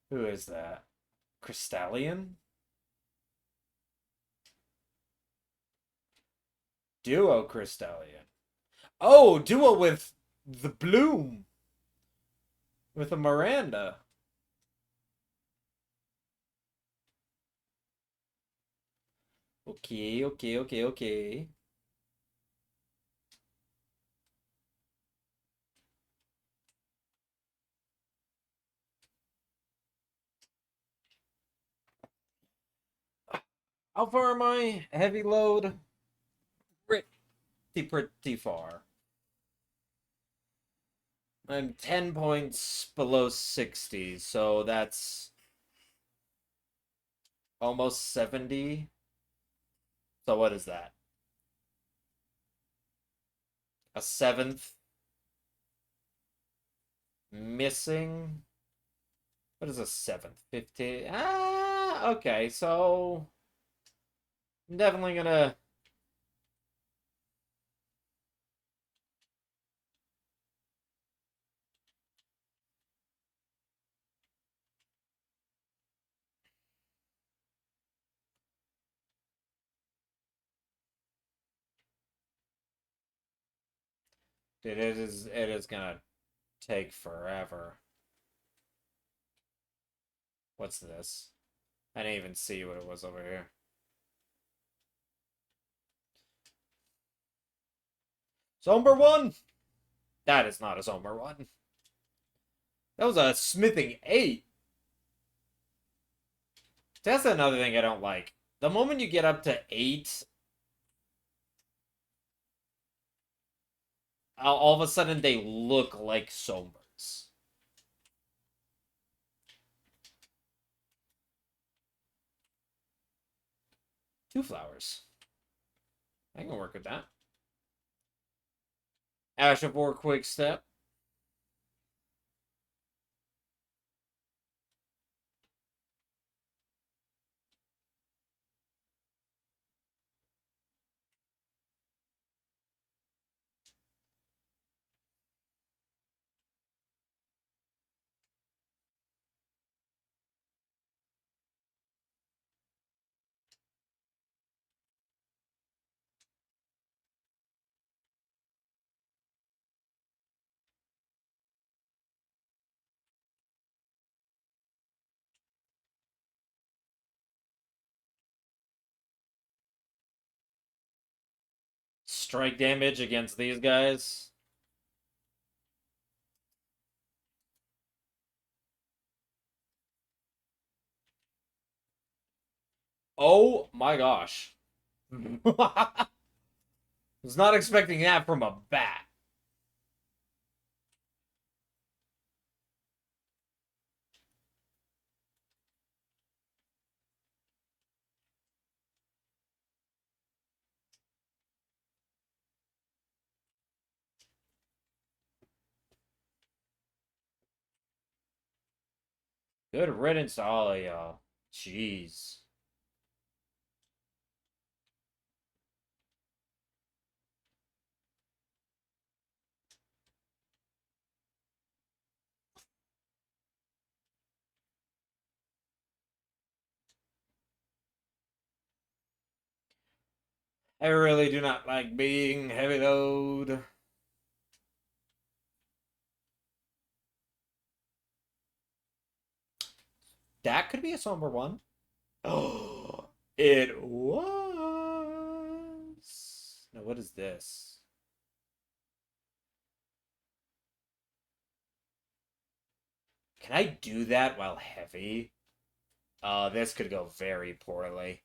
Who is that? Crystallion? Duo Crystallion. Oh, duo with the Bloom. With a Miranda. Okay, okay, okay, okay. How far am I? Heavy load? Pretty far. I'm 10 points below 60, so that's almost 70. So what is that? A seventh missing? What is a seventh? 50? Ah, okay, so I'm definitely gonna. It is gonna take forever. What's this? I didn't even see what it was over here. Somber one? That is not a somber one. That was a smithing 8. That's another thing I don't like. The moment you get up to 8, all of a sudden they look like sombers. Two flowers. I can work with that. Ash of War Quick Step. Strike damage against these guys. Oh my gosh. Was not expecting that from a bat. Good riddance to all of y'all. Jeez. I really do not like being heavy load. That could be a somber one. Oh, it was. Now, what is this? Can I do that while heavy? This could go very poorly.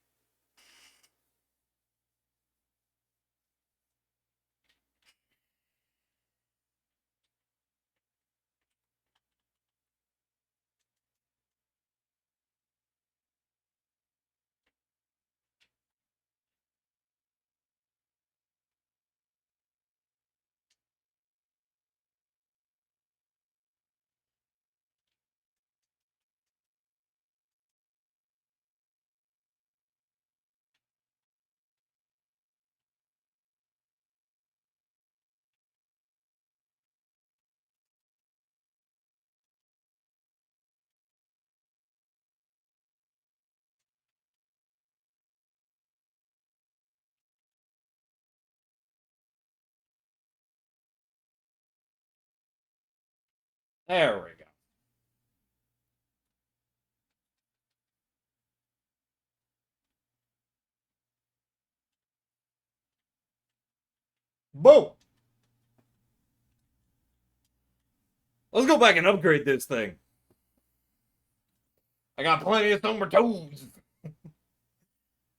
There we go. Boom! Let's go back and upgrade this thing. I got plenty of somber toes.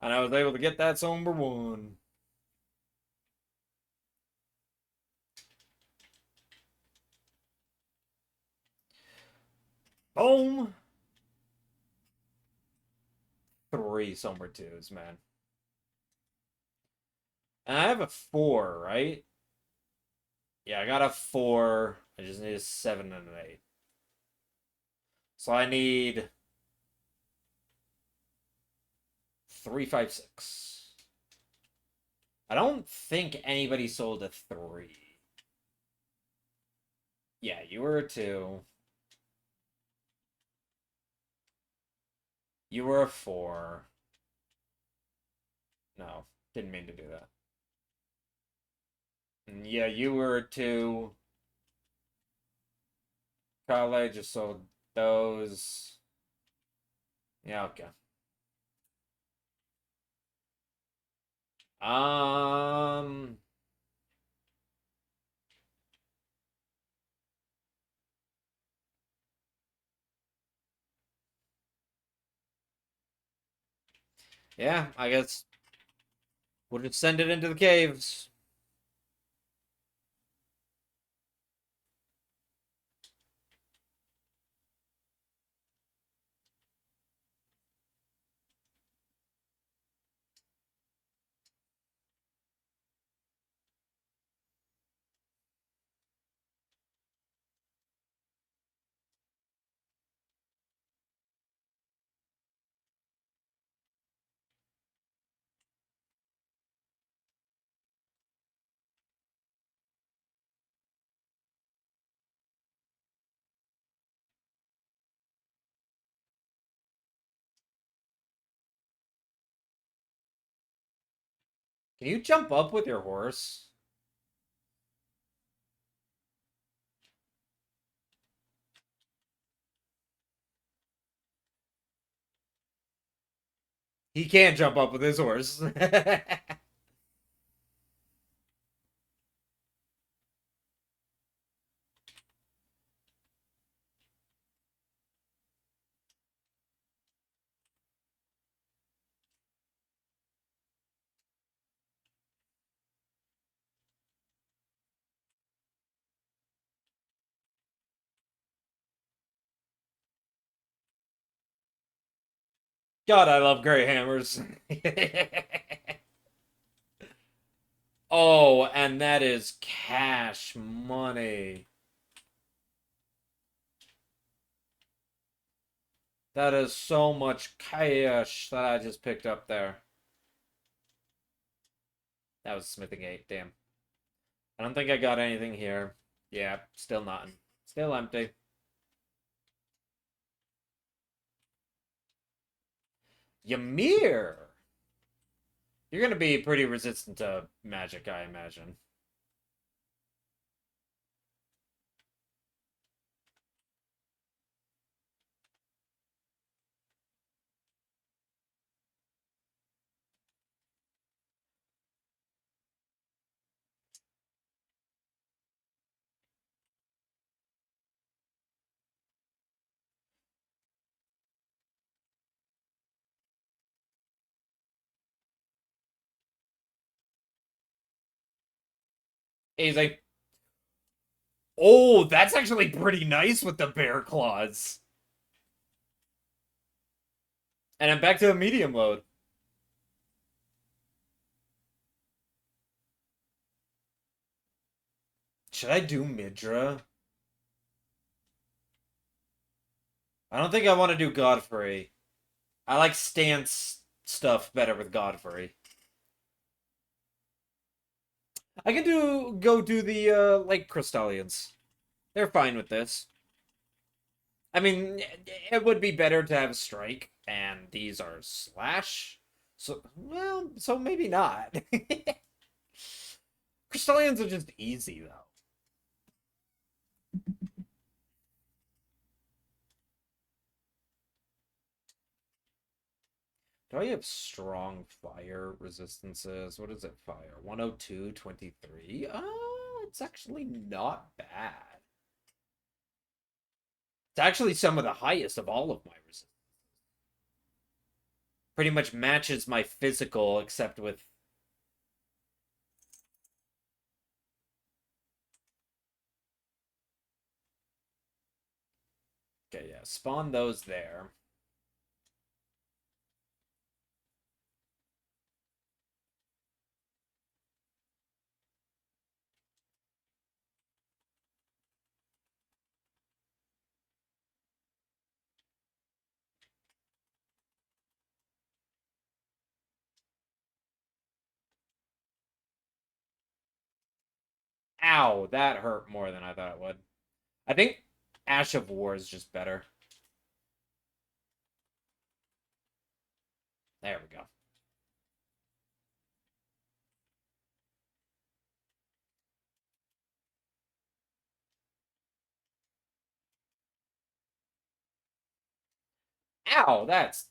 And I was able to get that somber one. Boom! 3 somber twos, man. And I have a 4, right? Yeah, I got a 4. I just need a 7 and an 8. So I need 3, 5, 6. I don't think anybody sold a 3. Yeah, you were a 2. You were a 4. No, didn't mean to do that. And yeah, you were a 2. College just sold those. Yeah, okay. Um, yeah, I guess we'll just send it into the caves. Can you jump up with your horse? He can't jump up with his horse. God, I love gray hammers. Oh, and that is cash money. That is so much cash that I just picked up there. That was smithing 8, damn. I don't think I got anything here. Yeah, still nothing. Still empty. Ymir! You're gonna be pretty resistant to magic, I imagine. Easy. Oh, that's actually pretty nice with the bear claws. And I'm back to a medium load. Should I do Midra? I don't think I want to do Godfrey. I like stance stuff better with Godfrey. I can go do the Lake Crystallians. They're fine with this. I mean, it would be better to have Strike, and these are Slash. So, well, so maybe not. Crystallians are just easy, though. Do I have strong fire resistances? What is it, fire? 102, 23? It's actually not bad. It's actually some of the highest of all of my resistances. Pretty much matches my physical, except with... Okay, yeah, spawn those there. Ow, that hurt more than I thought it would. I think Ash of War is just better. There we go. Ow, that's...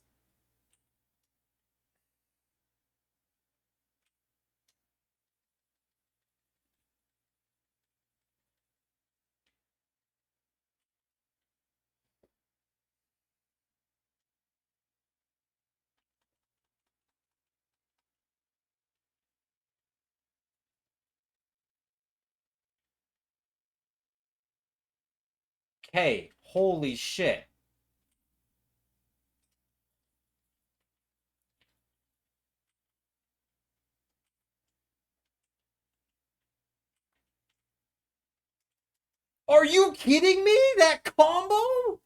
Okay, holy shit. Are you kidding me? That combo?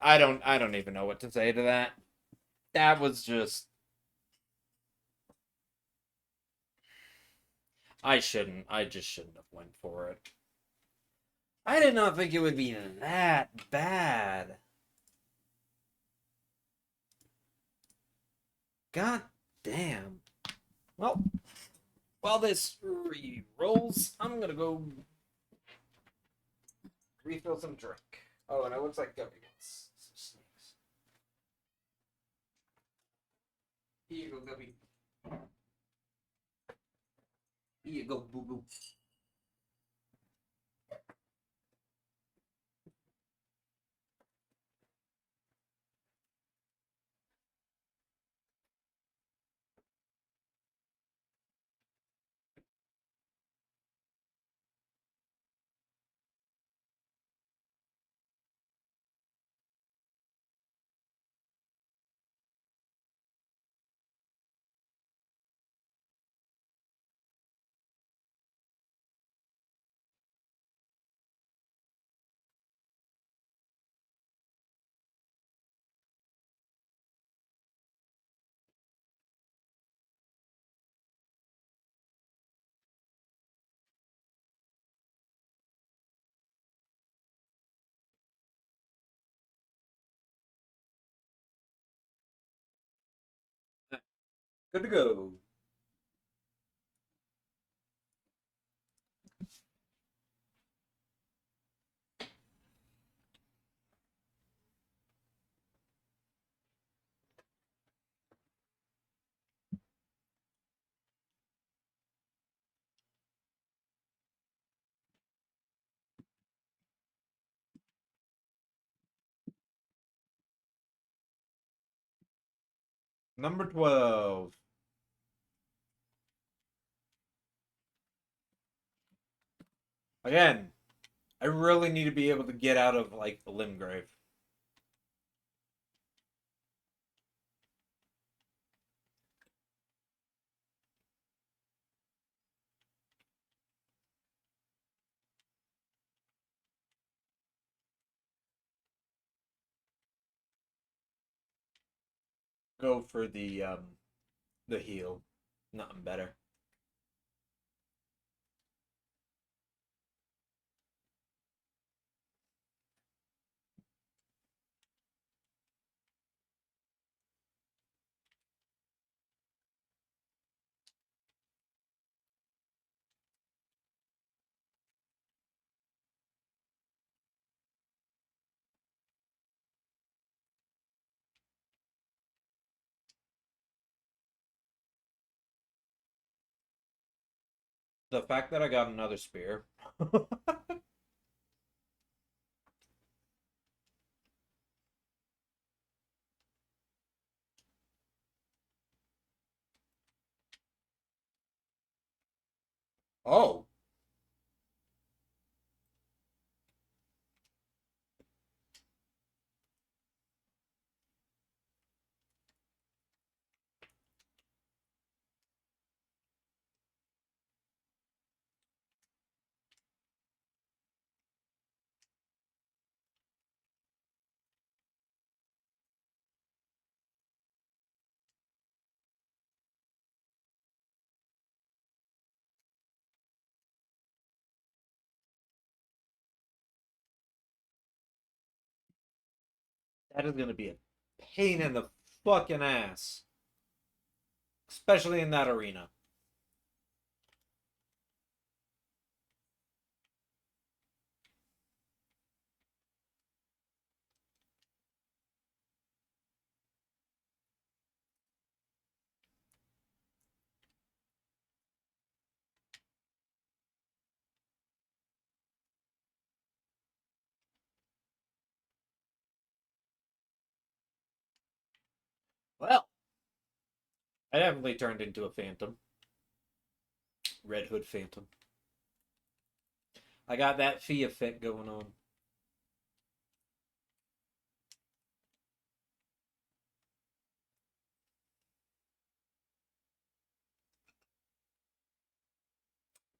I don't even know what to say to that. That was just... I just shouldn't have went for it. I did not think it would be that bad. God damn. Well, while this re-rolls, I'm gonna go refill some drink. Oh, and it looks like Guppy wants some snakes. Here you go, Guppy. Here you go, boo boo. Good to go. Number 12. Again, I really need to be able to get out of, like, the limb grave. Go for the heal. Nothing better. The fact that I got another spear. Oh. That is going to be a pain in the fucking ass. Especially in that arena. Well, I definitely turned into a phantom. Red Hood Phantom. I got that fee effect going on.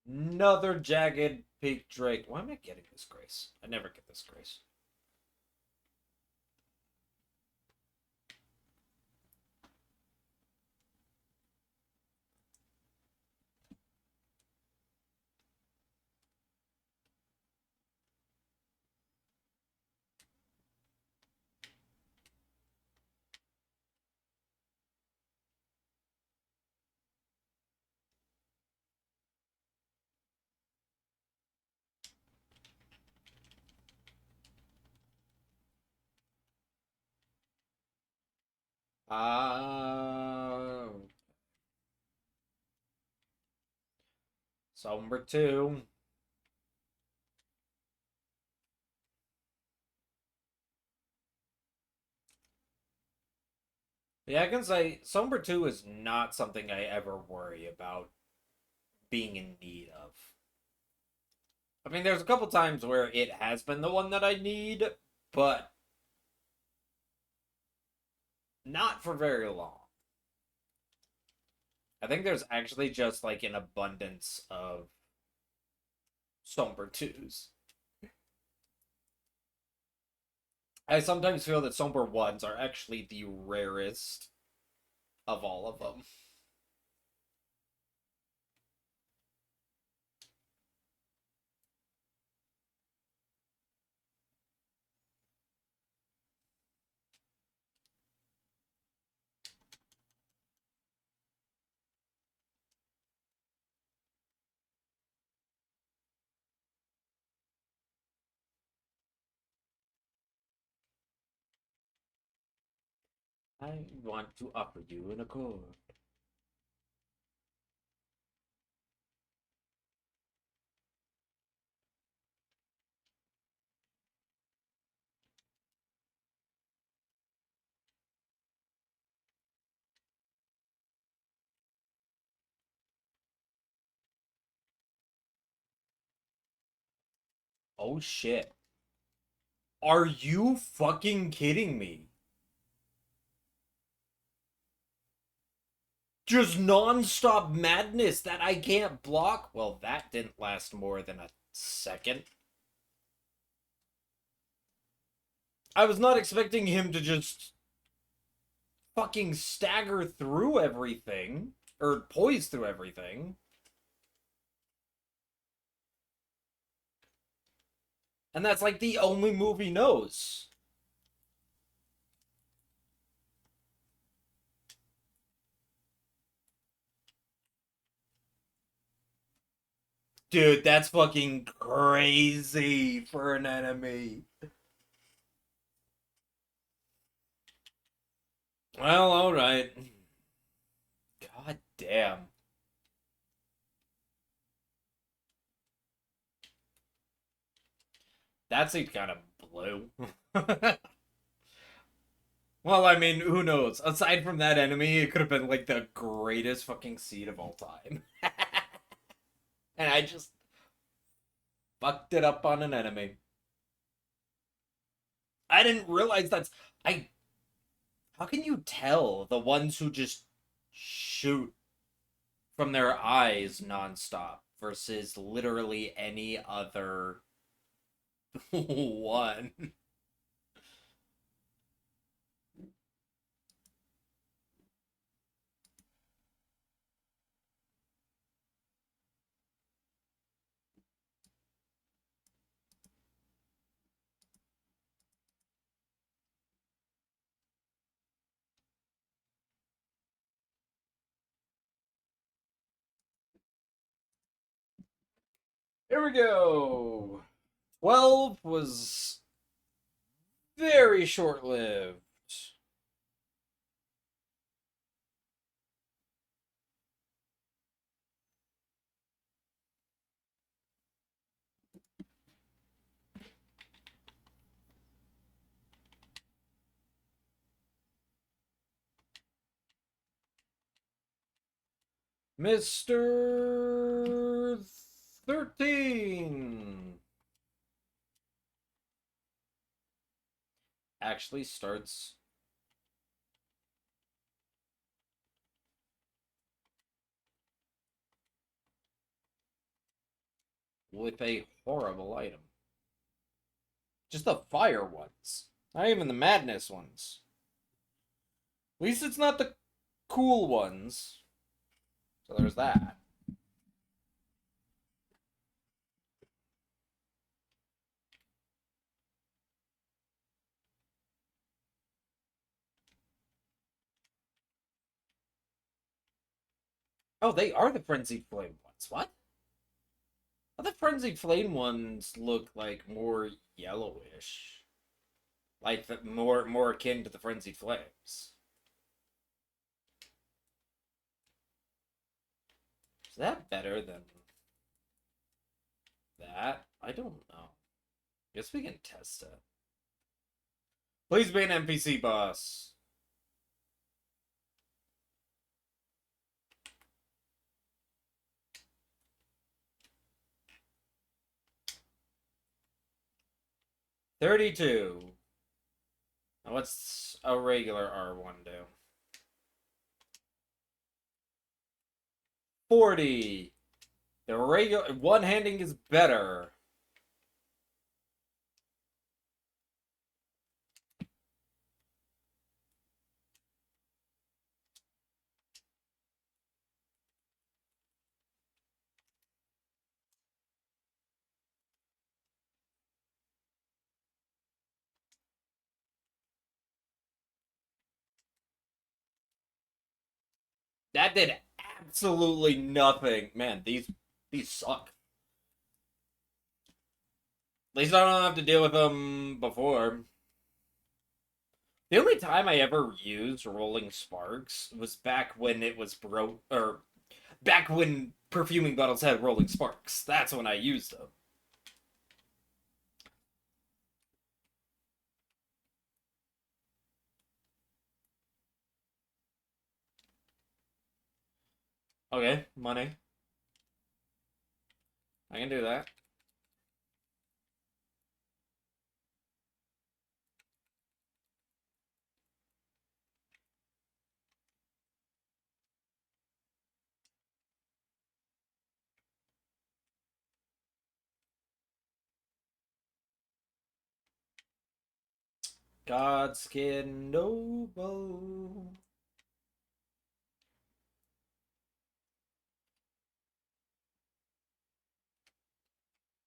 Another jagged peak Drake. Why am I getting this grace? I never get this grace. Ah. Somber 2. Yeah, I can say Somber 2 is not something I ever worry about being in need of. I mean, there's a couple times where it has been the one that I need, but not for very long. I think there's actually just like an abundance of Somber 2s. I sometimes feel that Somber 1s are actually the rarest of all of them. I want to offer you an accord. Oh shit. Are you fucking kidding me? Just non-stop madness that I can't block? Well, that didn't last more than a second. I was not expecting him to just fucking stagger through everything. Or poise through everything. And that's like the only move he knows. Dude, that's fucking crazy for an enemy. Well, alright. God damn. That seemed kind of blue. Well, I mean, who knows? Aside from that enemy, it could have been like the greatest fucking seed of all time. And I just fucked it up on an enemy. I didn't realize that's. I. How can you tell the ones who just shoot from their eyes nonstop versus literally any other one? Here we go. 12 was very short lived. Mr. 13 actually starts with a horrible item. Just the fire ones. Not even the madness ones. At least it's not the cool ones. So there's that. Oh, they are the Frenzied Flame ones. What? Well, the Frenzied Flame ones look like more yellowish. Like the more akin to the Frenzied Flames. Is that better than that? I don't know. Guess we can test it. Please be an NPC boss. $32. Now what's a regular R1 do? 40. The regular one-handing is better. That did absolutely nothing. Man, these suck. At least I don't have to deal with them before. The only time I ever used Rolling Sparks was back when it was broke, or back when perfuming bottles had Rolling Sparks. That's when I used them. Okay, money. I can do that. Godskin Noble.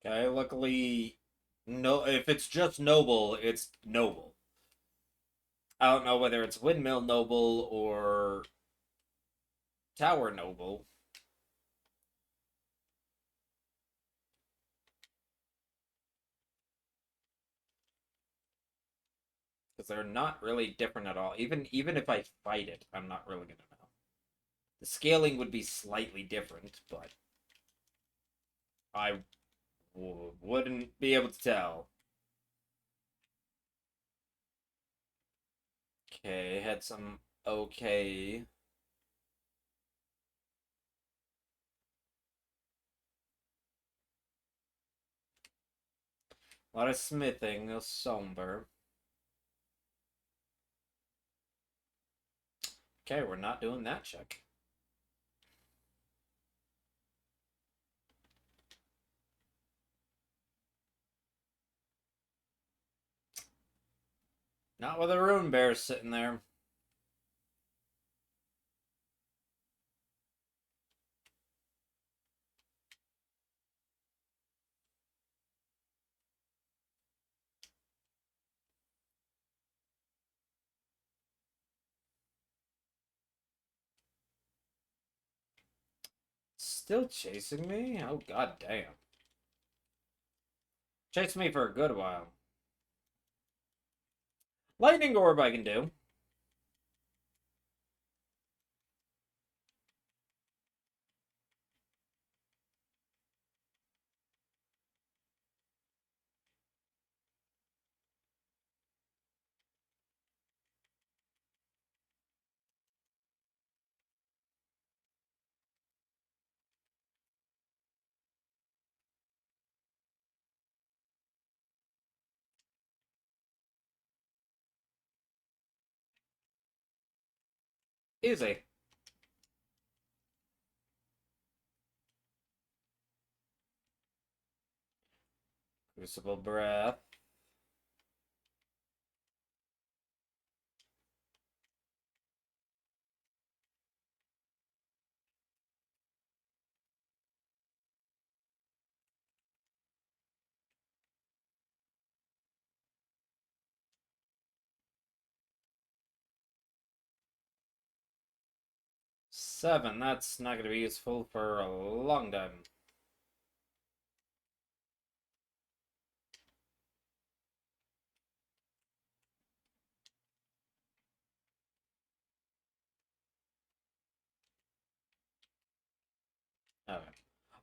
Okay, luckily, no. If it's just noble, it's noble. I don't know whether it's windmill noble or tower noble because they're not really different at all. Even if I fight it, I'm not really gonna know. The scaling would be slightly different, but I wouldn't be able to tell. Okay, had some okay. A lot of smithing, no somber. Okay, we're not doing that check. Not with a rune bear sitting there. Still chasing me? Oh god damn. Chased me for a good while. Lightning orb I can do. Easy. Crucible breath. Seven. That's not gonna be useful for a long time. Okay.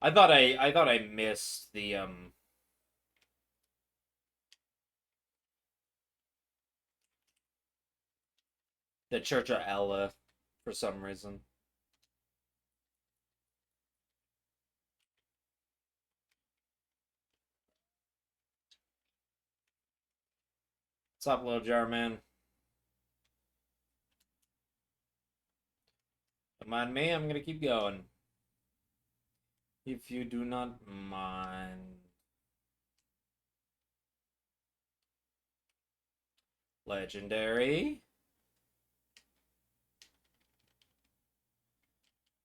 I thought I missed the Church of Ella for some reason. What's up, little jar man? Don't mind me, I'm gonna keep going. If you do not mind. Legendary.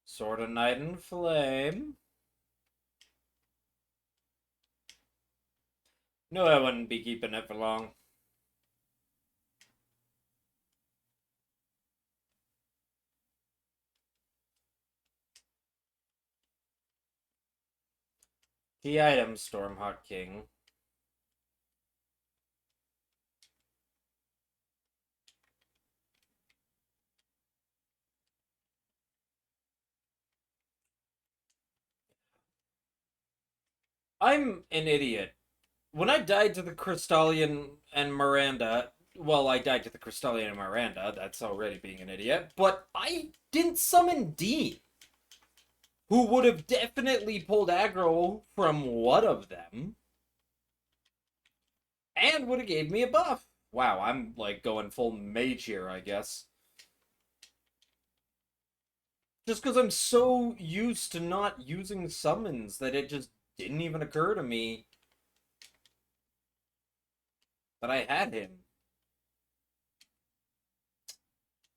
Sword of Night and Flame. No, I wouldn't be keeping it for long. Key item, Stormhawk King. I'm an idiot. When I died to the Crystallian and Miranda, well, I died to the Crystallian and Miranda. That's already being an idiot. But I didn't summon Dean, who would have definitely pulled aggro from one of them and would have gave me a buff. Wow, I'm like going full mage here, I guess. Just because I'm so used to not using summons that it just didn't even occur to me that I had him.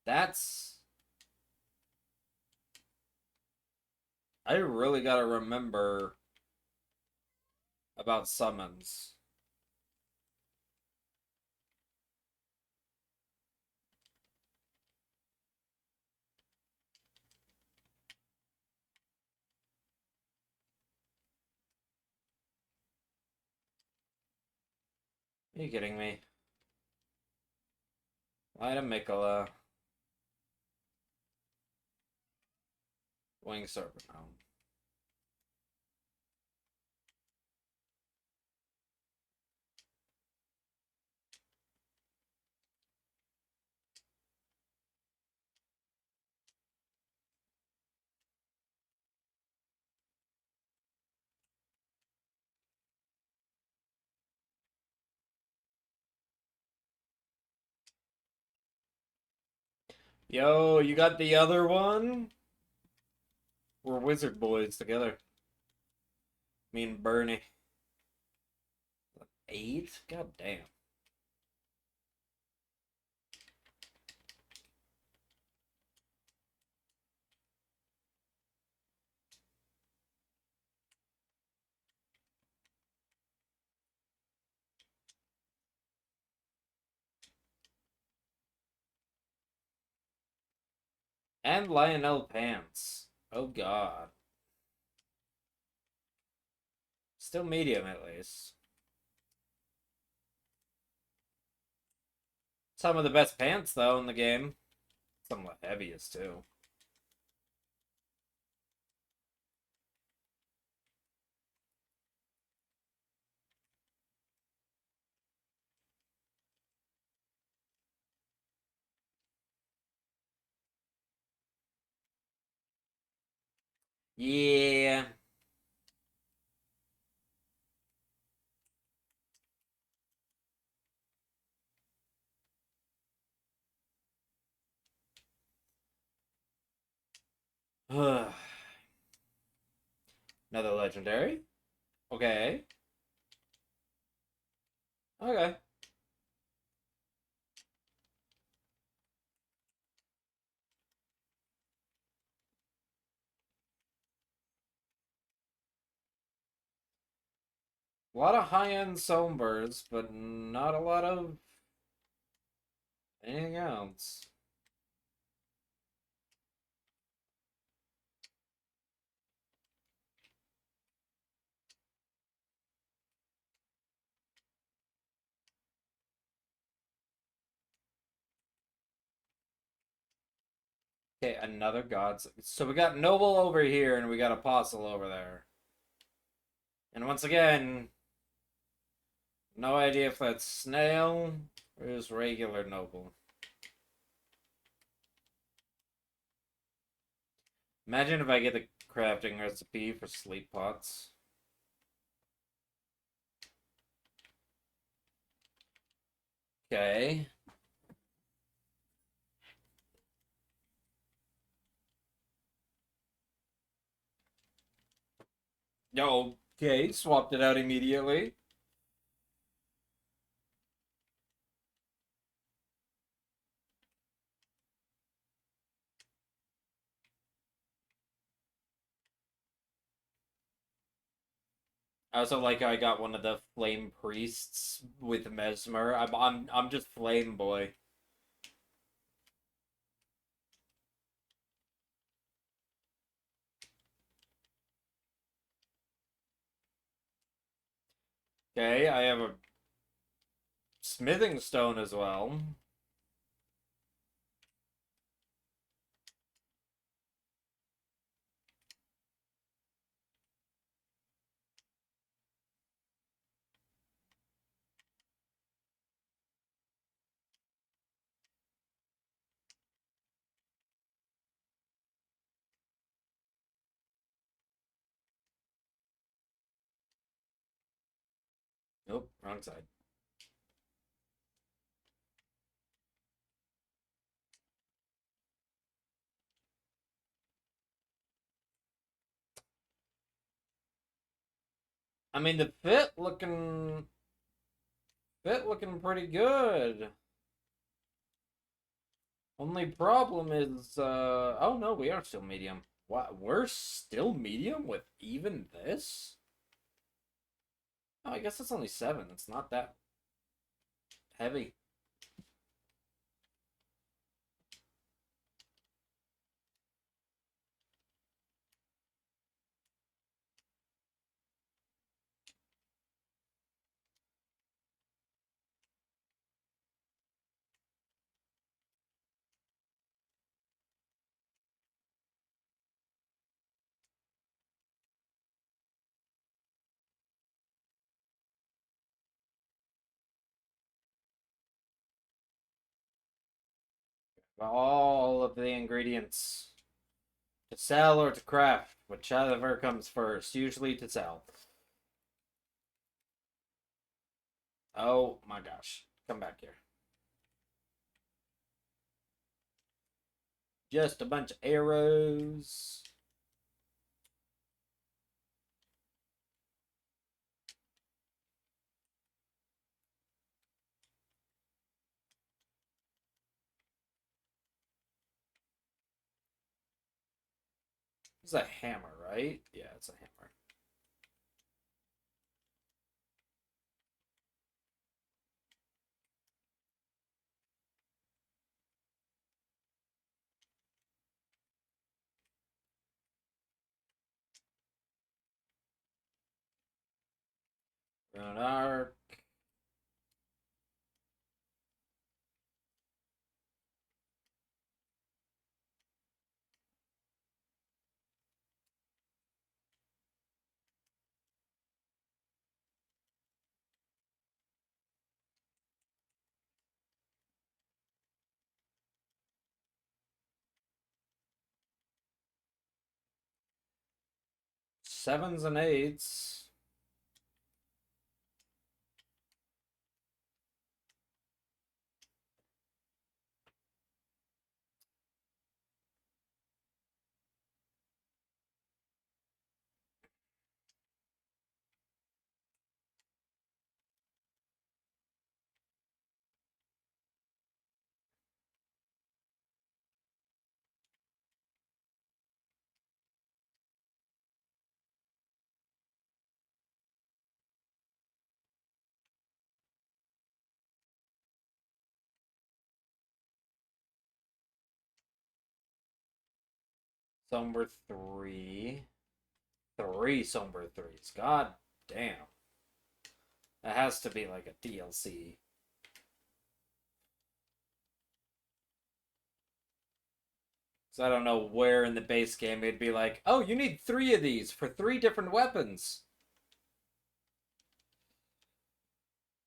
That's... I really gotta remember about summons. Are you kidding me? Light of Mikola. Wing Serpent. Oh. Yo, you got the other one? We're wizard boys together. Me and Bernie. 8? God damn. And Lionel Pants. Oh god. Still medium at least. Some of the best pants though in the game. Some of the heaviest too. Yeah. Another legendary. Okay. Okay. A lot of high-end Sombers, but not a lot of anything else. Okay, another gods. So we got Noble over here, and we got Apostle over there. And once again, no idea if that's Snail or just regular Noble. Imagine if I get the crafting recipe for sleep pots. Okay. Yo, okay, swapped it out immediately. I also like how I got one of the flame priests with Mesmer. I'm just flame boy. Okay, I have a smithing stone as well. Nope, wrong side. I mean, the fit looking pretty good. Only problem is, oh no, we are still medium. What? We're still medium with even this? Oh, I guess it's only 7. It's not that heavy. All of the ingredients to sell or to craft, whichever comes first. Usually to sell. Oh my gosh. Come back here. Just a bunch of arrows. It's a hammer, right? Yeah, it's a hammer. Rune arc. Sevens and eights. Somber 3. 3 Somber 3s. God damn. That has to be like a DLC. So I don't know where in the base game it'd be like, oh, you need 3 of these for 3 different weapons.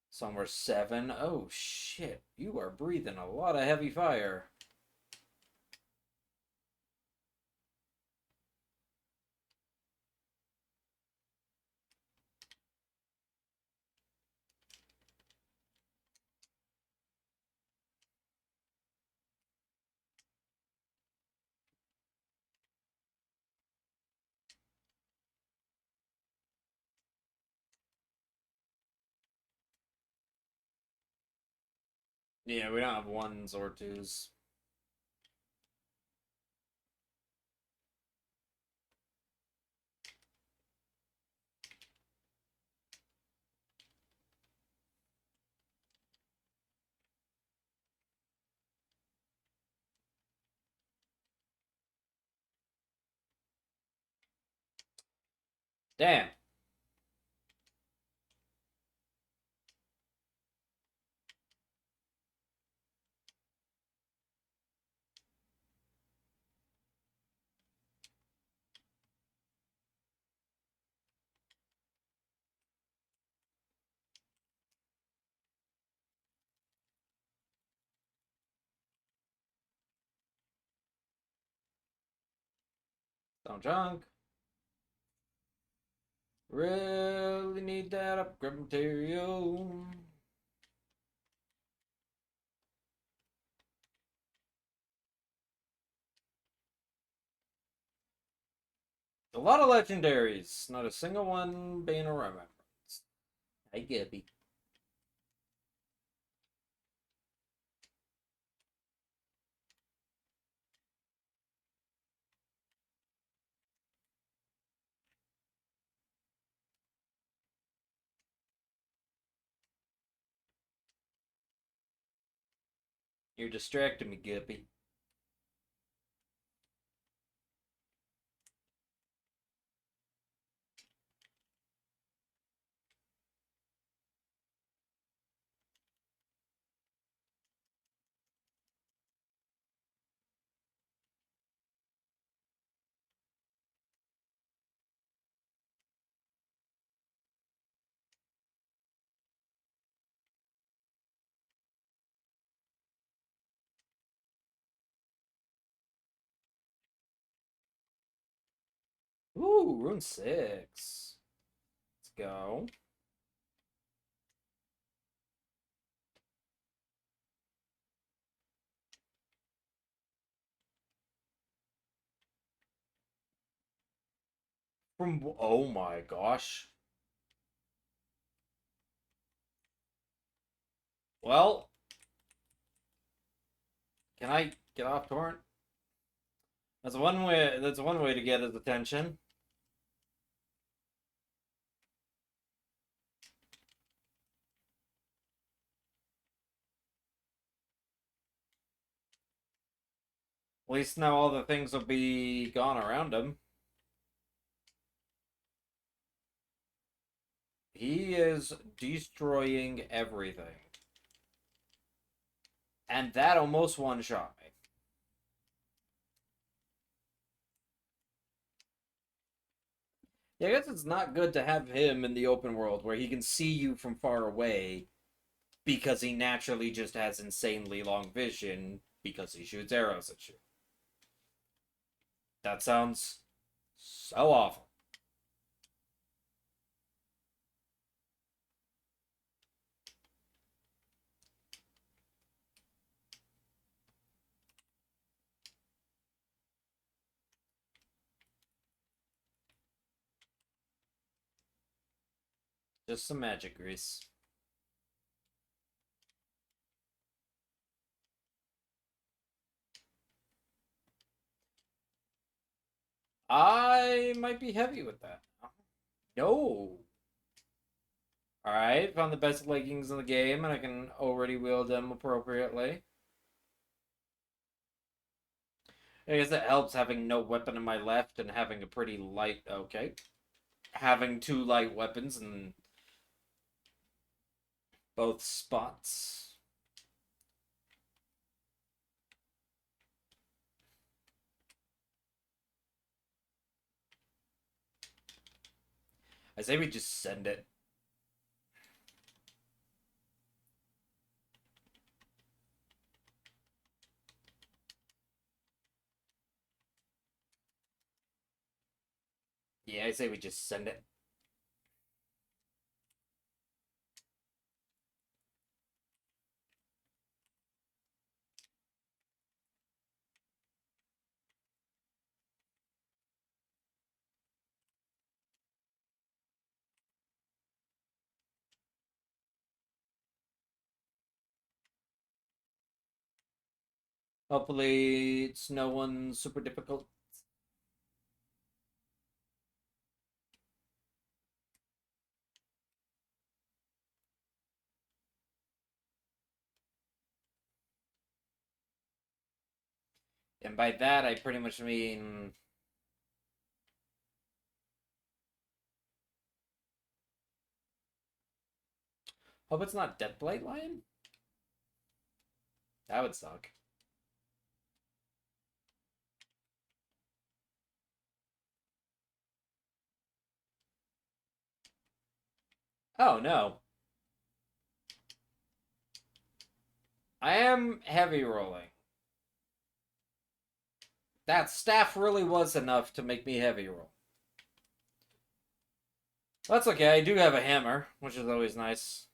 Somber 7. Oh shit. You are breathing a lot of heavy fire. Yeah, we don't have 1s or 2s. Damn. Stone junk. Really need that upgrade material. A lot of legendaries, not a single one being a remembrance. Hey, Gibby. You're distracting me, Gibby. Ooh, rune 6. Let's go. Oh my gosh. Well, can I get off torrent? That's one way. That's one way to get his attention. At least now all the things will be gone around him. He is destroying everything. And that almost one-shot me. Yeah, I guess it's not good to have him in the open world where he can see you from far away because he naturally just has insanely long vision because he shoots arrows at you. That sounds so awful. Just some magic grease. I might be heavy with that. No. Alright, found the best leggings in the game, and I can already wield them appropriately. I guess it helps having no weapon in my left and having a pretty light. Okay. Having two light weapons in both spots. I say we just send it. Yeah, I say we just send it. Hopefully, it's no one super difficult. And by that, I pretty much mean. Hope it's not Deathblight Lion? That would suck. Oh no. I am heavy rolling. That staff really was enough to make me heavy roll. That's okay. I do have a hammer, which is always nice.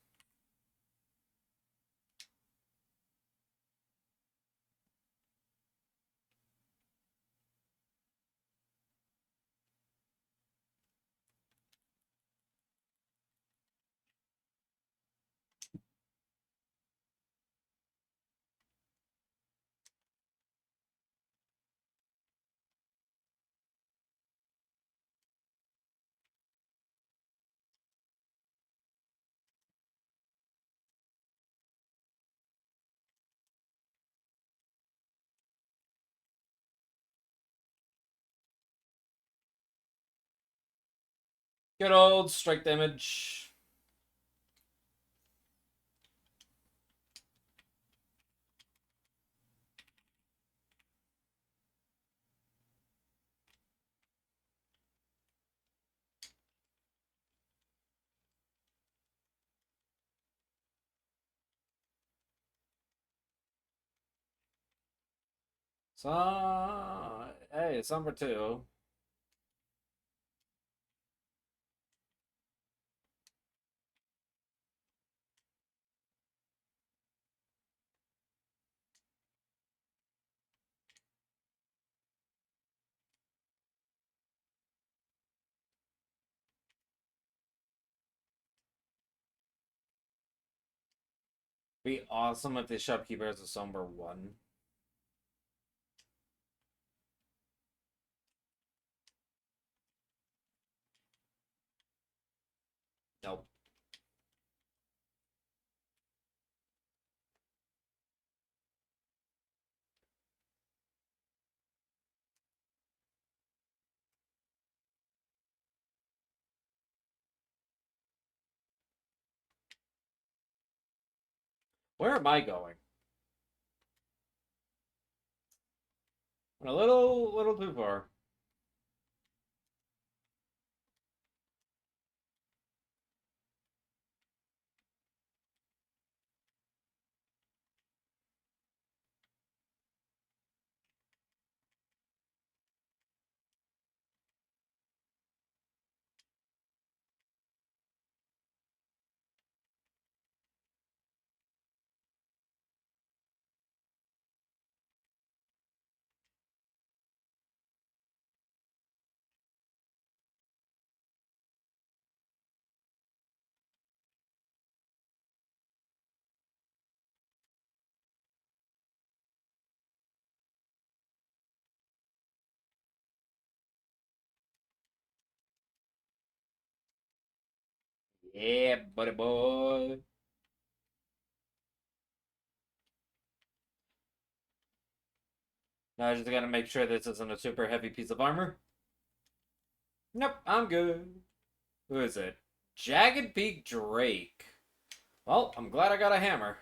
Good old strike damage. So, hey, it's number two. Be awesome if the shopkeeper has a somber one. Nope. Where am I going? A little too far. Yeah, buddy boy. Now I just gotta make sure this isn't a super heavy piece of armor. Nope, I'm good. Who is it? Jagged Peak Drake. Well, I'm glad I got a hammer.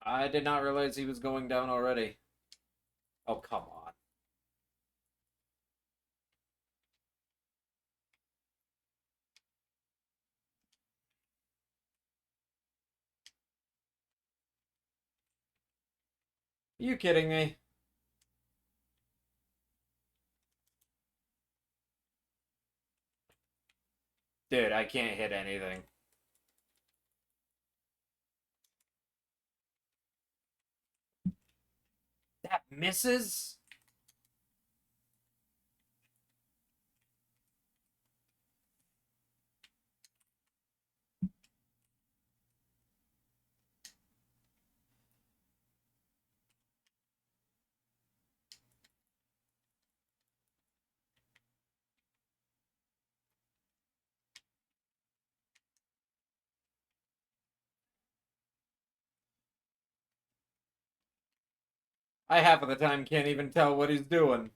I did not realize he was going down already. Oh, come on. Are you kidding me? Dude, I can't hit anything. That misses? I half of the time can't even tell what he's doing.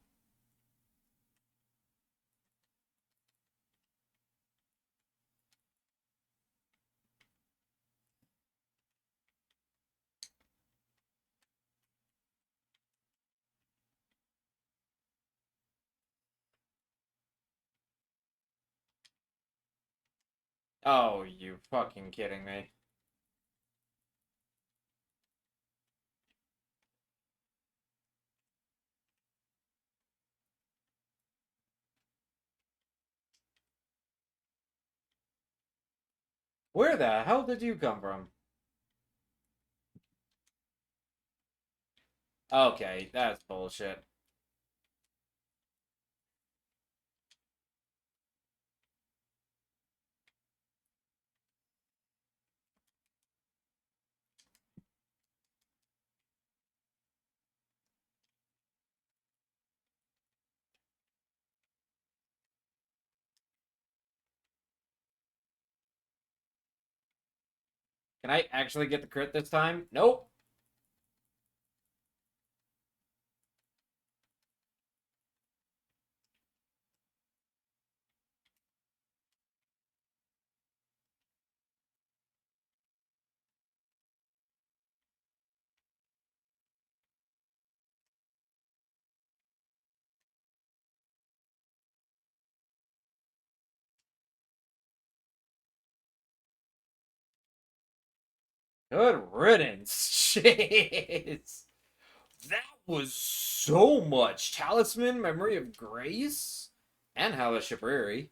Oh, you fucking kidding me. Where the hell did you come from? Okay, that's bullshit. Can I actually get the crit this time? Nope. Good riddance. Jeez. That was so much. Talisman, Memory of Grace, and Hala Shabriri.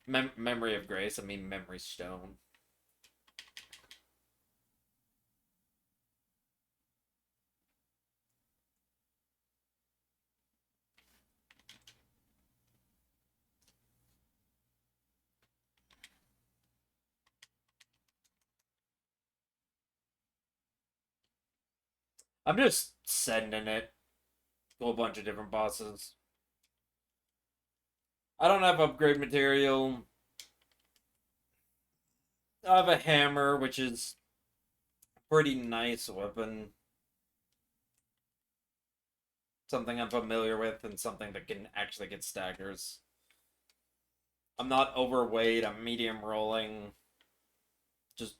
Memory of Grace, I mean Memory Stone. I'm just sending it to a bunch of different bosses. I don't have upgrade material. I have a hammer, which is a pretty nice weapon. Something I'm familiar with, and something that can actually get staggers. I'm not overweight, I'm medium rolling. Just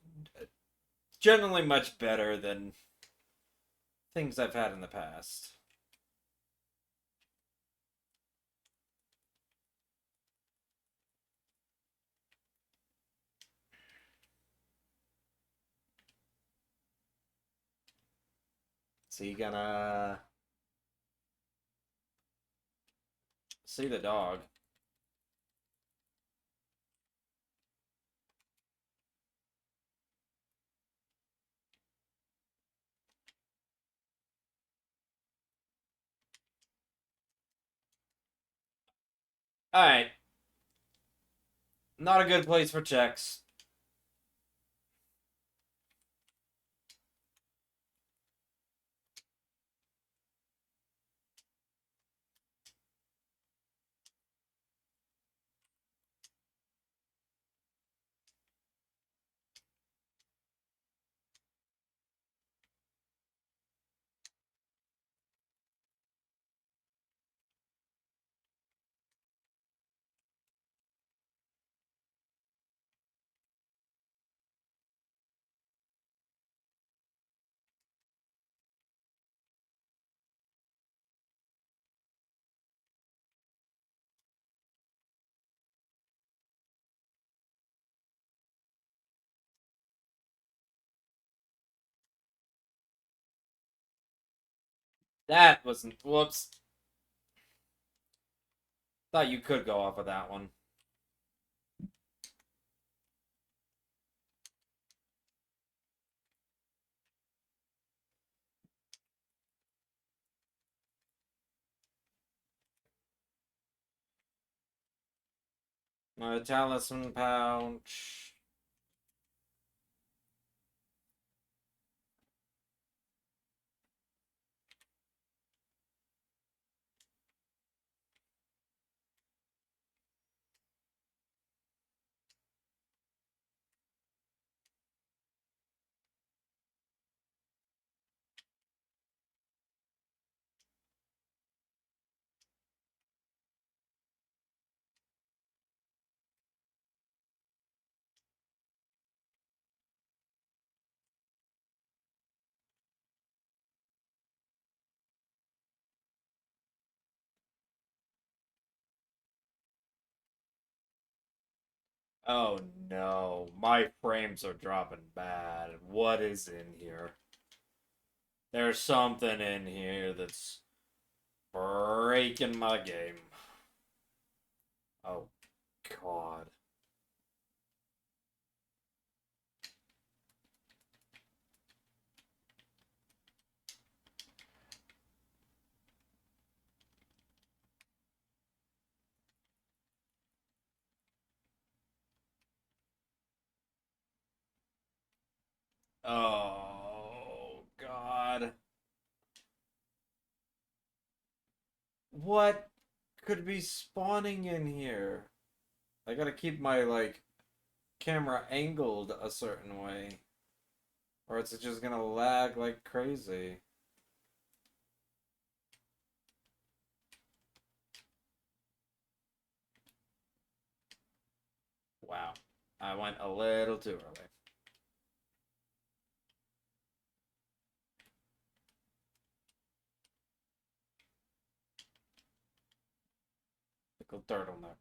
generally much better than things I've had in the past. So you gonna see the dog. Alright. Not a good place for checks. That wasn't. Whoops. Thought you could go off of that one. Talisman pouch. Oh no, my frames are dropping bad. What is in here? There's something in here that's breaking my game. Oh God. Oh God. What could be spawning in here? I gotta keep my like camera angled a certain way, or it's just gonna lag like crazy. Wow. I went a little too early. Pickled turtleneck.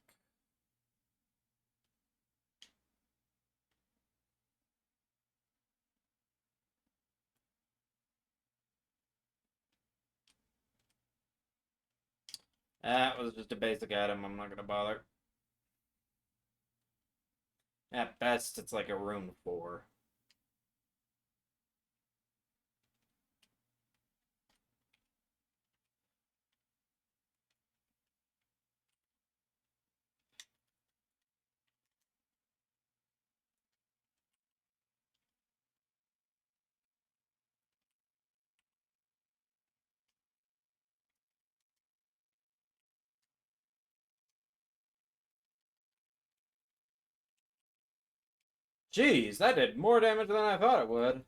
That was just a basic item. I'm not gonna bother. At best, it's like a rune 4. Jeez, that did more damage than I thought it would.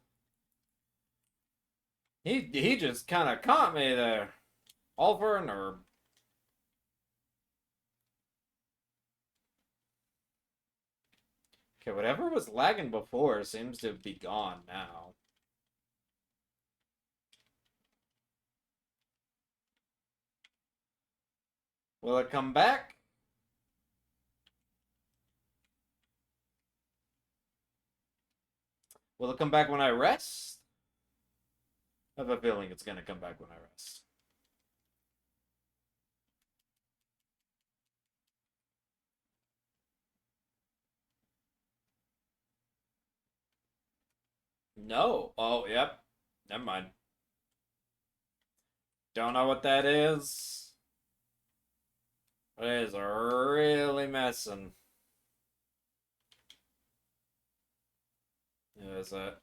He just kind of caught me there. All for a nerve. Okay, whatever was lagging before seems to be gone now. Will it come back? Will it come back when I rest? I have a feeling it's gonna come back when I rest. No. Oh, yep. Never mind. Don't know what that is. It is really messing. Is it?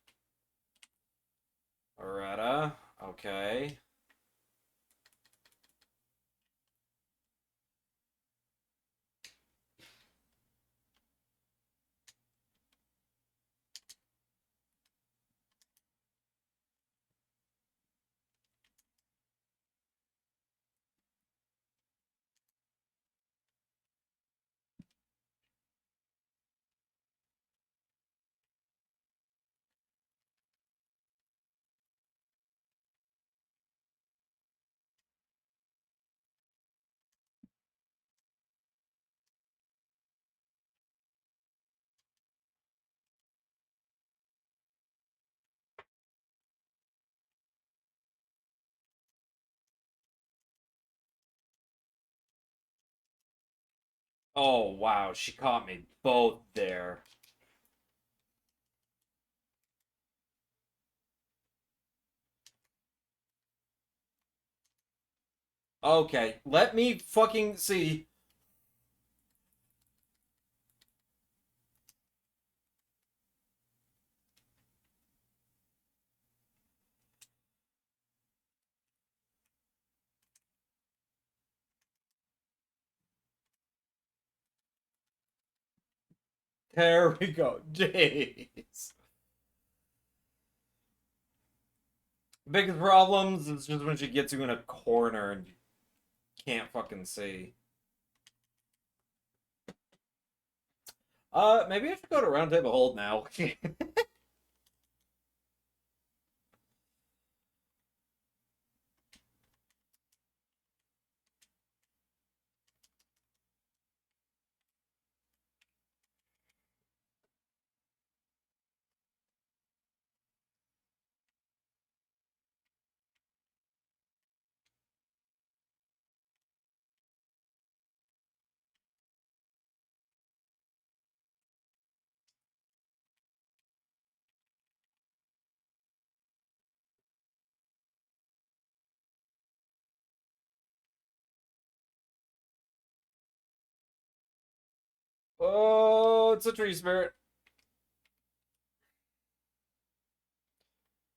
Beretta. Okay. Oh, wow. She caught me both there. Okay, let me fucking see. There we go. Jeez. Biggest problems is just when she gets you in a corner and you can't fucking see. Maybe I should go to Round Table Hold now. Oh, it's a tree spirit.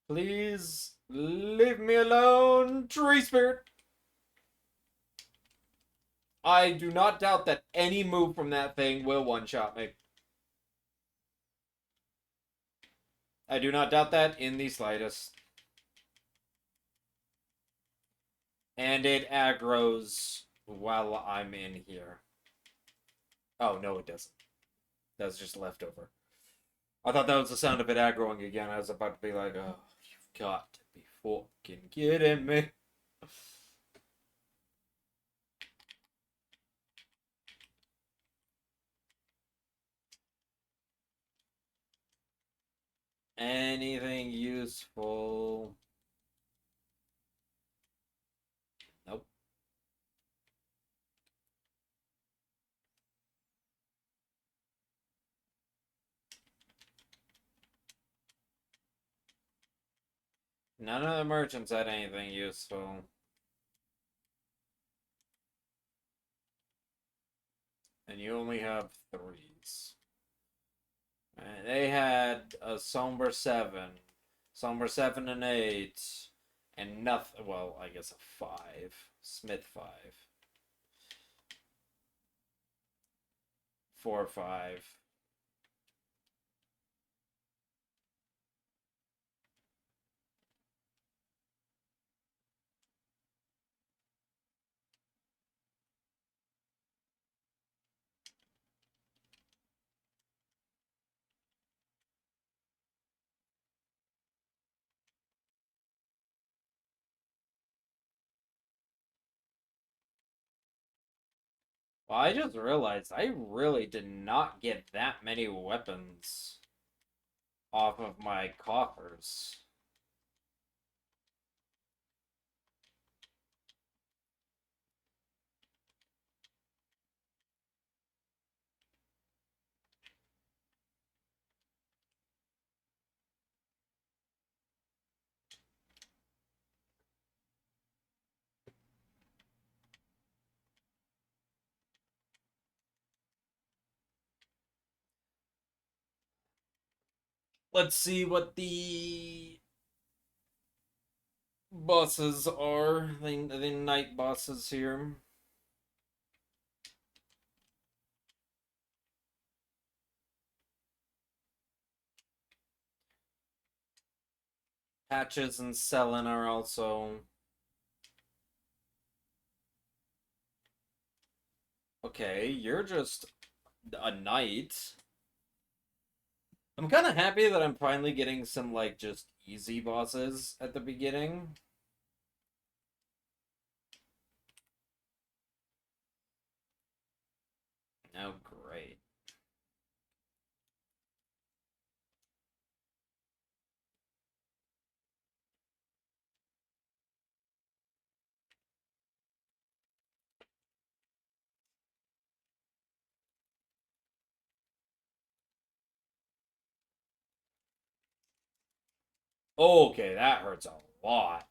Please leave me alone, tree spirit. I do not doubt that any move from that thing will one-shot me. I do not doubt that in the slightest. And it aggroes while I'm in here. Oh, no, it doesn't. That's just leftover. I thought that was the sound of it aggroing again. I was about to be like, oh, you've got to be fucking kidding me. Anything useful? Nope. None of the merchants had anything useful. And you only have threes. And they had a Somber 7, Somber 7 and 8, and nothing. Well, I guess a 5. Smith 5. 4 5. Well, I just realized I really did not get that many weapons off of my coffers. Let's see what the bosses are. The night bosses here. Patches and Selen are also. Okay, you're just a knight. I'm kind of happy that I'm finally getting some, like, just easy bosses at the beginning. Oh, great. Okay, that hurts a lot.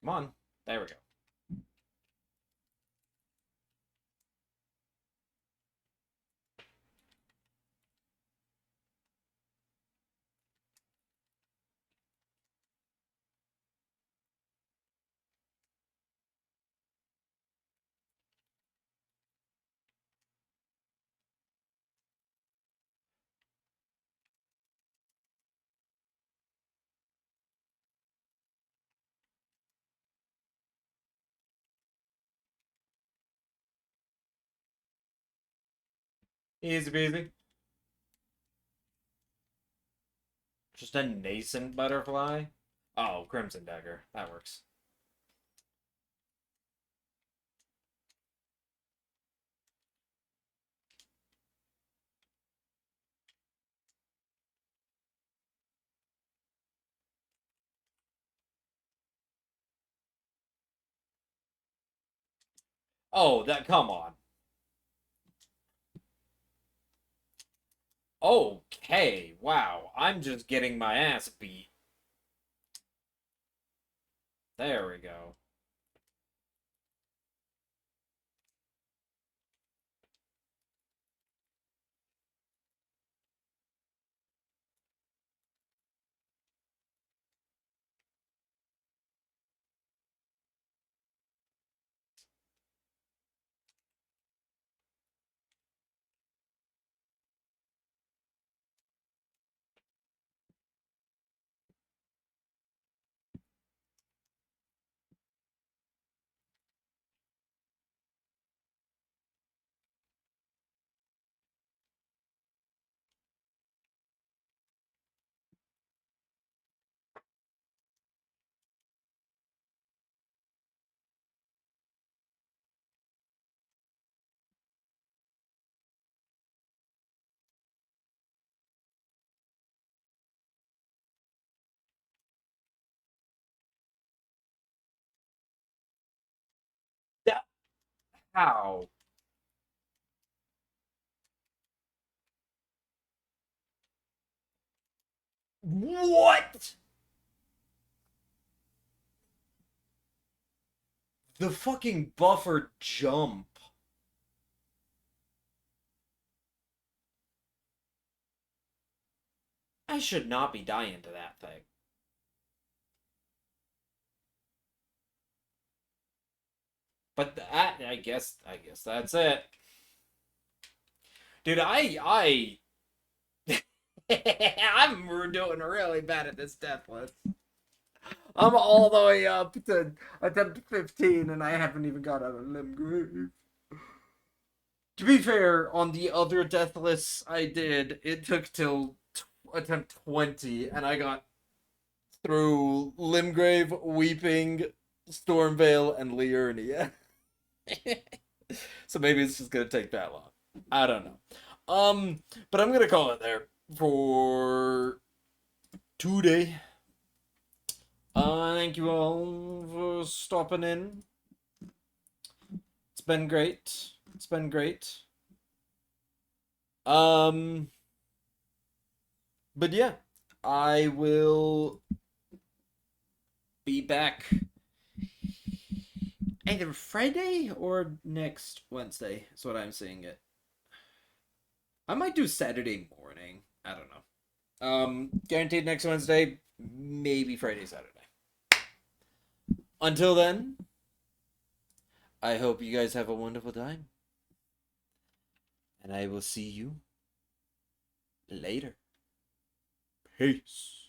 Come on. There we go. Easy peasy. Just a nascent butterfly? Oh, Crimson Dagger. That works. Oh, that. Come on. Okay, wow. I'm just getting my ass beat There we go. Yeah. How? What? The fucking buffer jump. I should not be dying to that thing. But that, I guess that's it. Dude, I'm doing really bad at this death list. I'm all the way up to attempt 15 and I haven't even got out of Limgrave. To be fair, on the other death lists I did, it took till attempt 20 and I got through Limgrave, Weeping, Stormvale, and Liurnia. So maybe it's just gonna take that long. I don't know. But I'm gonna call it there for today. Thank you all for stopping in. It's been great. It's been great. Um, but yeah, I will be back either Friday or next Wednesday. Is what I'm seeing it. I might do Saturday morning. I don't know. Guaranteed next Wednesday, maybe Friday, Saturday. Until then, I hope you guys have a wonderful time. And I will see you later. Peace.